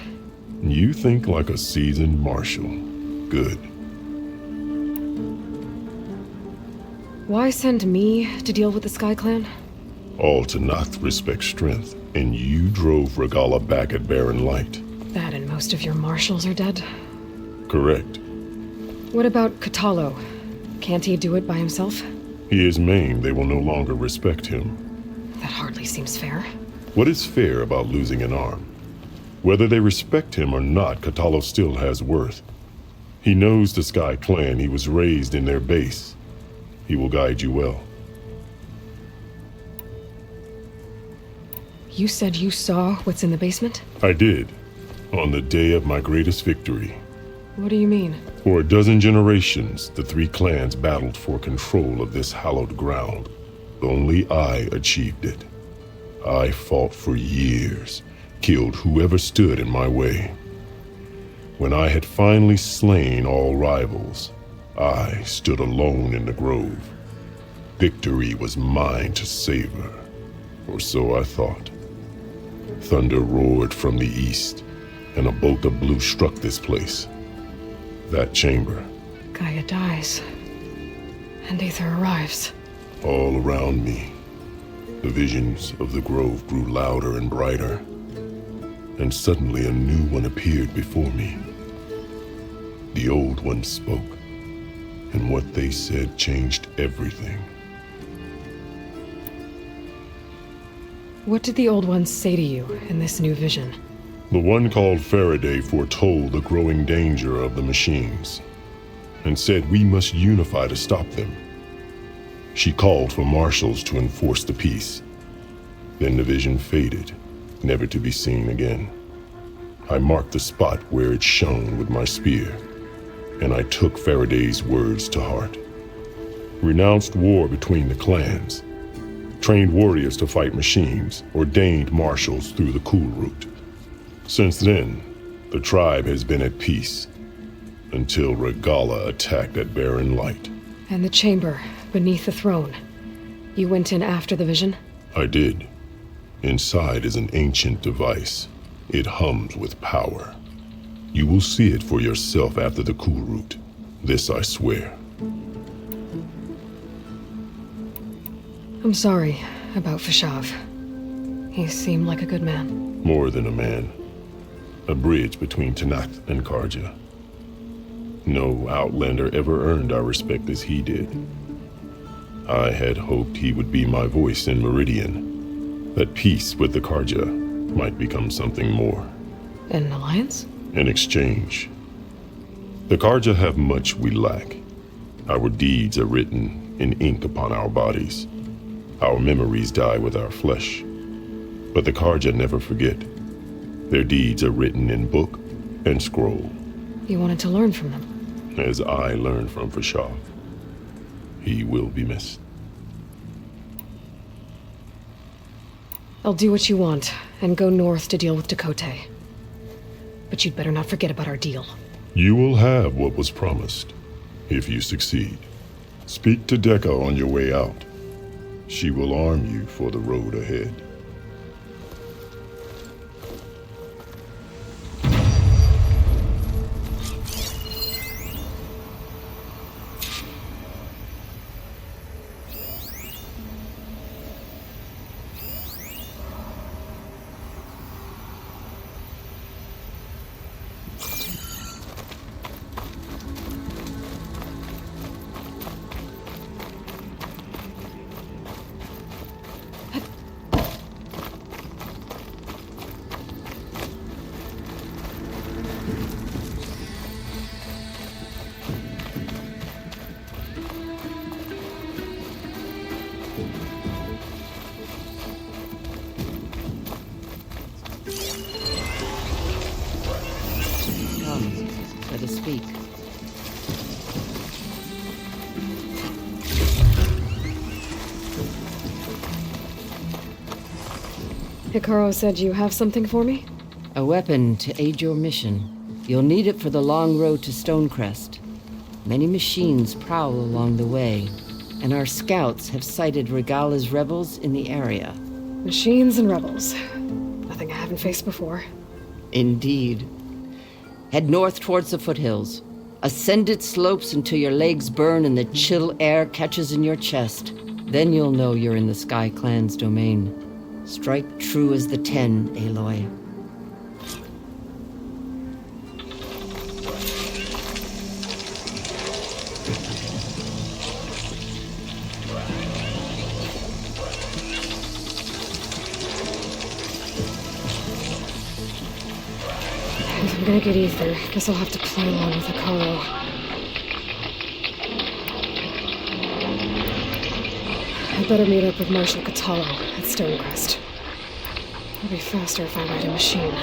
You think like a seasoned marshal. Good. Why send me to deal with the Sky Clan? All Tenakth respect strength, and you drove Regalla back at Barren Light. That and most of your marshals are dead? Correct. What about Kotallo? Can't he do it by himself? He is maimed. They will no longer respect him. That hardly seems fair. What is fair about losing an arm? Whether they respect him or not, Kotallo still has worth. He knows the Sky Clan. He was raised in their base. He will guide you well. You said you saw what's in the basement? I did, on the day of my greatest victory. What do you mean? For a dozen generations, the 3 clans battled for control of this hallowed ground. Only I achieved it. I fought for years, killed whoever stood in my way. When I had finally slain all rivals, I stood alone in the grove. Victory was mine to savor, or so I thought. Thunder roared from the east, and a bolt of blue struck this place. That chamber. Gaia dies, and Aether arrives. All around me, the visions of the grove grew louder and brighter, and suddenly a new one appeared before me. The old ones spoke, and what they said changed everything. What did the old ones say to you in this new vision? The one called Faraday foretold the growing danger of the machines, and said we must unify to stop them. She called for marshals to enforce the peace. Then the vision faded, never to be seen again. I marked the spot where it shone with my spear, and I took Faraday's words to heart. Renounced war between the clans, trained warriors to fight machines, ordained marshals through the cool route. Since then, the tribe has been at peace, until Regalla attacked at Barren Light. And the chamber, beneath the throne. You went in after the vision? I did. Inside is an ancient device. It hums with power. You will see it for yourself after the cool route. This I swear. I'm sorry about Fashav. He seemed like a good man. More than a man. A bridge between Tenakth and Carja. No Outlander ever earned our respect as he did. I had hoped he would be my voice in Meridian, that peace with the Carja might become something more. An alliance? In exchange. The Carja have much we lack. Our deeds are written in ink upon our bodies. Our memories die with our flesh. But the Carja never forget. Their deeds are written in book and scroll. You wanted to learn from them? As I learned from Fashav. He will be missed. I'll do what you want, and go north to deal with Dakote. But you'd better not forget about our deal. You will have what was promised, if you succeed. Speak to Dekka on your way out. She will arm you for the road ahead. Let us speak. Hikaru said you have something for me? A weapon to aid your mission. You'll need it for the long road to Stonecrest. Many machines prowl along the way, and our scouts have sighted Regalla's rebels in the area. Machines and rebels. Nothing I haven't faced before. Indeed. Head north towards the foothills. Ascend its slopes until your legs burn and the chill air catches in your chest. Then you'll know you're in the Sky Clan's domain. Strike true as the 10, Aloy. If I'm gonna get Aether, guess I'll have to play along with Hikaru. I'd better meet up with Marshal Kotallo at Stonecrest. It'll be faster if I ride a machine.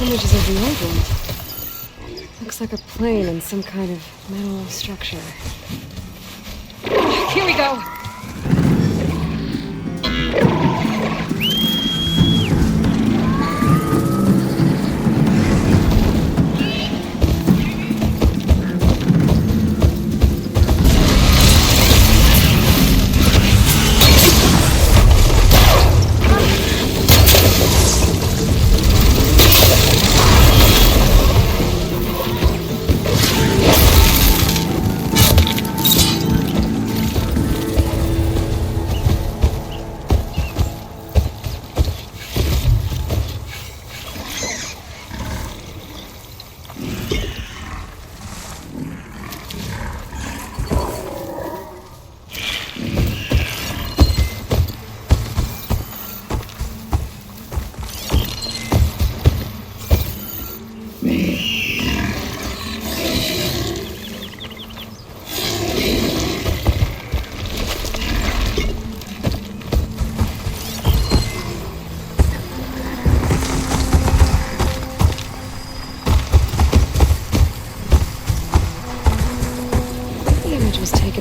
Those images of the old one. Looks like a plane and some kind of metal structure. Here we go!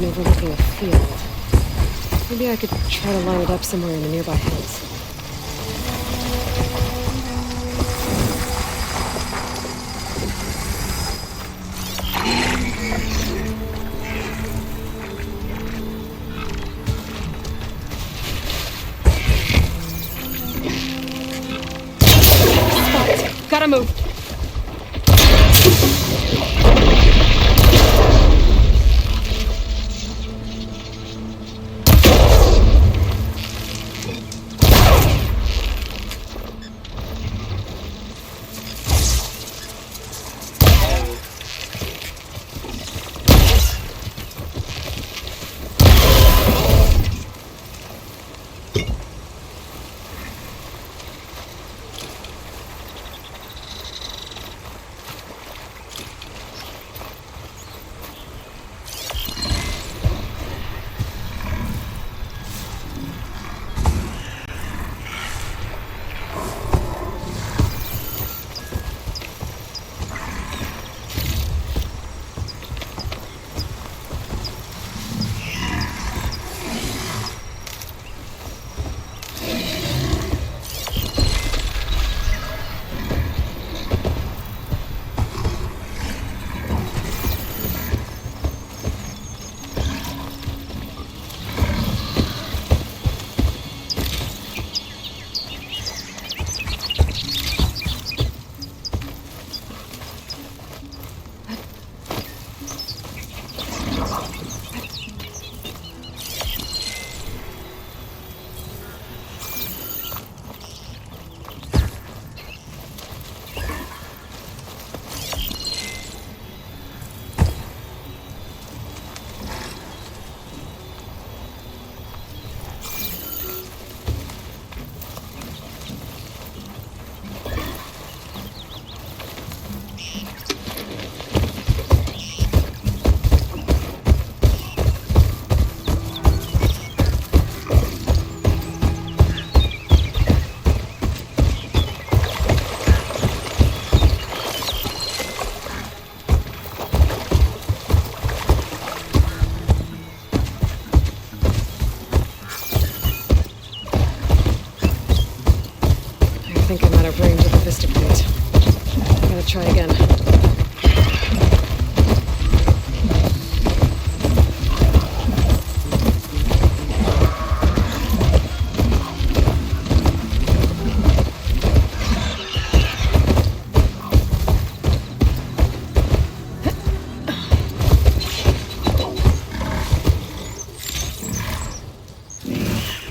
Overlooking a field. Maybe I could try to line it up somewhere in the nearby hills. Spot. Gotta move. Try again.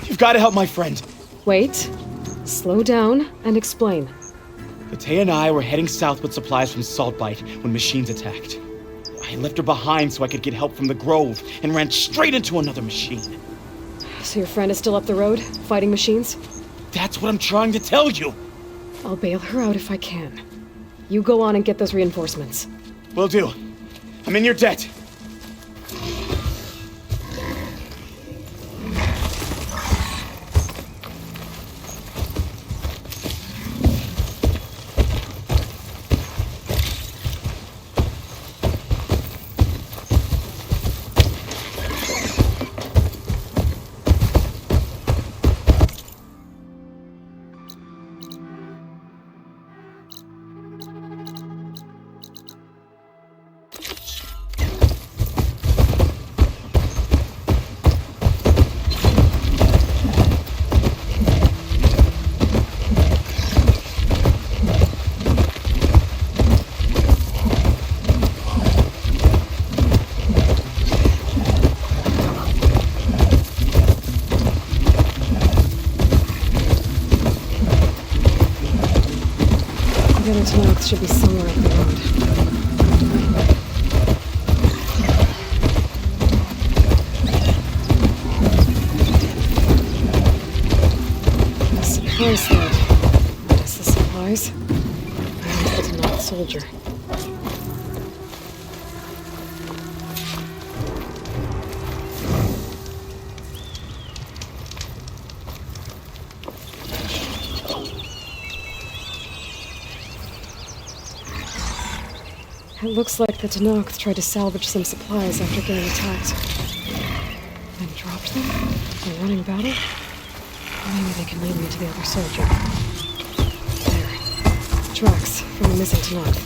You've got to help my friend. Wait. Slow down and explain. Battea and I were heading south with supplies from Saltbite when machines attacked. I left her behind so I could get help from the Grove and ran straight into another machine. So your friend is still up the road, fighting machines? That's what I'm trying to tell you! I'll bail her out if I can. You go on and get those reinforcements. Will do. I'm in your debt. The other Tanakh should be somewhere up the road. The supply sled. That's the supplies. And the Tanakh soldier. It looks like the Tanakh tried to salvage some supplies after getting attacked. Then dropped them? For running battle? Maybe they can lead me to the other soldier. There. Tracks from the missing Tanakh.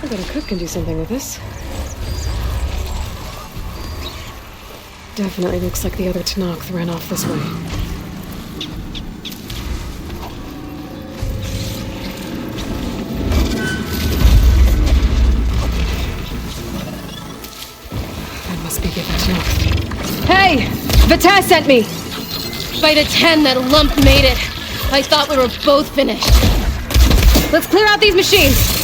I bet a cook can do something with this. Definitely looks like the other Tanakh ran off this way. That must be the other Tanakh. Hey! Vita sent me! Vita 10, that lump made it. I thought we were both finished. Let's clear out these machines!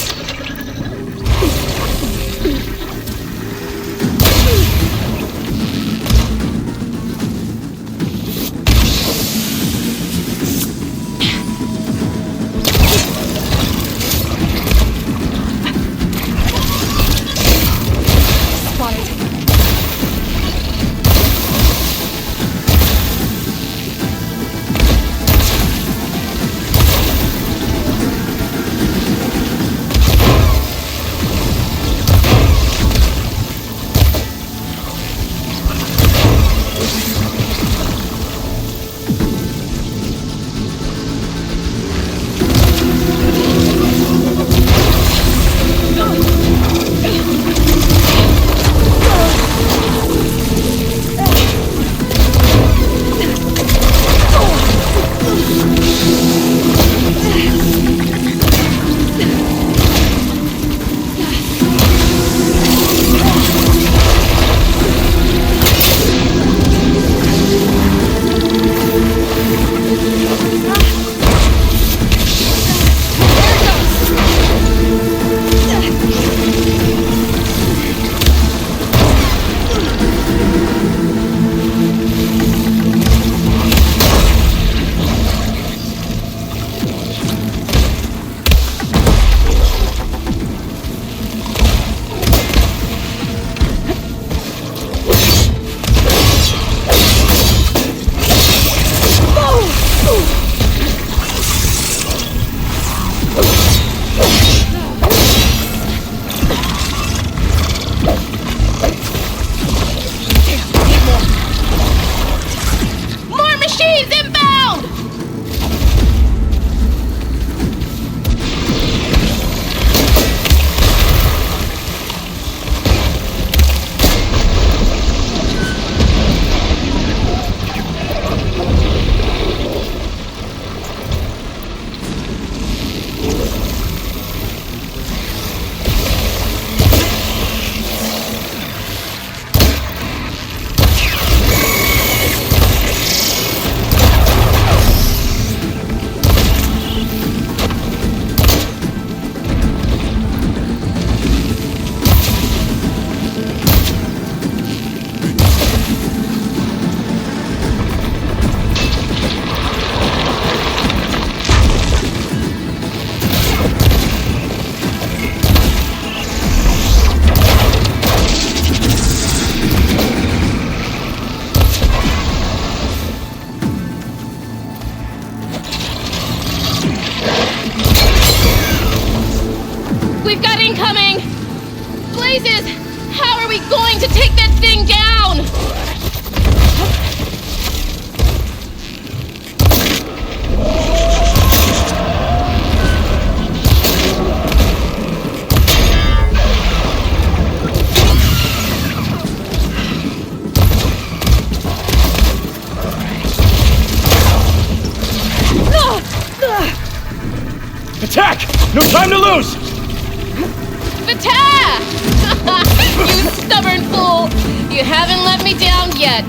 to take that thing down! Attack! No time to lose! Vita! You stubborn fool! You You haven't let me down yet.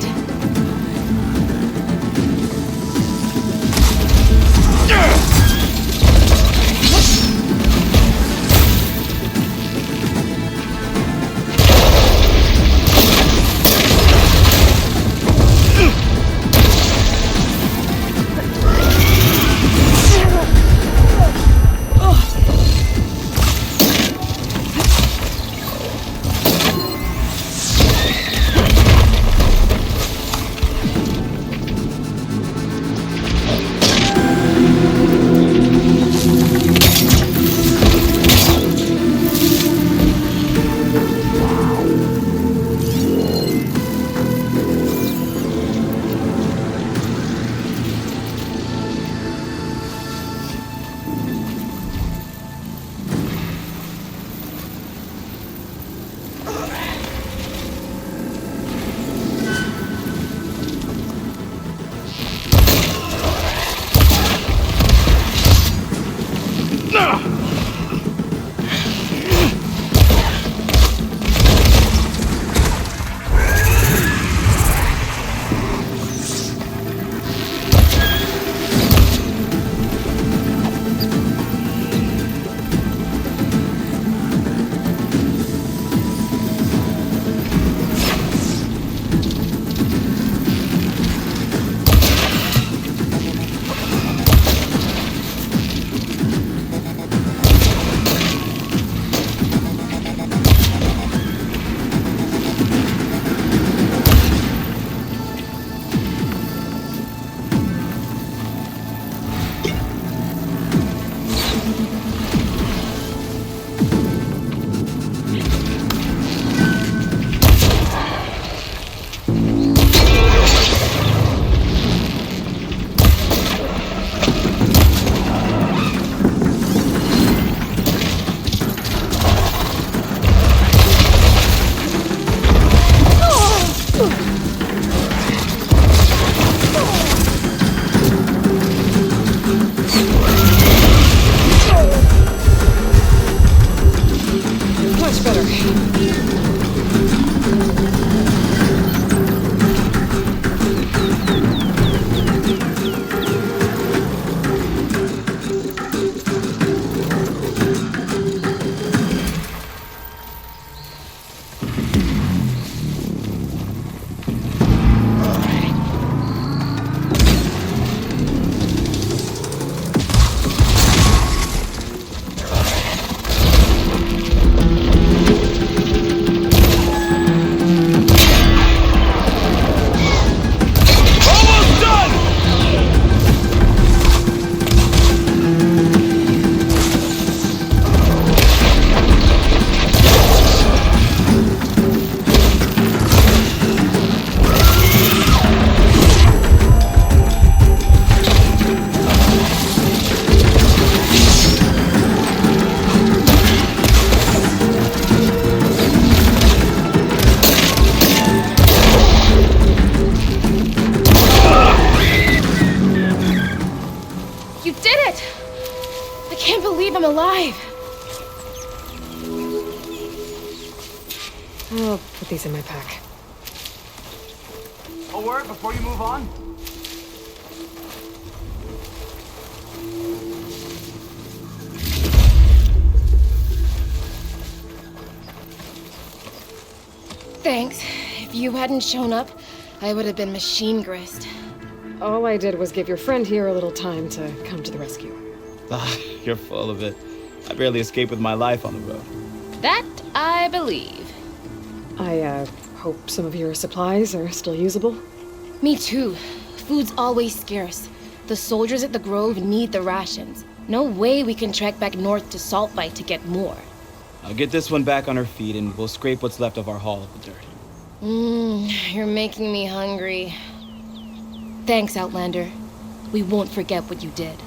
I'll put these in my pack. A word before you move on? Thanks. If you hadn't shown up, I would have been machine grist. All I did was give your friend here a little time to come to the rescue. Ah, you're full of it. I barely escaped with my life on the road. That I believe. I hope some of your supplies are still usable. Me too. Food's always scarce. The soldiers at the Grove need the rations. No way we can trek back north to Saltbite to get more. I'll get this one back on her feet and we'll scrape what's left of our haul of the dirt. You're making me hungry. Thanks, Outlander. We won't forget what you did.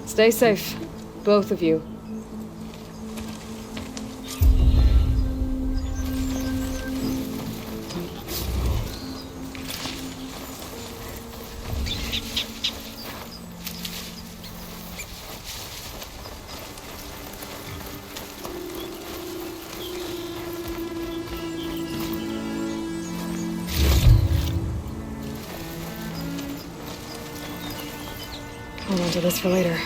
Stay safe, both of you. onto this for later.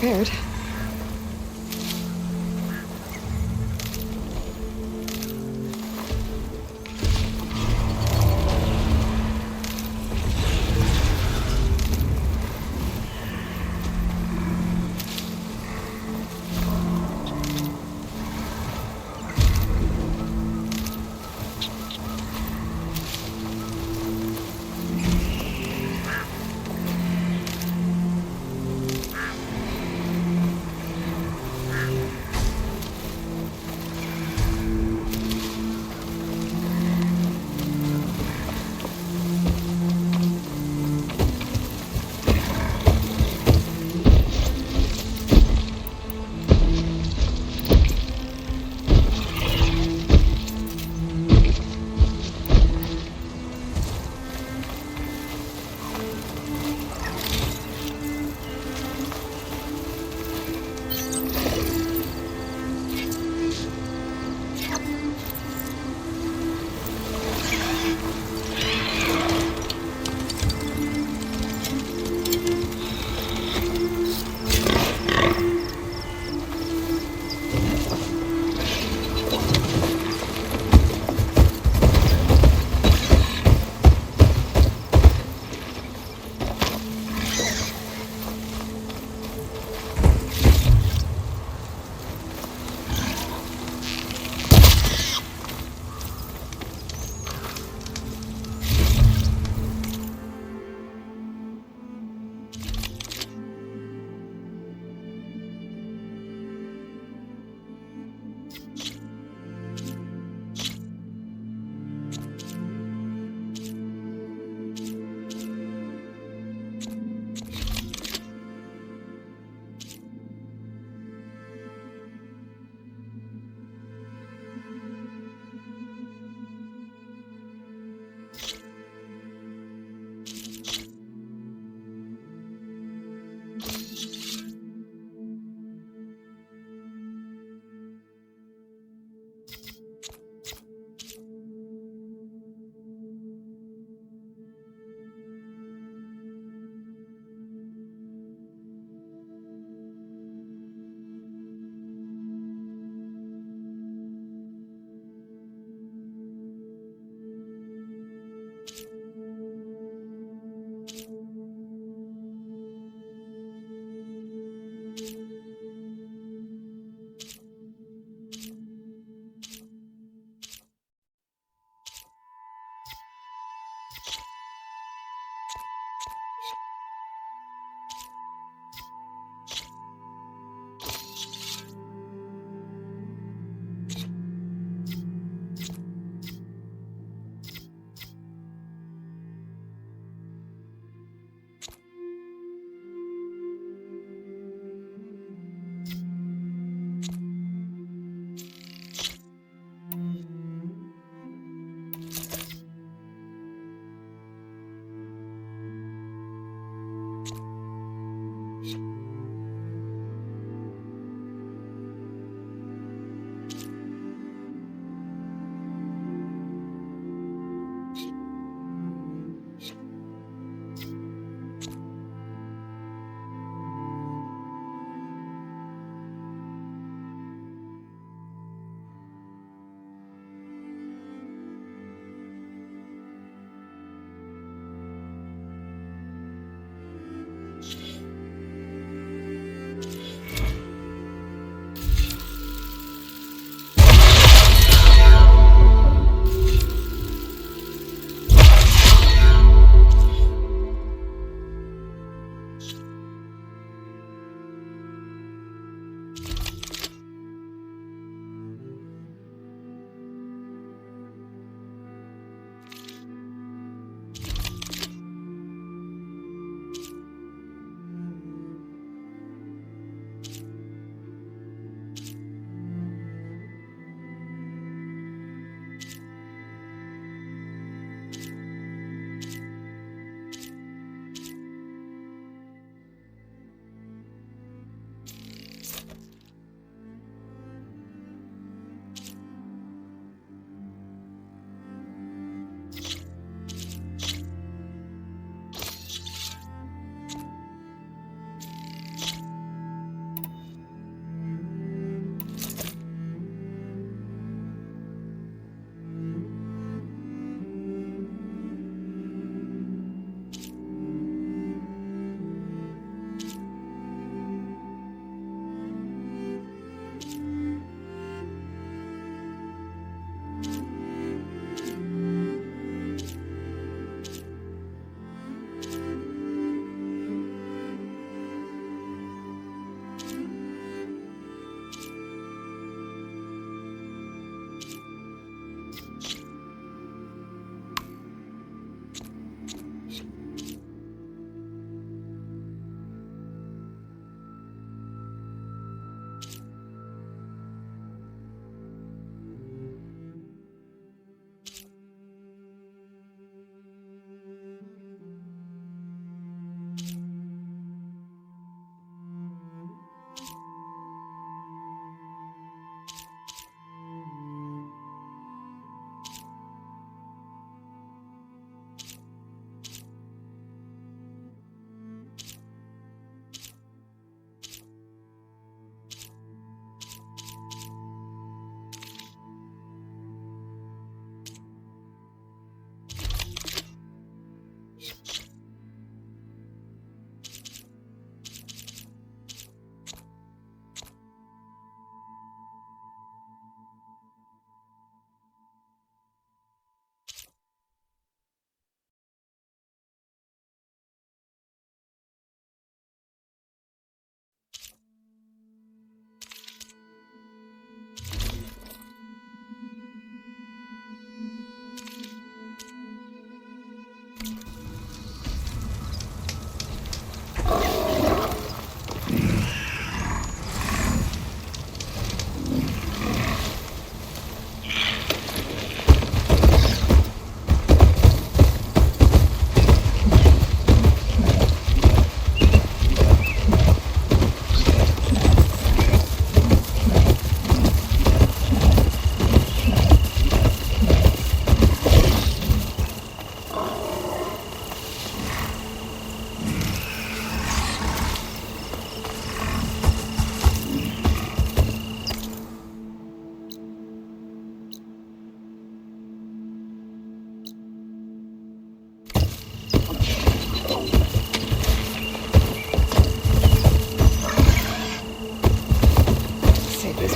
Prepared.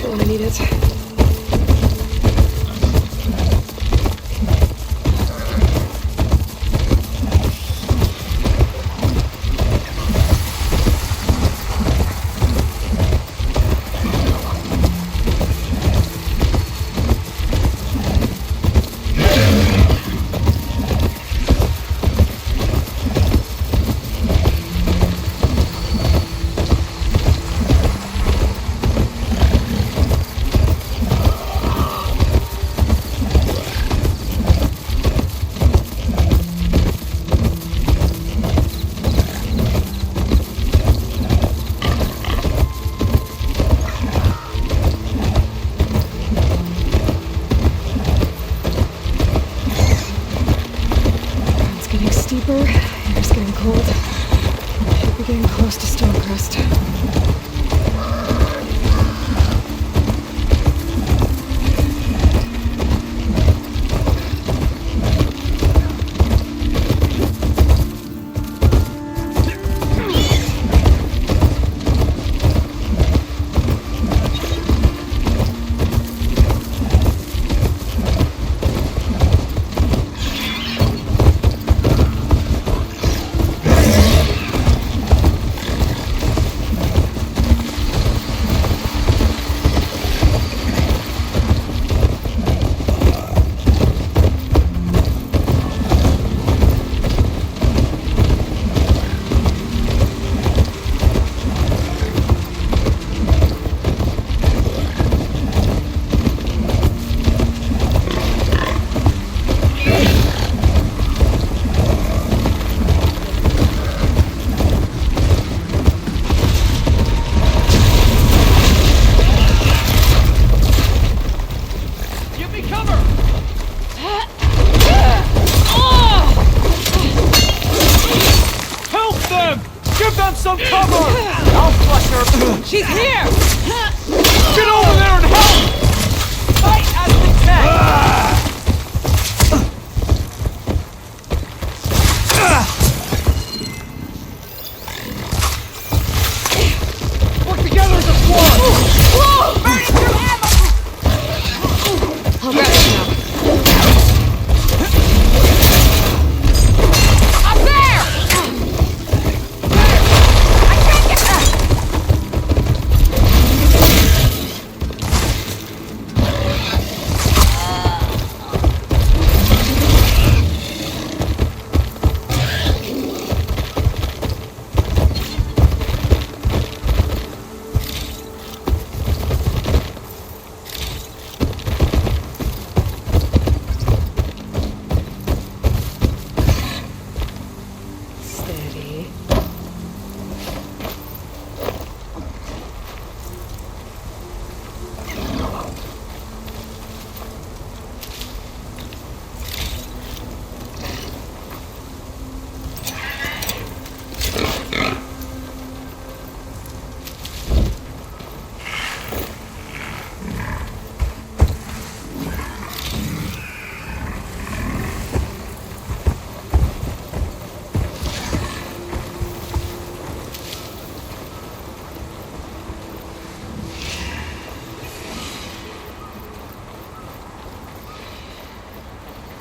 when I need it. Air's getting cold. Should be getting close to Stonecrest. She's here! Get over there and help! Fight as we can! Work together as a squad! Whoa! Burning through ammo! I'll grab it now.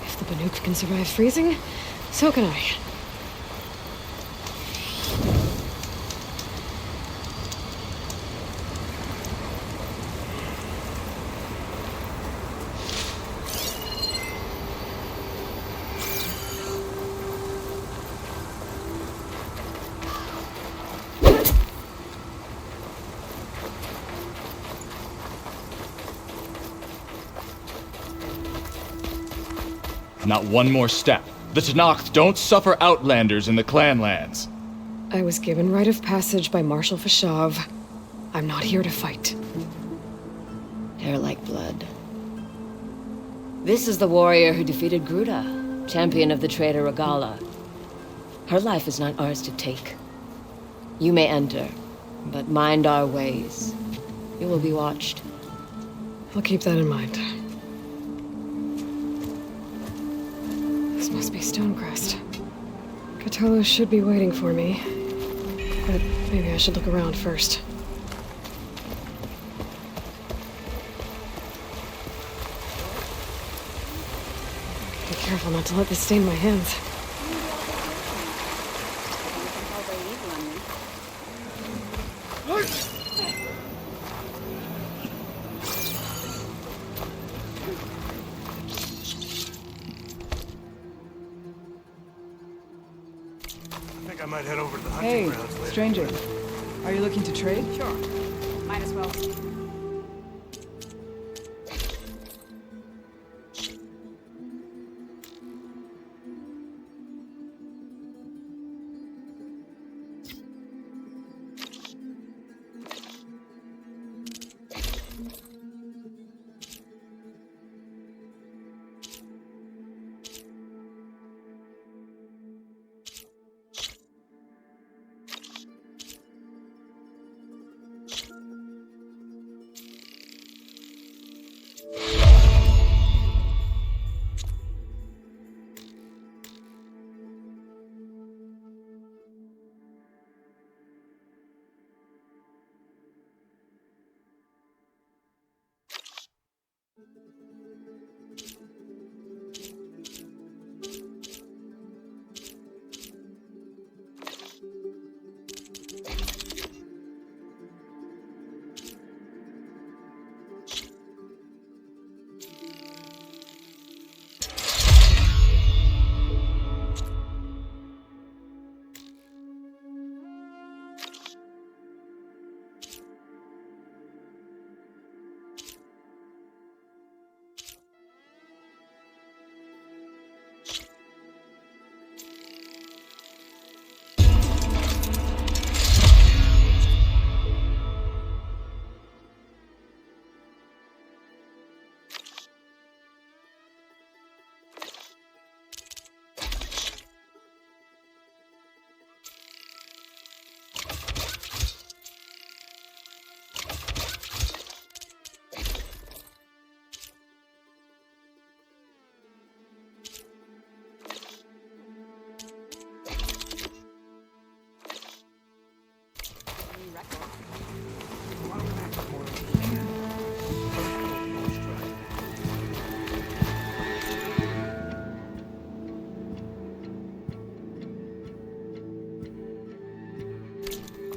If the Banuk can survive freezing, so can I. Not one more step. The Tenakth don't suffer outlanders in the Clanlands. I was given rite of passage by Marshal Fashav. I'm not here to fight. Hair like blood. This is the warrior who defeated Gruda, champion of the traitor Regala. Her life is not ours to take. You may enter, but mind our ways. You will be watched. I'll keep that in mind. This must be Stonecrest. Cthulhu should be waiting for me, but maybe I should look around first. Careful not to let this stain my hands. I think I might head over to the hunting grounds later. Stranger. Are you looking to trade? Sure. Might as well.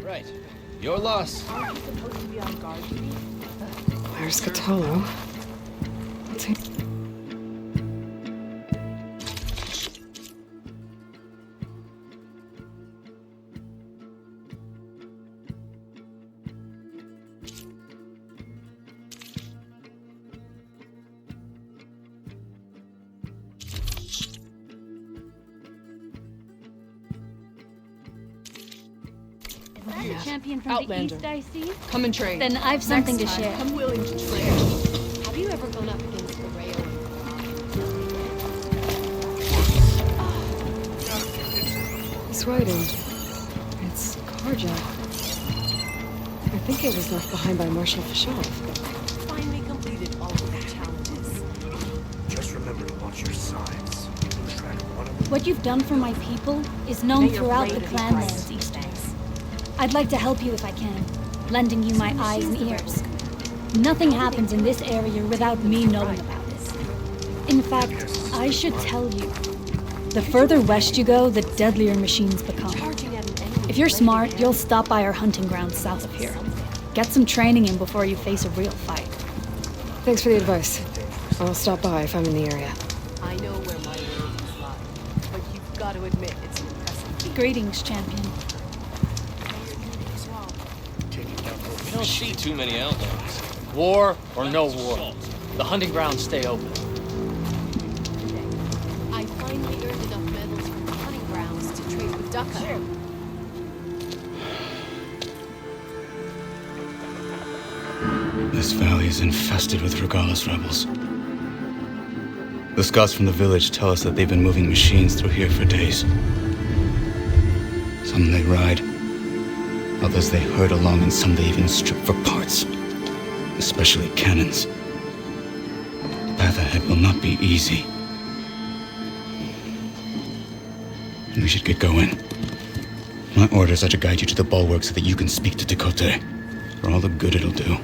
Right. Your loss. Aren't you supposed to be on guard duty? There's Cthulhu. Champion from Outlander. the east, I see. Come and trade. Then I've something Next to time, share. I'm willing to trade. Have you ever gone up against the rail? This writing. It's Karja. I think it was left behind by Marshal Fashov. Finally completed all of the challenges. Just remember to watch your signs. Lose track of one of them. What you've done for my people is known throughout the Clanlands, Easterners. I'd like to help you if I can, lending you my eyes and ears. Nothing happens in this area without me knowing about it. In fact, I should tell you, the further west you go, the deadlier machines become. If you're smart, you'll stop by our hunting grounds south of here. Get some training in before you face a real fight. Thanks for the advice. I'll stop by if I'm in the area. I know where my worries lie, but you've got to admit it's an impressive. Greetings, champion. We don't see too many outlaws. War or no war, the hunting grounds stay open. I finally earned enough medals from the hunting grounds to trade with Ducka. This valley is infested with Regalla's rebels. The scouts from the village tell us that they've been moving machines through here for days. Some they ride, others they herd along, and some they even strip for parts, especially cannons. The path ahead will not be easy. We should get going. My orders are to guide you to the bulwark so that you can speak to Tekote, for all the good it'll do.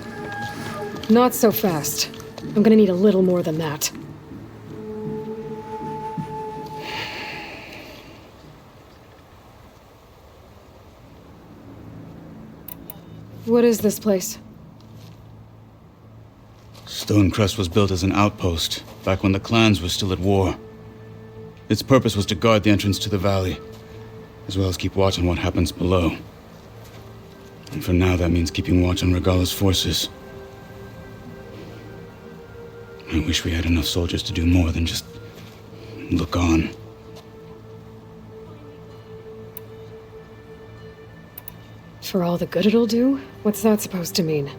Not so fast. I'm gonna need a little more than that. What is this place? Stonecrest was built as an outpost, back when the clans were still at war. Its purpose was to guard the entrance to the valley, as well as keep watch on what happens below. And for now, that means keeping watch on Regalla's forces. I wish we had enough soldiers to do more than just look on. For all the good it'll do? What's that supposed to mean?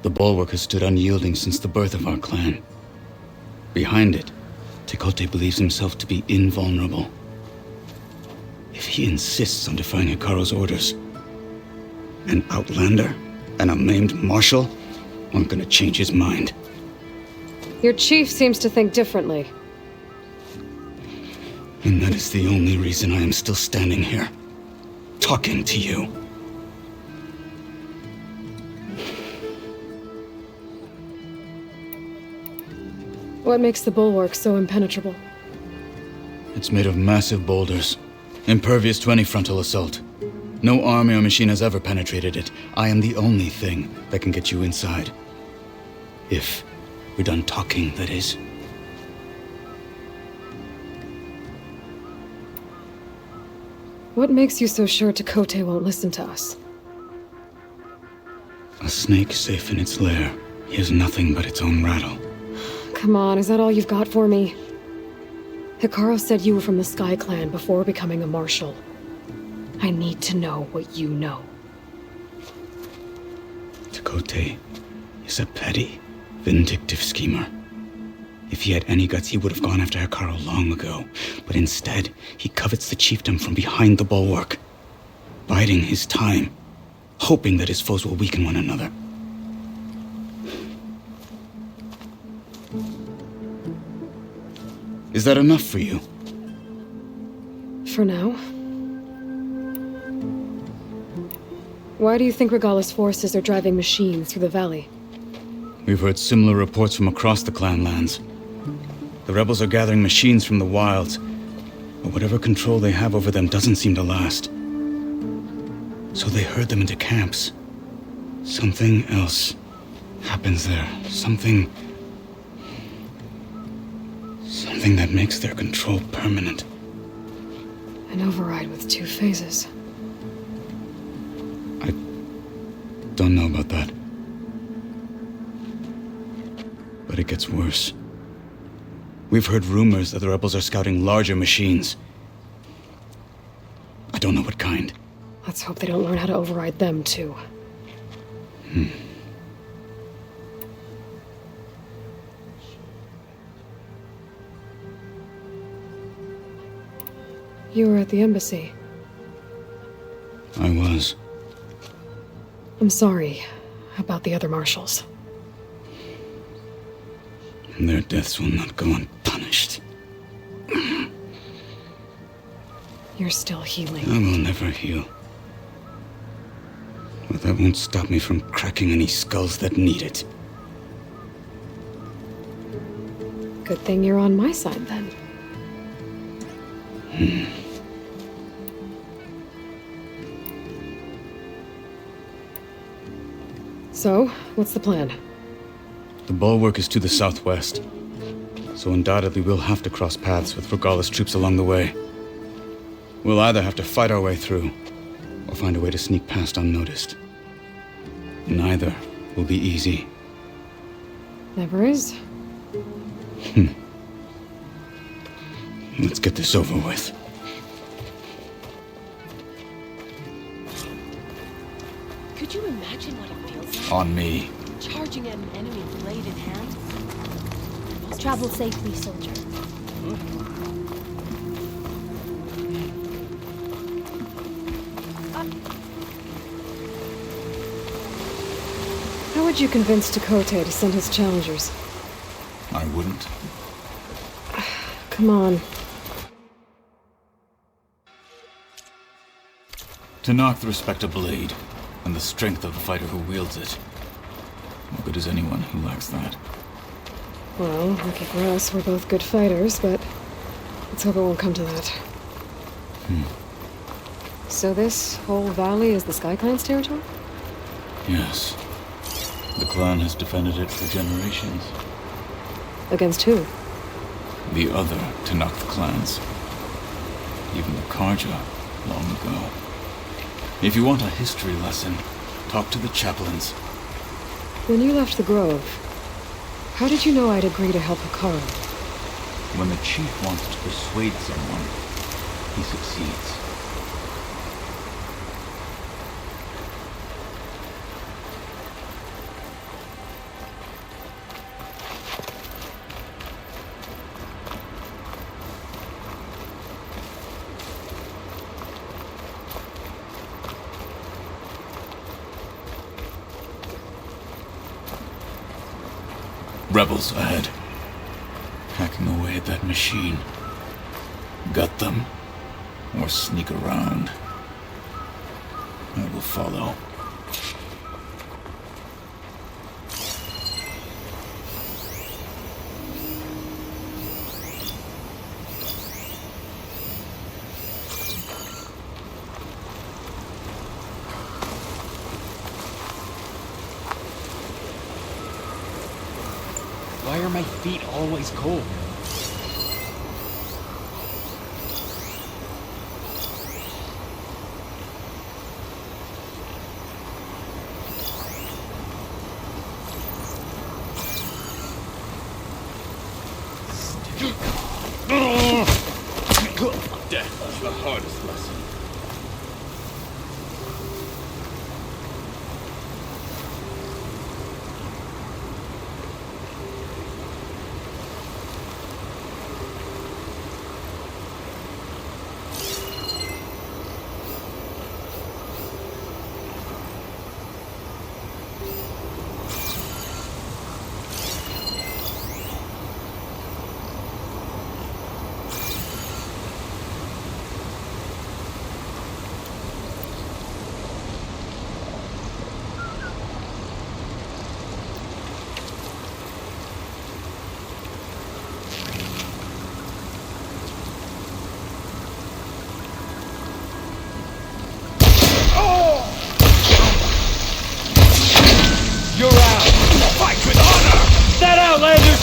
The bulwark has stood unyielding since the birth of our clan. Behind it, Tekote believes himself to be invulnerable. If he insists on defying Hikaru's orders, an outlander and a maimed marshal aren't gonna change his mind. Your chief seems to think differently. And that is the only reason I am still standing here, talking to you. What makes the bulwark so impenetrable? It's made of massive boulders, impervious to any frontal assault. No army or machine has ever penetrated it. I am the only thing that can get you inside. If we're done talking, that is. What makes you so sure Tekote won't listen to us? A snake safe in its lair hears nothing but its own rattle. Come on, is that all you've got for me? Hikaru said you were from the Sky Clan before becoming a marshal. I need to know what you know. Tekote is a petty, vindictive schemer. If he had any guts, he would have gone after Hikaru long ago. But instead, he covets the chiefdom from behind the bulwark, biding his time, hoping that his foes will weaken one another. Is that enough for you? For now. Why do you think Regalla's forces are driving machines through the valley? We've heard similar reports from across the clan lands. The rebels are gathering machines from the wilds, but whatever control they have over them doesn't seem to last. So they herd them into camps. Something else happens there. Something that makes their control permanent. An override with 2 phases. I don't know about that. But it gets worse. We've heard rumors that the rebels are scouting larger machines. I don't know what kind. Let's hope they don't learn how to override them, too. You were at the embassy. I was. I'm sorry about the other marshals. Their deaths will not go unpunished. You're still healing. I will never heal. But that won't stop me from cracking any skulls that need it. Good thing you're on my side, then. So, what's the plan? The bulwark is to the southwest, so undoubtedly we'll have to cross paths with Regalla's troops along the way. We'll either have to fight our way through, or find a way to sneak past unnoticed. Neither will be easy. Never is. Let's get this over with. Could you imagine what it feels like? On me. Charging at an enemy blade in hand? Travel safely, soldier. How would you convince Tekote to send his challengers? I wouldn't. Come on. To knock the respect of blade, and the strength of the fighter who wields it. What good is anyone who lacks that? Well, lucky for us, we're both good fighters, but let's hope it won't come to that. So this whole valley is the Sky Clan's territory? Yes. The clan has defended it for generations. Against who? The other Tenakth clans. Even the Karja, long ago. If you want a history lesson, talk to the chaplains. When you left the Grove, how did you know I'd agree to help Hikaru? When the chief wants to persuade someone, he succeeds. Rebels ahead. Hacking away at that machine. Gut them, or sneak around. I will follow. Why are my feet always cold? Death is the hardest lesson. You're out! Fight with honor! That Outlanders!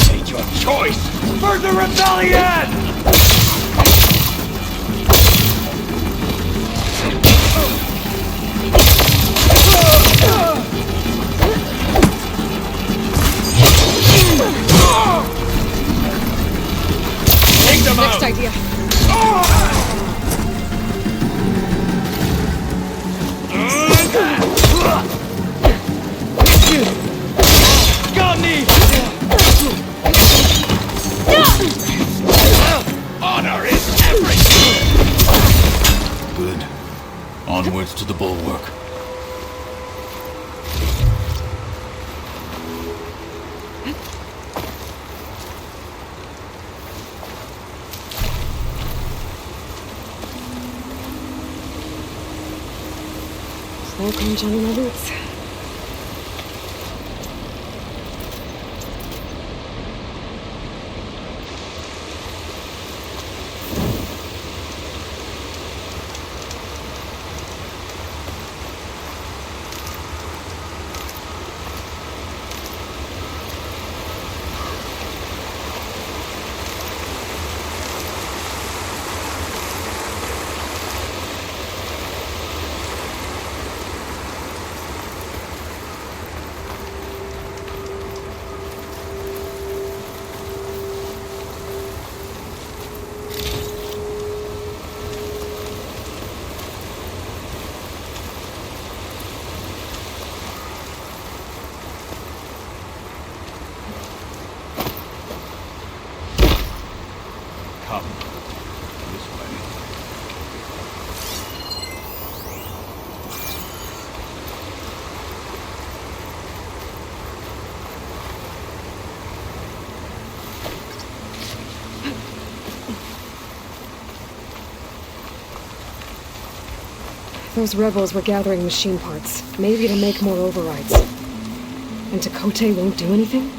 Make your choice for the rebellion! Take them out! Next idea. Got me! Honor is everything! Good. Onwards to the bulwark. Slow crunch under my boots. Those rebels were gathering machine parts, maybe to make more overrides. And Tekote won't do anything?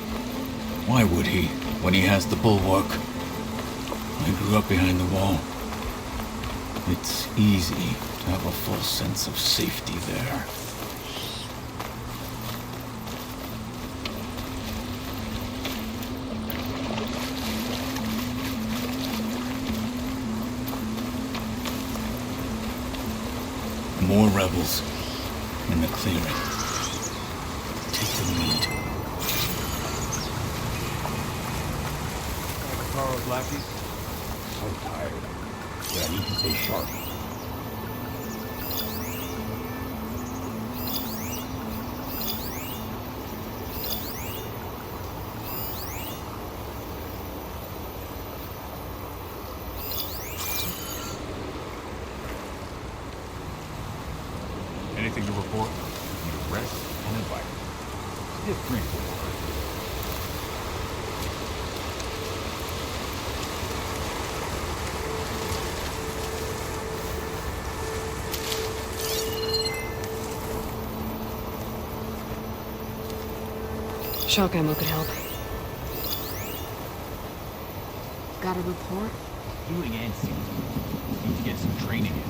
Why would he, when he has the bulwark? I grew up behind the wall. It's easy to have a false sense of safety there. More rebels in the clearing. Take the lead. Tataro's lackeys? So tired. But I need to stay sharp. Anything to report? You need a rest and advice. Just drink with it. Shock ammo could help. Got a report? Healing and season. Need to get some training in.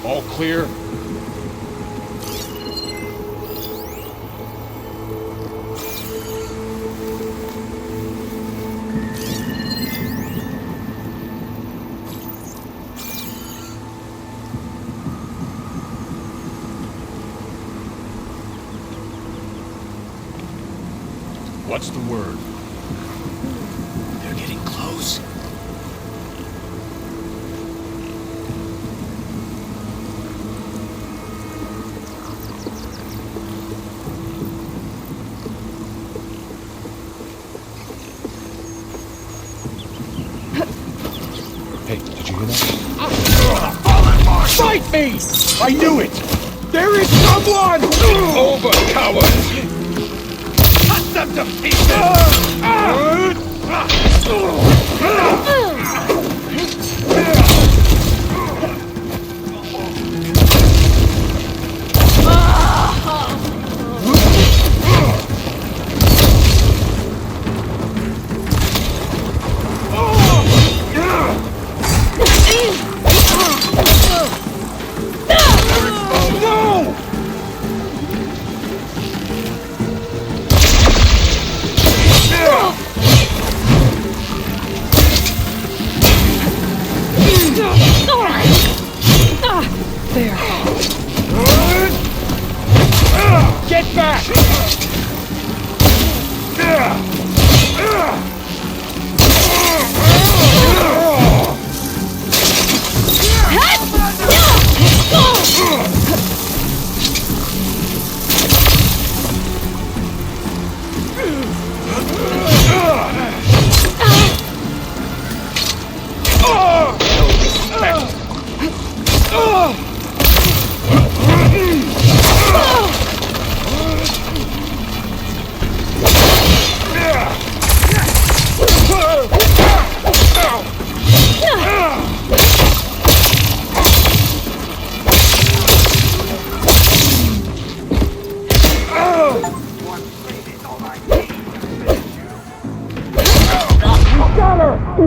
All clear? What's the word? They're getting close. Hey, did you hear that? Fight me! I knew it! There is someone! Over, cowards! Cut them to pieces! There. Get back!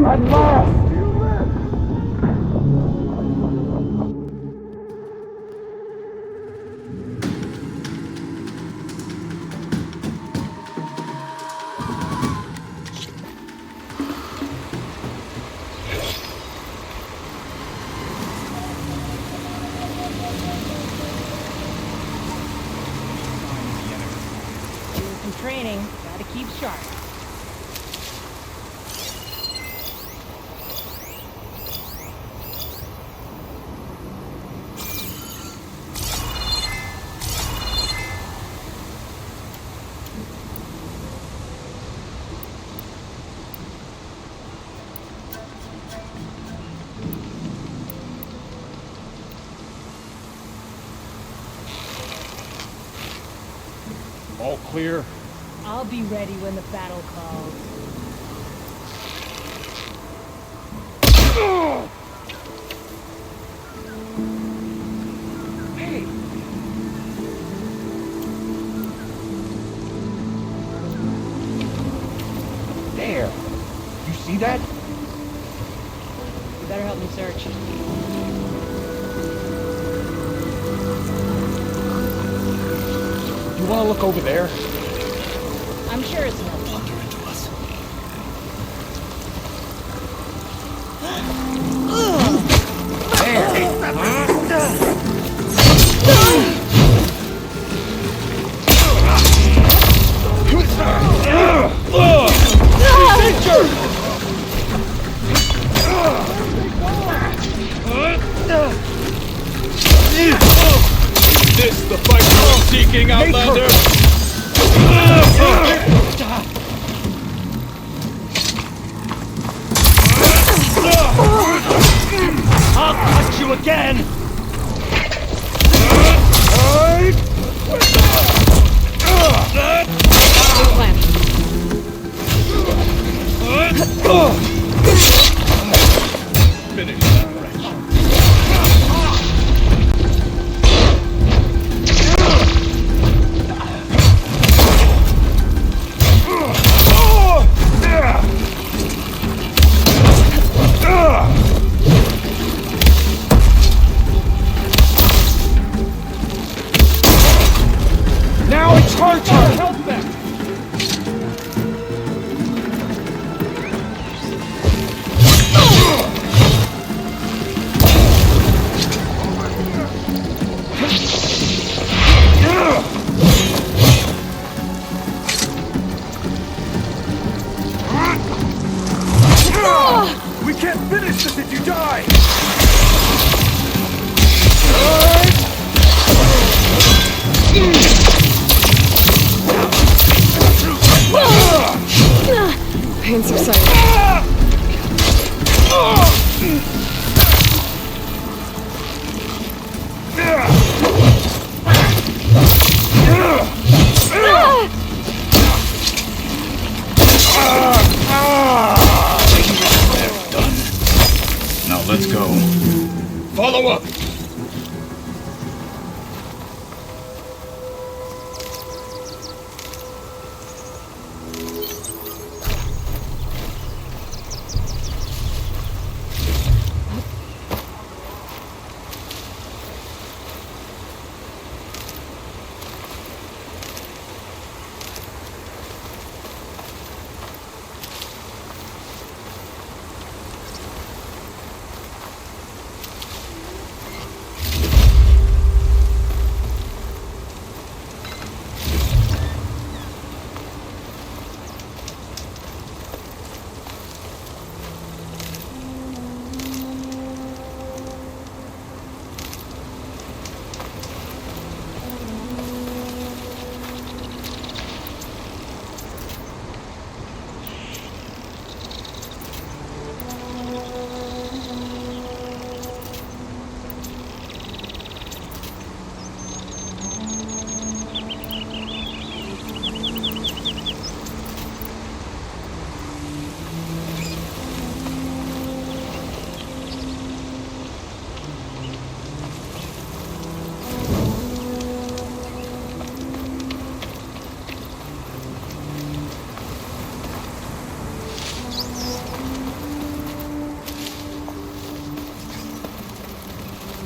At last! Doing some training. Gotta keep sharp. clear? I'll be ready when the battle calls. Hey! There! You see that? You better help me search. You want to look over there? I'm sure it's not. Is this the fight you're seeking, Outlander? I'll cut you again! Finish that wretch. Now it's her turn! Help them! We can't finish this if you die! Pain subsided. Now let's go. Follow up!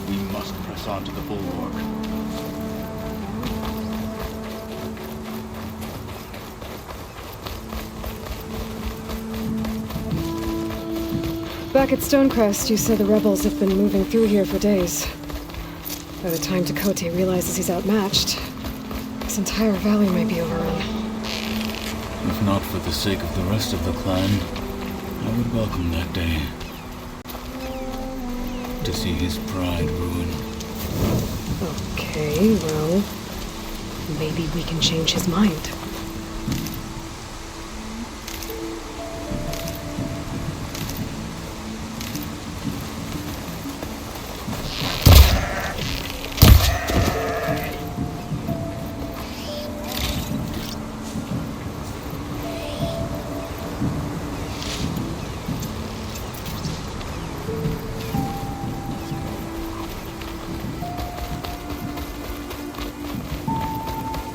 We must press on to the bulwark. Back at Stonecrest, you said the rebels have been moving through here for days. By the time Tekote realizes he's outmatched, this entire valley may be overrun. If not for the sake of the rest of the clan, I would welcome that day. To see his pride ruined. Okay, well, maybe we can change his mind.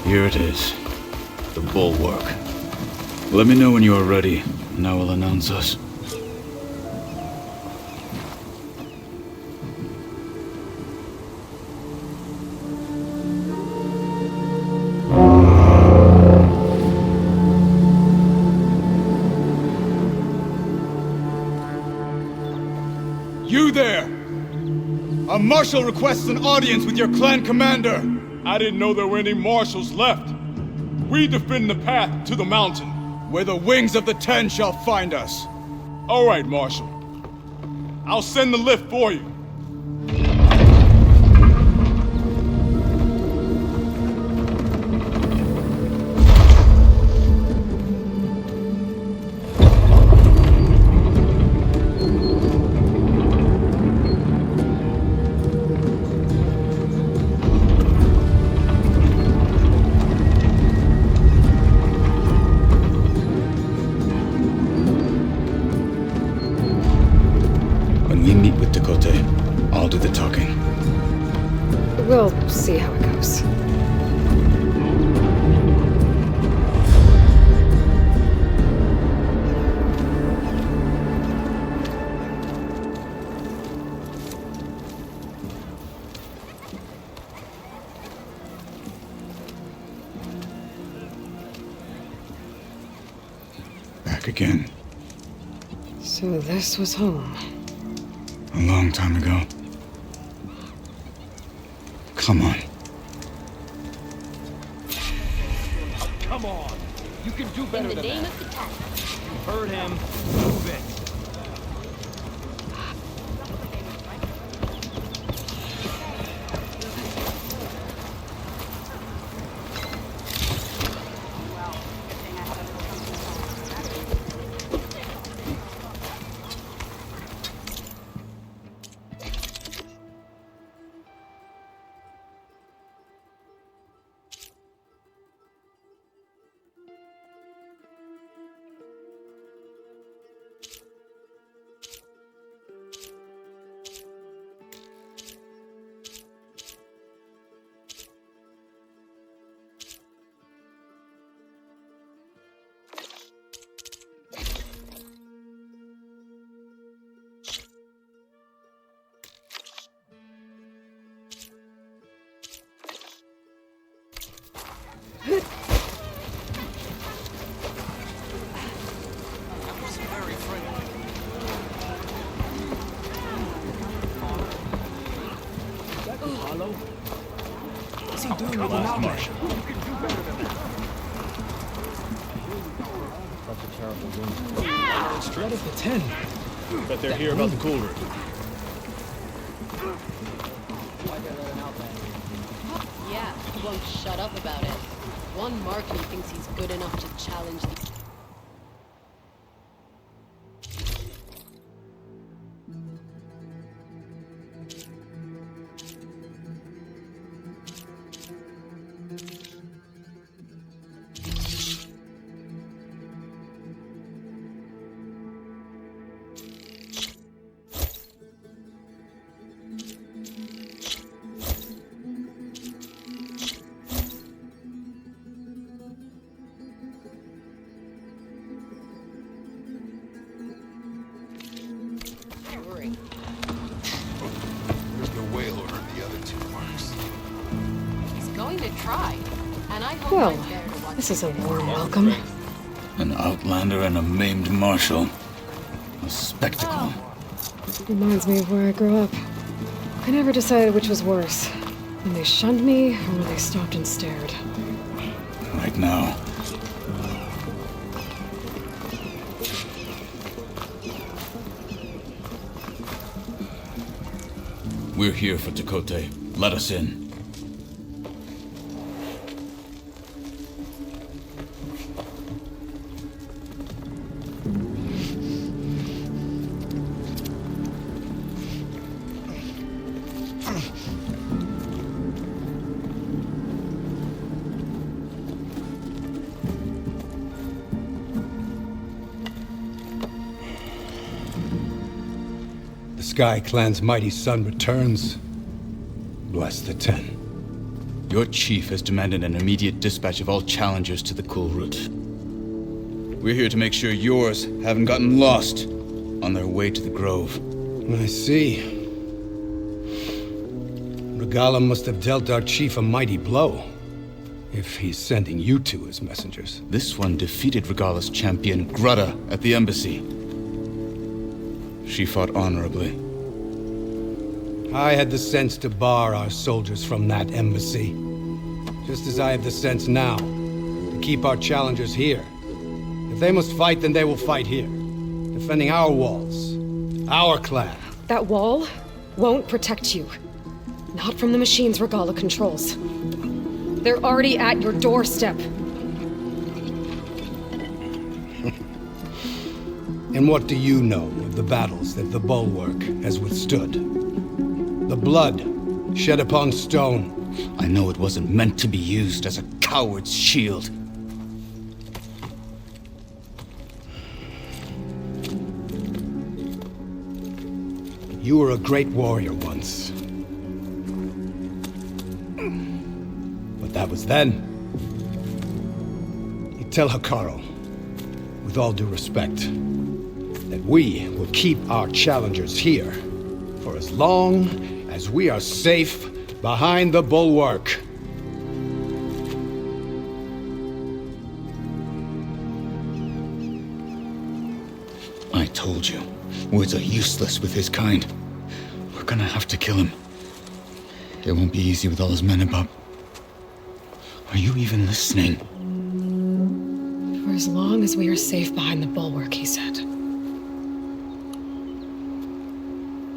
Here it is. The bulwark. Let me know when you are ready, and I will announce us. You there! A marshal requests an audience with your clan commander. I didn't know there were any marshals left. We defend the path to the mountain. Where the wings of the Ten shall find us. All right, Marshal. I'll send the lift for you. I'll do the talking. We'll see how it goes. Back again. So this was home. A long time ago. Come on. Come on. You can do better than that. In the name of the cat. You heard him. Move it. What's he doing with the Marshal? You can do better than that. Such a terrible wound. What if the 10? Bet they're here about the cool room. Yeah, he won't shut up about it. One Marquis thinks he's good enough to challenge these. There's no whale order in the other two marks. He's going to try, and I hope Well, I'm there to watch. this is a warm welcome. An outlander and a maimed marshal. A spectacle. Reminds me of where I grew up. I never decided which was worse. When they shunned me, or when they stopped and stared. Right now. We're here for Tekote. Let us in. The Sky Clan's mighty son returns. Bless the Ten. Your chief has demanded an immediate dispatch of all challengers to the Cool Route. We're here to make sure yours haven't gotten lost on their way to the Grove. I see. Regala must have dealt our chief a mighty blow, if he's sending you two as messengers. This one defeated Regala's champion, Grudda, at the embassy. She fought honorably. I had the sense to bar our soldiers from that embassy. Just as I have the sense now to keep our challengers here. If they must fight, then they will fight here. Defending our walls. Our clan. That wall won't protect you. Not from the machines Regala controls. They're already at your doorstep. And what do you know of the battles that the Bulwark has withstood? The blood shed upon stone. I know it wasn't meant to be used as a coward's shield. You were a great warrior once. But that was then. You tell Hekarro, with all due respect, that we will keep our challengers here for as long as we are safe behind the Bulwark. I told you, words are useless with his kind. We're gonna have to kill him. It won't be easy with all his men about. Are you even listening? For as long as we are safe behind the Bulwark, he said.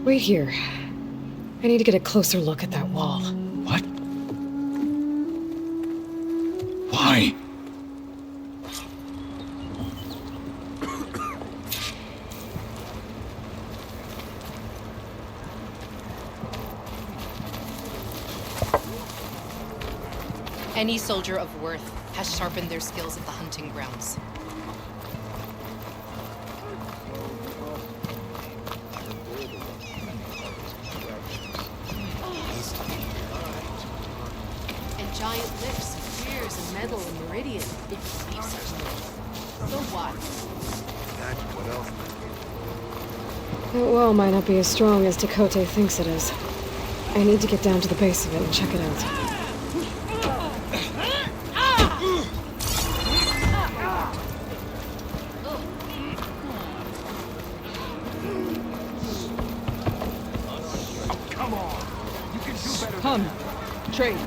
Wait here. I need to get a closer look at that wall. What? Why? Any soldier of worth has sharpened their skills at the hunting grounds. And giant lips, spears, and metal and meridian. These are so what? What else? That wall might not be as strong as Tekote thinks it is. I need to get down to the base of it and check it out. Come, trade.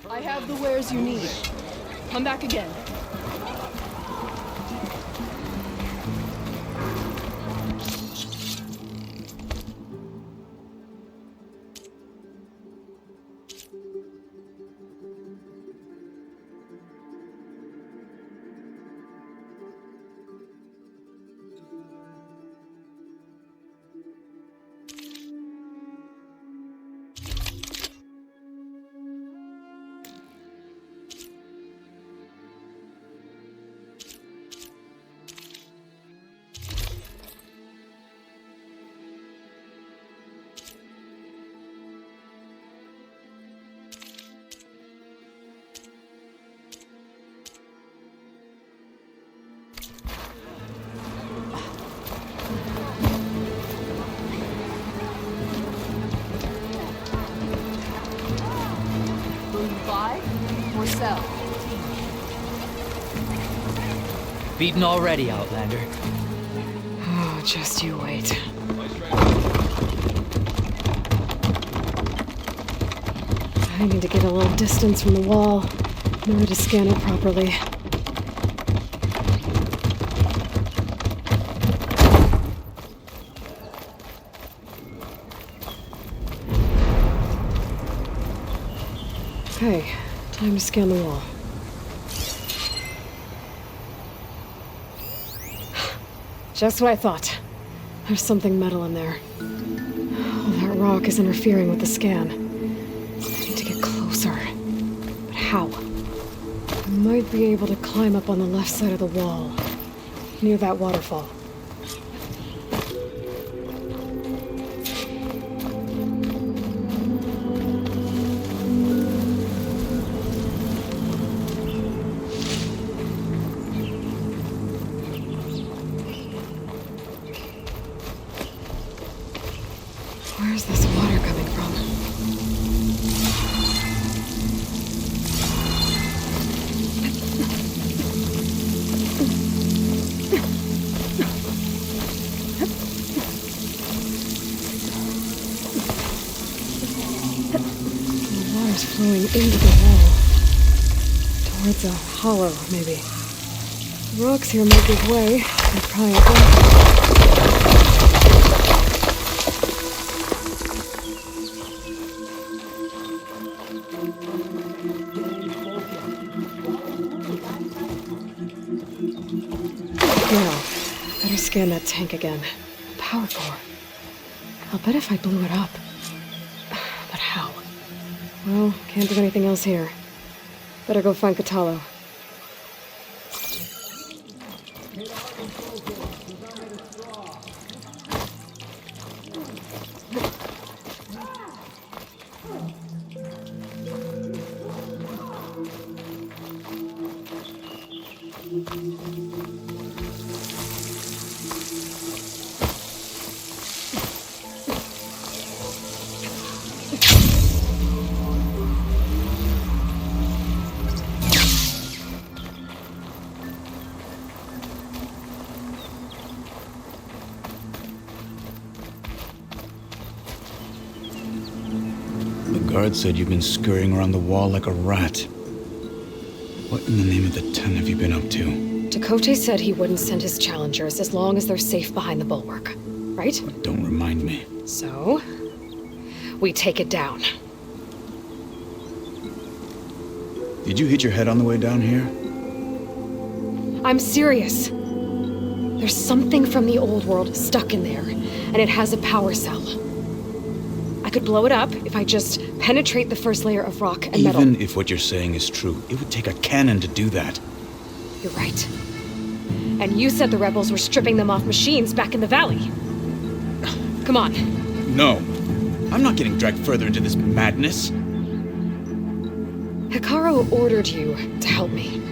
I have the wares you need. Come back again. yourself. Beaten already, Outlander. Oh, just you wait. I need to get a little distance from the wall in order to scan it properly. Okay, time to scan the wall. Just what I thought. There's something metal in there. Oh, that rock is interfering with the scan. I need to get closer. But how? I might be able to climb up on the left side of the wall, near that waterfall. Where's this water coming from? The water's flowing into the wall. Towards a hollow, maybe. The rocks here might give way. I'd pry it open. Now, better scan that tank again. Power core. I'll bet if I blew it up. But how? Well, can't do anything else here. Better go find Kotallo. The guard said you've been scurrying around the wall like a rat. What in the name of the ten have you been up to? Tekote said he wouldn't send his challengers as long as they're safe behind the bulwark, right? Don't remind me. So, we take it down. Did you hit your head on the way down here? I'm serious. There's something from the old world stuck in there, and it has a power cell. I could blow it up if I just penetrate the first layer of rock and metal. Even if what you're saying is true, it would take a cannon to do that. You're right. And you said the rebels were stripping them off machines back in the valley. Come on. No. I'm not getting dragged further into this madness. Hekarro ordered you to help me.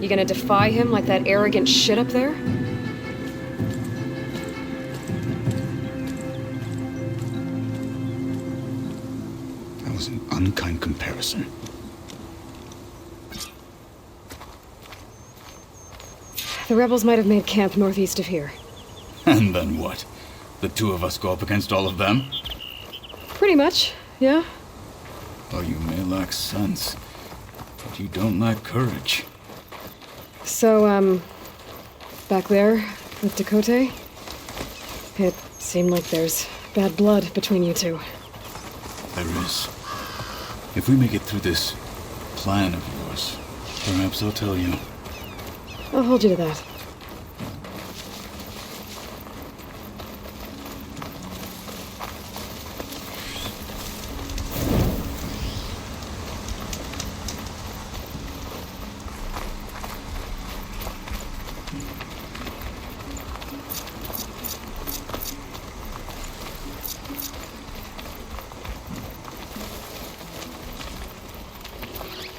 You gonna defy him like that arrogant shit up there? That was an unkind comparison. The rebels might have made camp northeast of here. And then what? The two of us go up against all of them? Pretty much, yeah. Oh, you may lack sense, but you don't lack courage. So, back there with Tekote, it seemed like there's bad blood between you two. There is. If we make it through this plan of yours, perhaps I'll tell you. I'll hold you to that.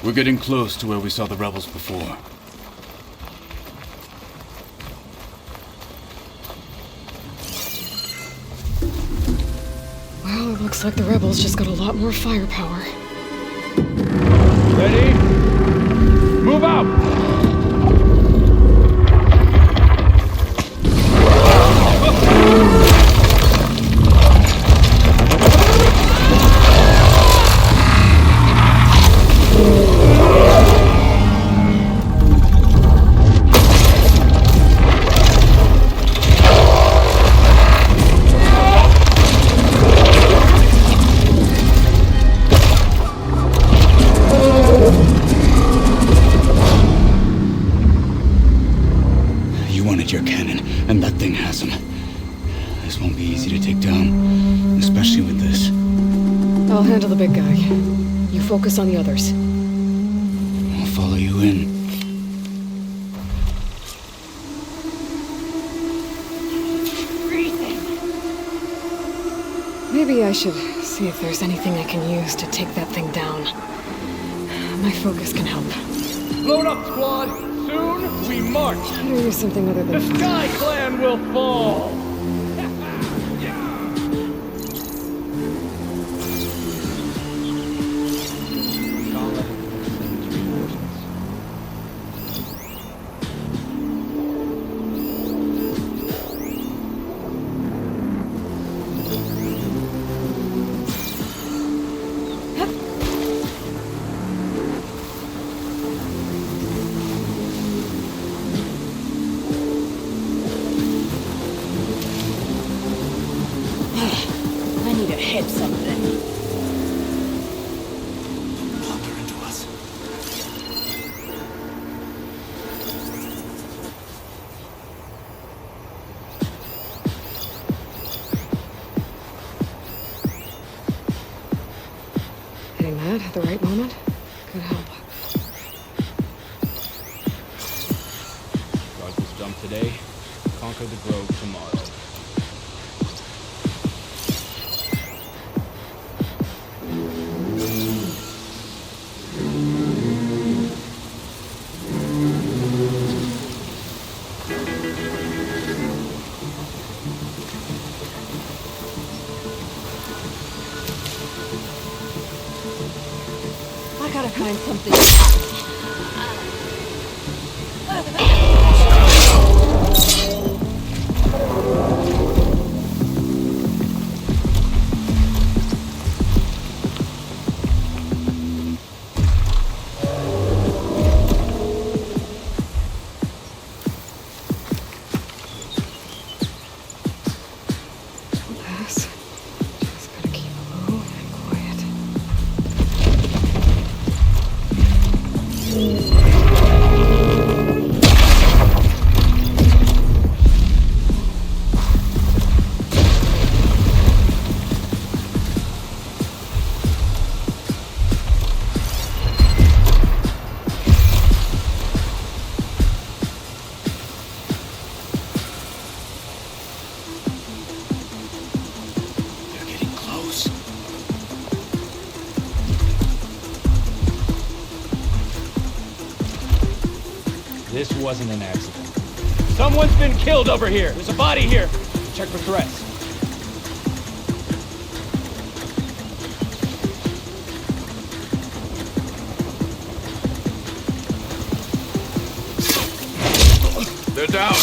We're getting close to where we saw the rebels before. Well, it looks like the rebels just got a lot more firepower. meteor cannon, and that thing has him. This won't be easy to take down, especially with this. I'll handle the big guy. You focus on the others. I'll follow you in. Maybe I should see if there's anything I can use to take that thing down. My focus can help. Load up, squad! Soon we march! Better use something other than... The Sky Clan will fall! I need to hit something. Plunder into us. Hitting that at the right moment could help. Guard this dump today, conquer the grove tomorrow. I gotta find something. Pass. Just gotta keep low and quiet. They're getting close. This wasn't an accident. Someone's been killed over here! There's a body here! Check for threats. They're down.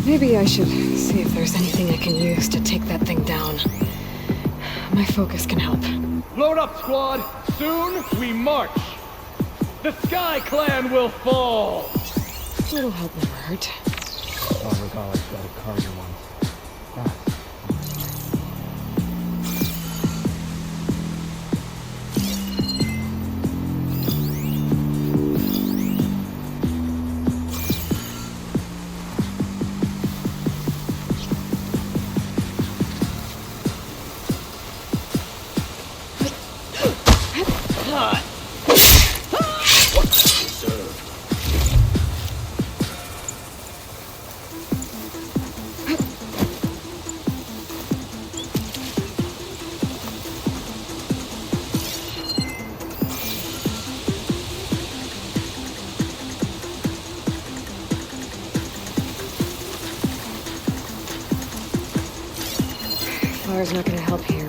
Maybe I should see if there's anything I can use to take that thing down. My focus can help. Load up, squad! Soon we march! The Sky Clan will fall! A little help never hurt. Oh, Regalla's got a cargo once. Fire's not gonna help here.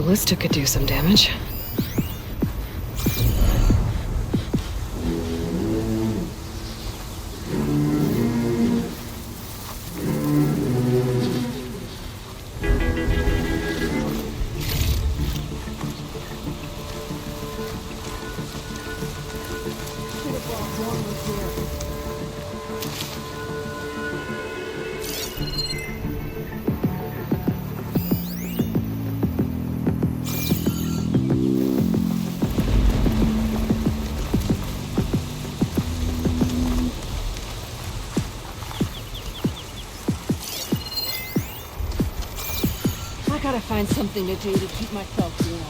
ballista could do some damage. I gotta find something to do to keep myself warm.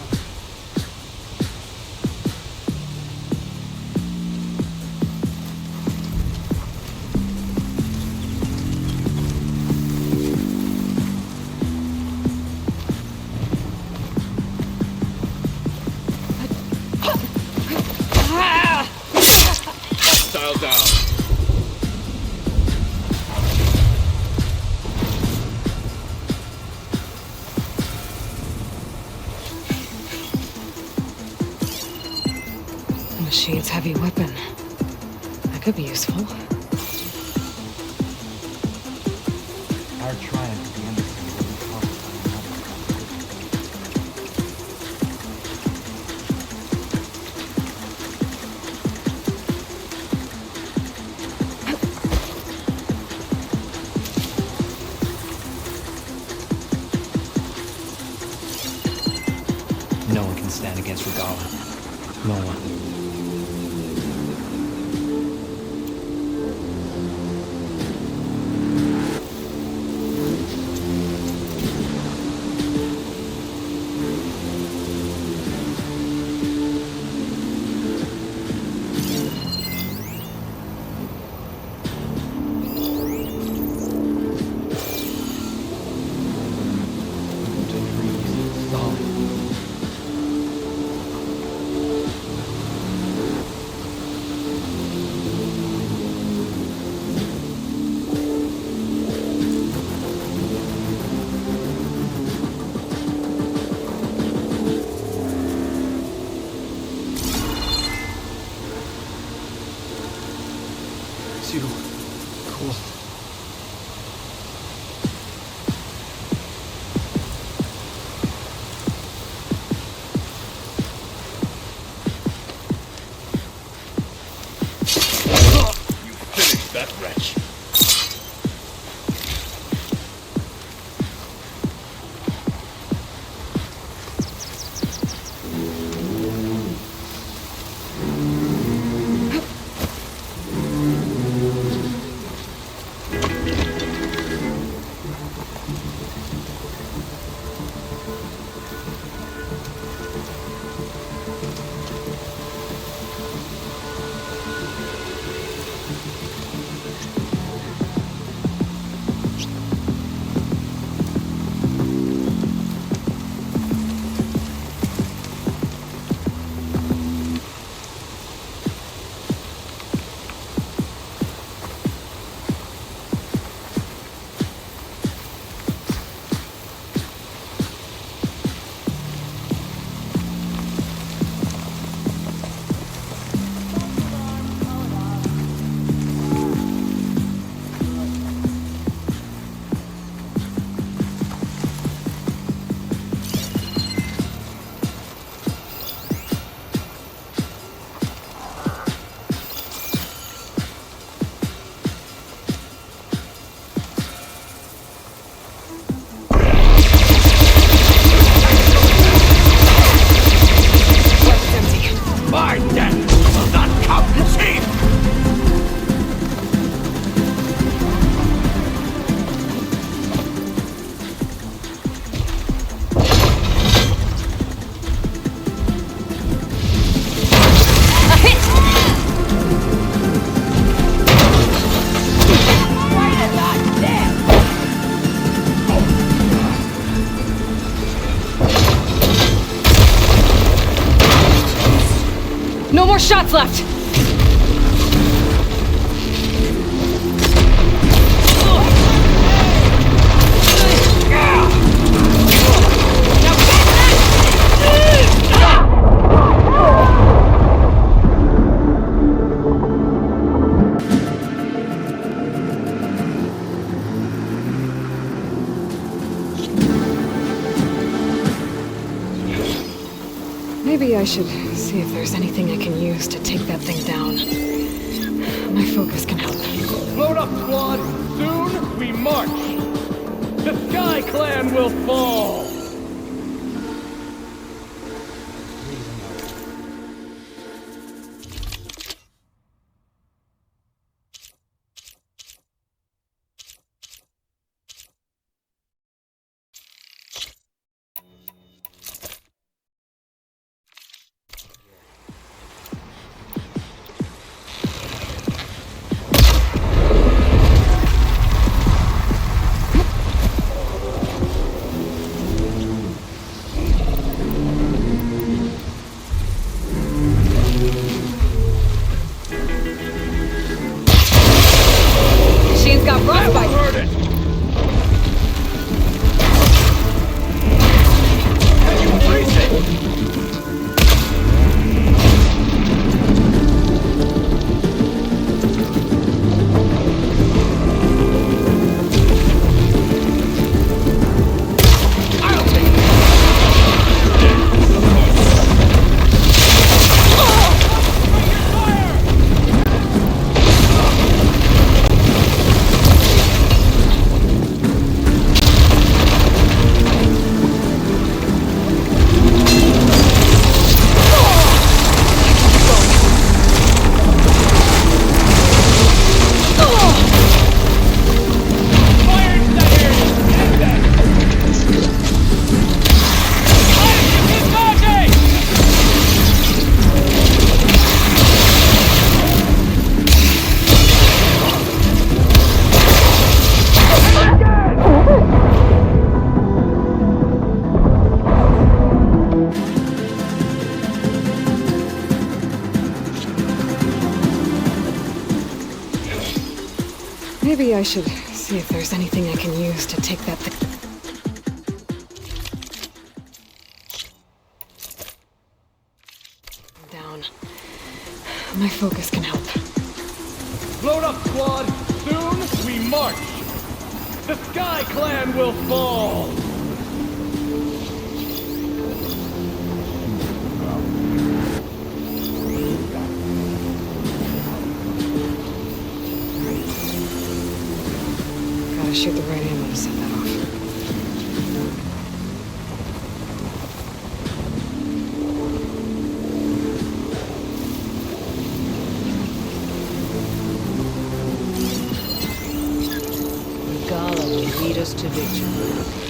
Style down. The machine's heavy weapon. That could be useful. Our triumph at the embassy wasn't caused by another No one can stand against Regala. No one. Cool. You finished that wretch. No more shots left! Maybe I should see if there's anything I can use to take that thing down. My focus can help. Load up, squad! Soon we march! The Sky Clan will fall! Machine's got frostbite. Maybe I should see if there's anything I can use to take that thing down. My focus can help. Load up, squad! Soon we march! The Sky Clan will fall! Gotta shoot the right ammo to set that off. Gala will lead us to victory.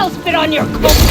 I'll spit on your coat.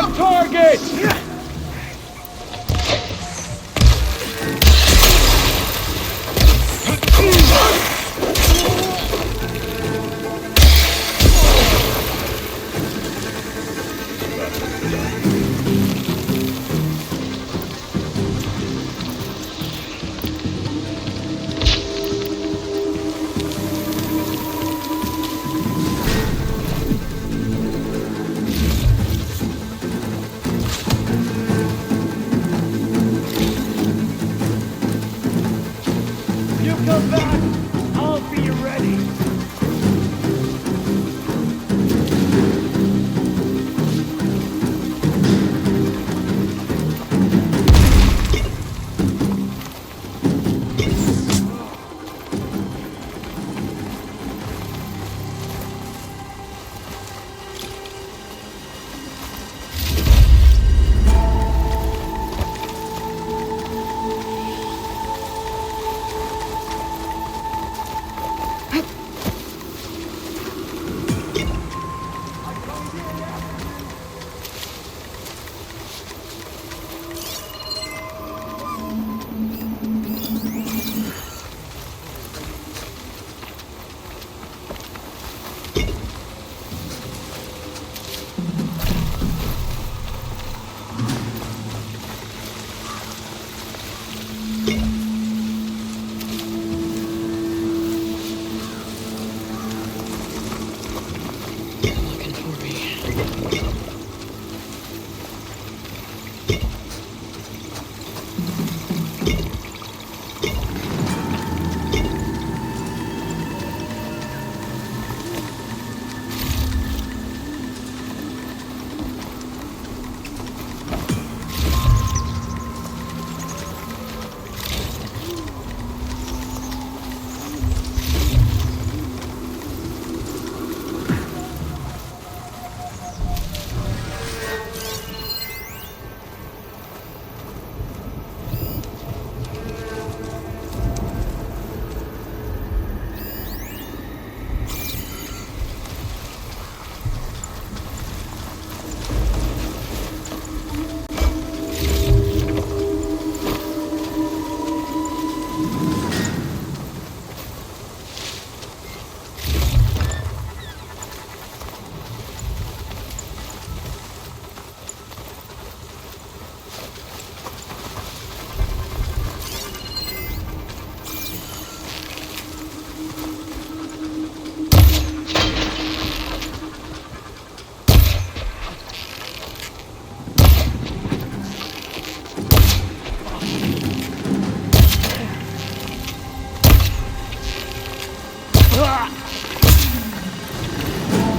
on target! You come back, I'll be ready.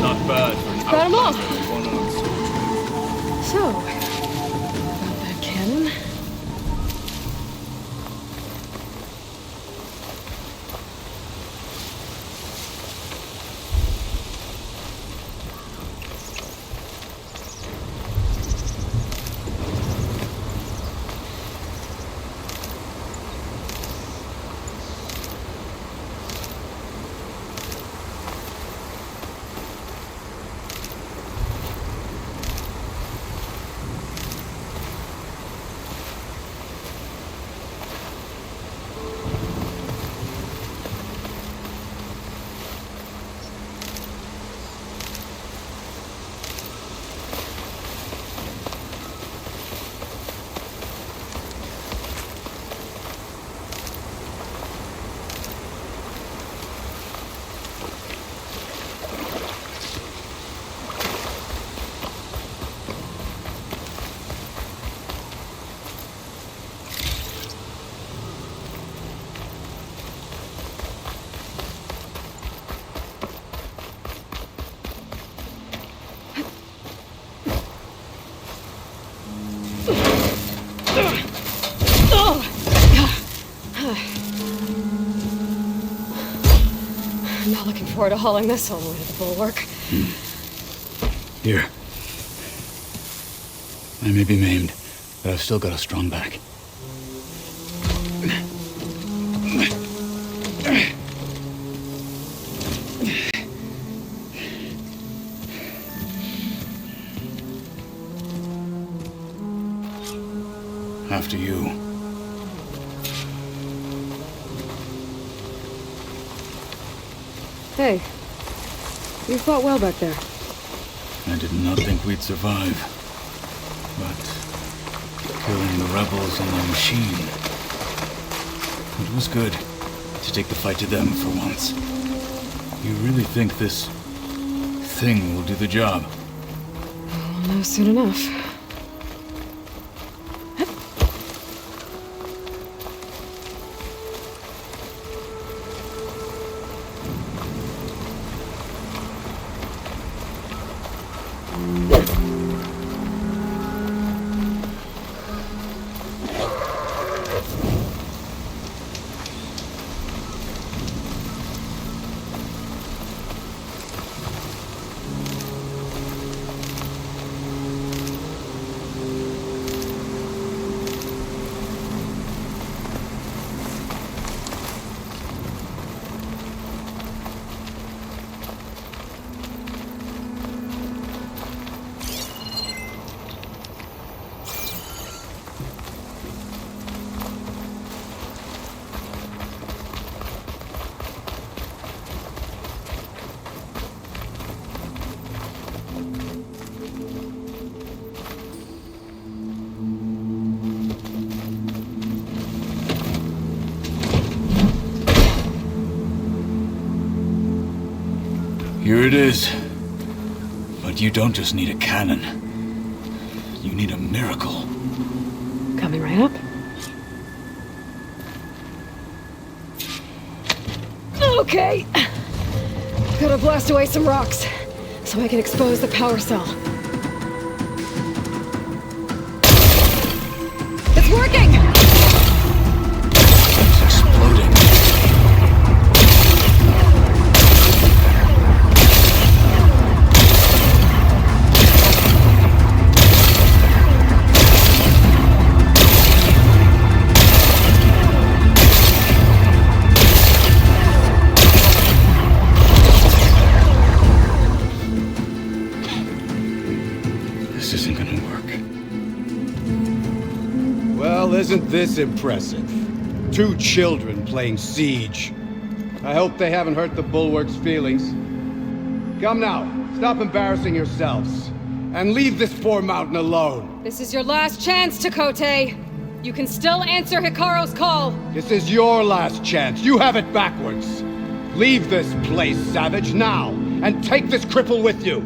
Not bad for an Got 'em all. outlander, one-armed soldier. So, about that cannon. I'm not looking forward to hauling this all the way to the bulwark. Here. I may be maimed, but I've still got a strong back. After you. Hey, you fought well back there. I did not think we'd survive. But killing the rebels and their machine, it was good to take the fight to them for once. You really think this thing will do the job? We'll know soon enough. Here it is. But you don't just need a cannon. You need a miracle. Coming right up. Okay. Gotta blast away some rocks, so I can expose the power cell. It's working! It's exploding. This isn't gonna work. Well, isn't this impressive? 2 children playing siege. I hope they haven't hurt the Bulwark's feelings. Come now, stop embarrassing yourselves. And leave this poor mountain alone. This is your last chance, Tekotteh. You can still answer Hikaro's call. This is your last chance. You have it backwards. Leave this place, Savage, now. And take this cripple with you.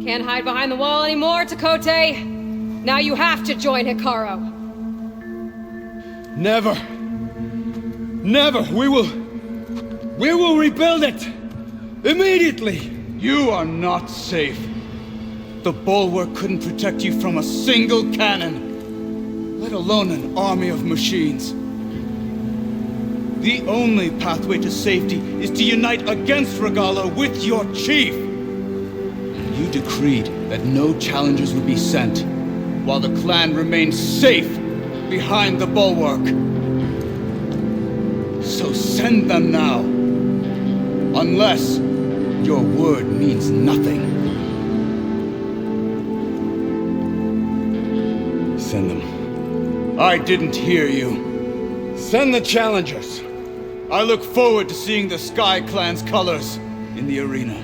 Can't hide behind the wall anymore, Tekotteh. Now you have to join Hikaro. Never. Never. We will rebuild it. Immediately. You are not safe. The Bulwark couldn't protect you from a single cannon, let alone an army of machines. The only pathway to safety is to unite against Regalla with your chief. You decreed that no challengers would be sent, while the clan remained safe behind the Bulwark. So send them now. Unless your word means nothing. Send them. I didn't hear you. Send the challengers. I look forward to seeing the Sky Clan's colors in the arena.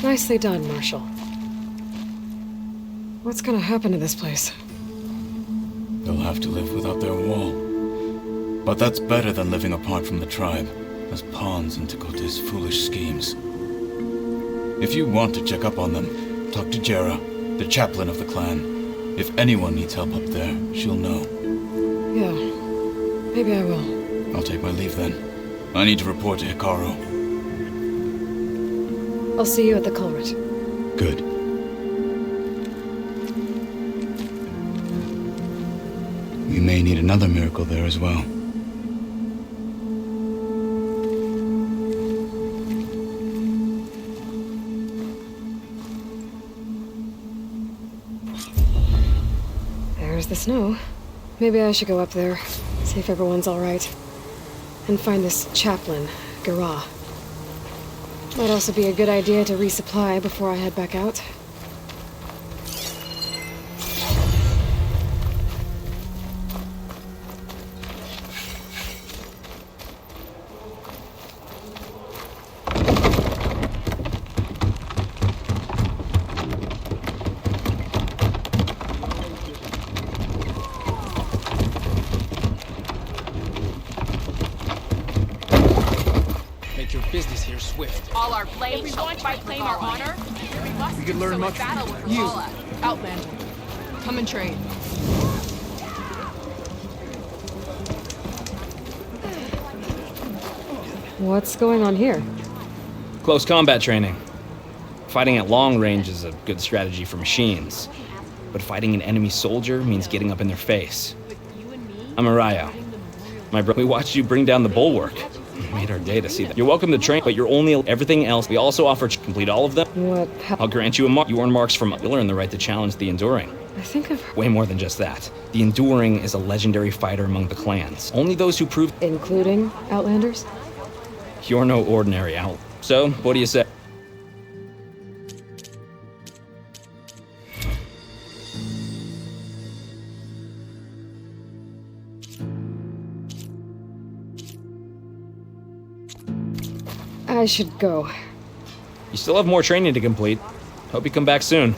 Nicely done, Marshal. What's gonna happen to this place? They'll have to live without their wall. But that's better than living apart from the tribe. as pawns in Tekote's foolish schemes. If you want to check up on them, talk to Jera, the chaplain of the clan. If anyone needs help up there, she'll know. Yeah, maybe I will. I'll take my leave then. I need to report to Hikaru. I'll see you at the culvert. Good. We may need another miracle there as well. There's the snow. Maybe I should go up there, see if everyone's all right. And find this chaplain, Gara. Might also be a good idea to resupply before I head back out. Business here, swift. All our blame shall claim our honor. We could learn much from you. Outlander, come and trade. What's going on here? Close combat training. Fighting at long range is a good strategy for machines. But fighting an enemy soldier means getting up in their face. I'm Arayo. My brother, we watched you bring down the bulwark. It made our day to see that. You're welcome to train, but you're only everything else. We also offer to complete all of them. What? I'll grant you a mark. You earn marks from. You'll earn the right to challenge the Enduring. I think I've... Way more than just that. The Enduring is a legendary fighter among the clans. Only those who prove... Including Outlanders? You're no ordinary out. So, what do you say? I should go. You still have more training to complete. Hope you come back soon.